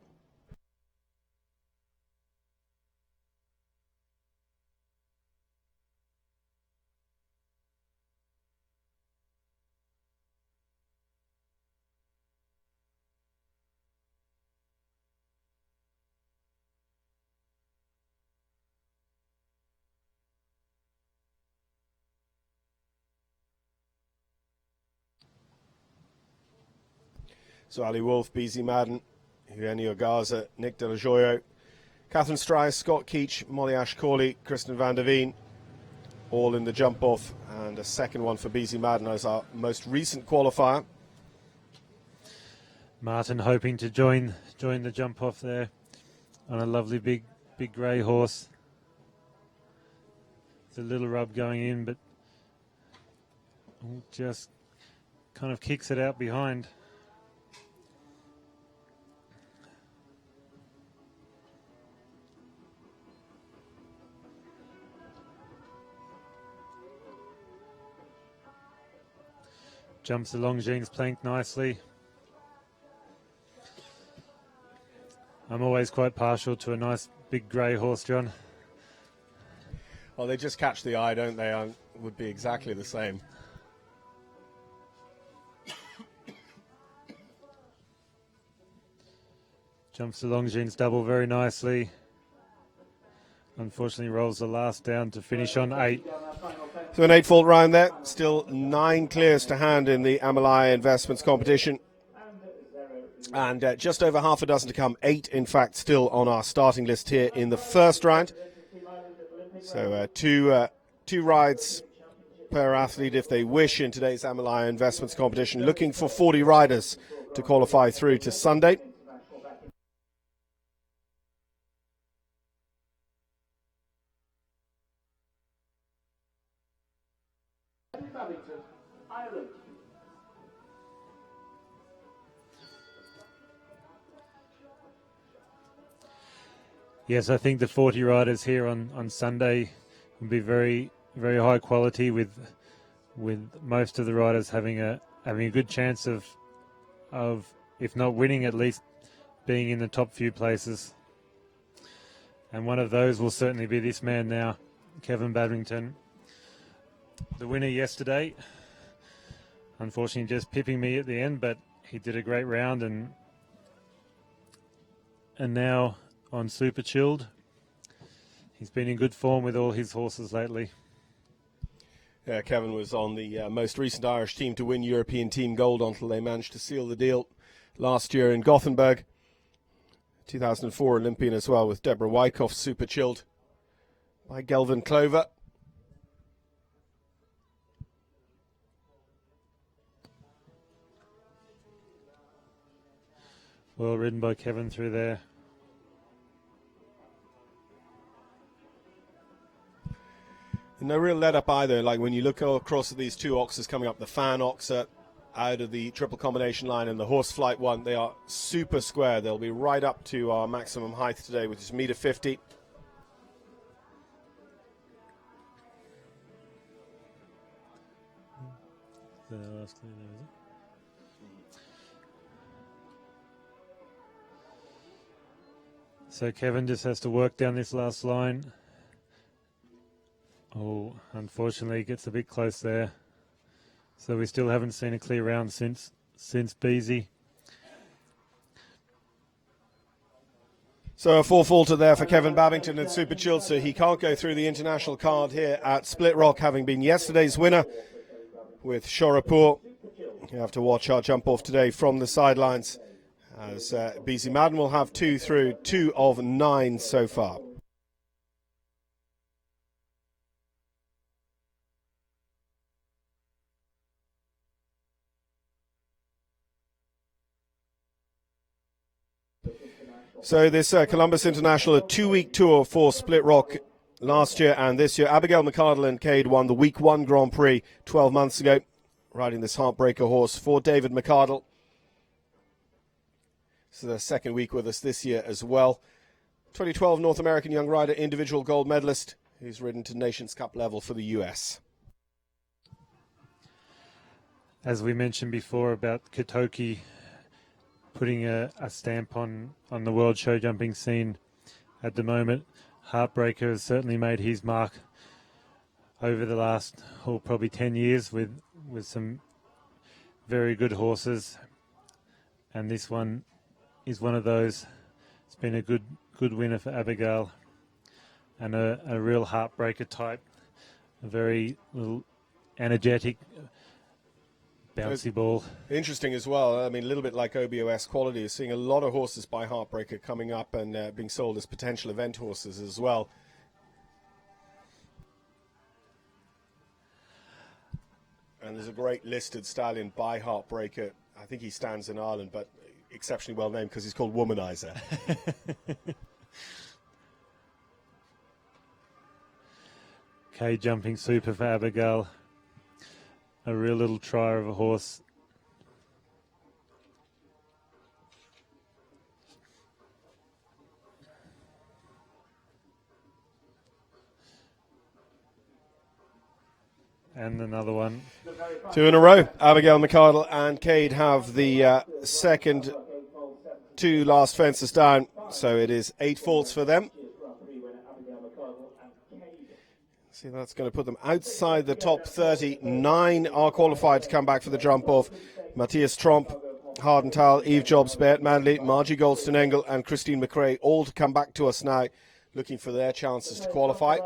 So Ali Wolff, Beezie Madden, Eugenio Garza, Nick Dello Joio, Katherine Strauss, Scott Keach, Molly Ash-Corley, Kristen Vanderveen, all in the jump-off, and a second one for Beezie Madden as our most recent qualifier. Martin hoping to join the jump-off there on a lovely big grey horse. It's a little rub going in, but just kind of kicks it out behind. Jumps the Longines plank nicely. I'm always quite partial to a nice big grey horse, John. Well, they just catch the eye, don't they? Would be exactly the same. Jumps the Longines double very nicely. Unfortunately rolls the last down to finish on 8. So an 8-fault round there. Still 9 clears to hand in the Amalaya Investments competition. And just over half a dozen to come, 8 in fact still on our starting list here in the first round. So two rides per athlete if they wish in today's Amalaya Investments competition, looking for 40 riders to qualify through to Sunday. Yes, I think the 40 riders here on Sunday will be very, very high quality, with most of the riders having a good chance of if not winning, at least being in the top few places. And one of those will certainly be this man now, Kevin Babington, the winner yesterday. Unfortunately, just pipping me at the end, but he did a great round, and now on Super Chilled. He's been in good form with all his horses lately. Yeah, Kevin was on the most recent Irish team to win European Team Gold until they managed to seal the deal last year in Gothenburg. 2004 Olympian as well, with Deborah Wyckoff, Super Chilled by Gelvin Clover. Well ridden by Kevin through there. No real let up either. Like when you look across at these two oxes coming up, the Fan Oxer out of the triple combination line and the Horse Flight one, they are super square. They'll be right up to our maximum height today, which is -50. So Kevin just has to work down this last line. Oh, unfortunately, it gets a bit close there. So we still haven't seen a clear round since Beezie. So a 4-faulter there for Kevin Babington and Super Chilled, so he can't go through the international card here at Split Rock, having been yesterday's winner with Shorapur. You have to watch our jump off today from the sidelines, as Beezie Madden will have 2 through, 2 of 9 so far. So this Colombus International, a 2-week tour for Split Rock last year and this year. Abigail McArdle and Cade won the Week 1 Grand Prix 12 months ago, riding this heartbreaker horse for David McArdle. This is their second week with us this year as well. 2012 North American Young Rider individual gold medalist, who's ridden to Nations Cup level for the US. As we mentioned before about Kotoki putting a stamp on the world show jumping scene at the moment, Heartbreaker has certainly made his mark over the last probably 10 years with some very good horses, and this one is one of those. It's been a good winner for Abigail, and a real heartbreaker type, a very little energetic, bouncy ball. Interesting as well. I mean, a little bit like OBOS quality. You're seeing a lot of horses by Heartbreaker coming up and being sold as potential event horses as well. And there's a great listed stallion by Heartbreaker. I think he stands in Ireland, but exceptionally well named because he's called Womanizer. Okay, jumping super for Abigail. A real little trier of a horse. And another one. 2 in a row. Abigail McArdle and Cade have the second 2 last fences down, so it is 8 faults for them. See, that's going to put them outside the top 30. 9 are qualified to come back for the jump off. Mattias Tromp, Harden Towell, Eve Jobs, Beat Manley, Margie Engle and Christine McRae all to come back to us now, looking for their chances to qualify.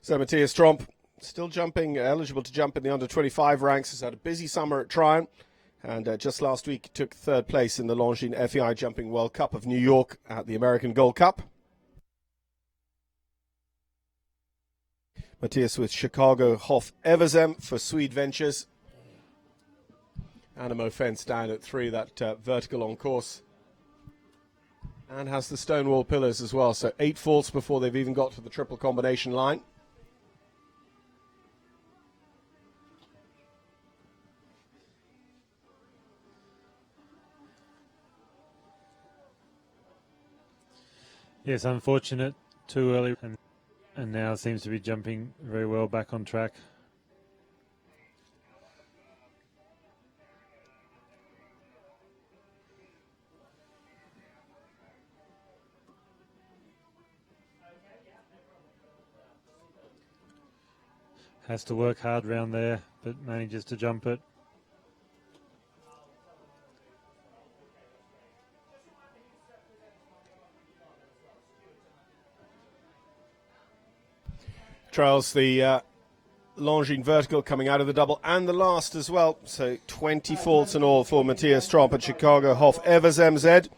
So Mattias Tromp, still jumping, eligible to jump in the under-25 ranks, has had a busy summer at Tryon, and just last week took third place in the Longines FEI Jumping World Cup of New York at the American Gold Cup. Mattias with Chicago Hoff Eversem for Swede Ventures. Animo fence down at 3, that vertical on course. And has the Stonewall pillars as well, so 8 faults before they've even got to the triple combination line. Yes, unfortunate, too early, and now seems to be jumping very well back on track. Has to work hard round there, but manages to jump it. Trails the Longines vertical coming out of the double and the last as well. So 20 faults in all for Mattias Tromp at Chicago Hoff Eversem Z. That's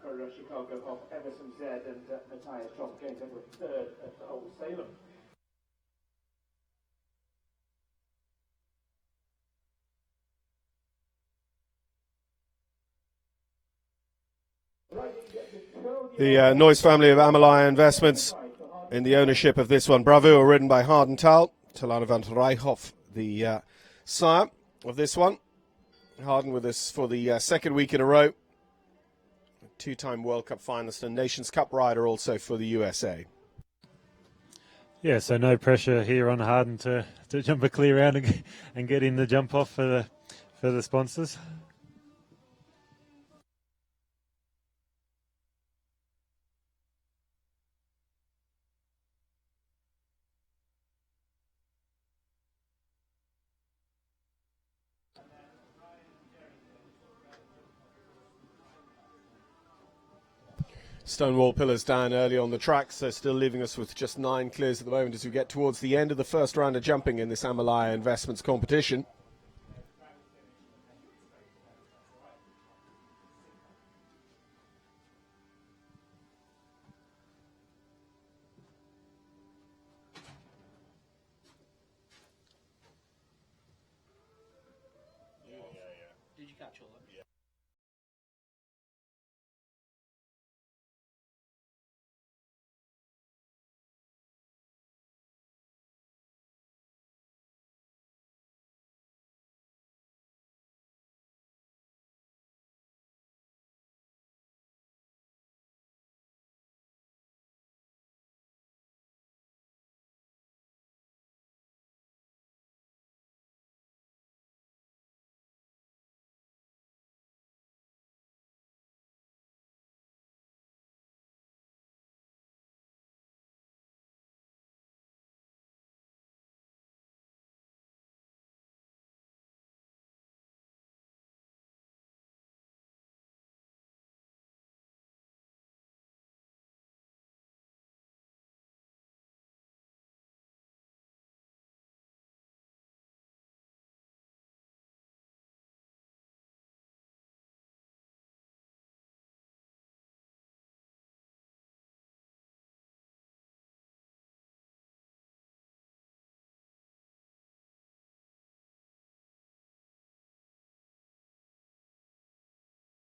for Chicago Hoff Eversem Z, and Mattias Tromp going over third at Old Salem. The Noise family of Amalaya Investments in the ownership of this one. Bravo, ridden by Harden Towell. Talana van Rijhoff, the sire of this one. Harden with us for the second week in a row. Two-time World Cup finalist and Nations Cup rider also for the USA. Yeah, so no pressure here on Harden to jump a clear round and get in the jump off for the sponsors. Stonewall pillars down early on the track, so still leaving us with just 9 clears at the moment as we get towards the end of the first round of jumping in this Amalaya Investments competition. Did you catch all that?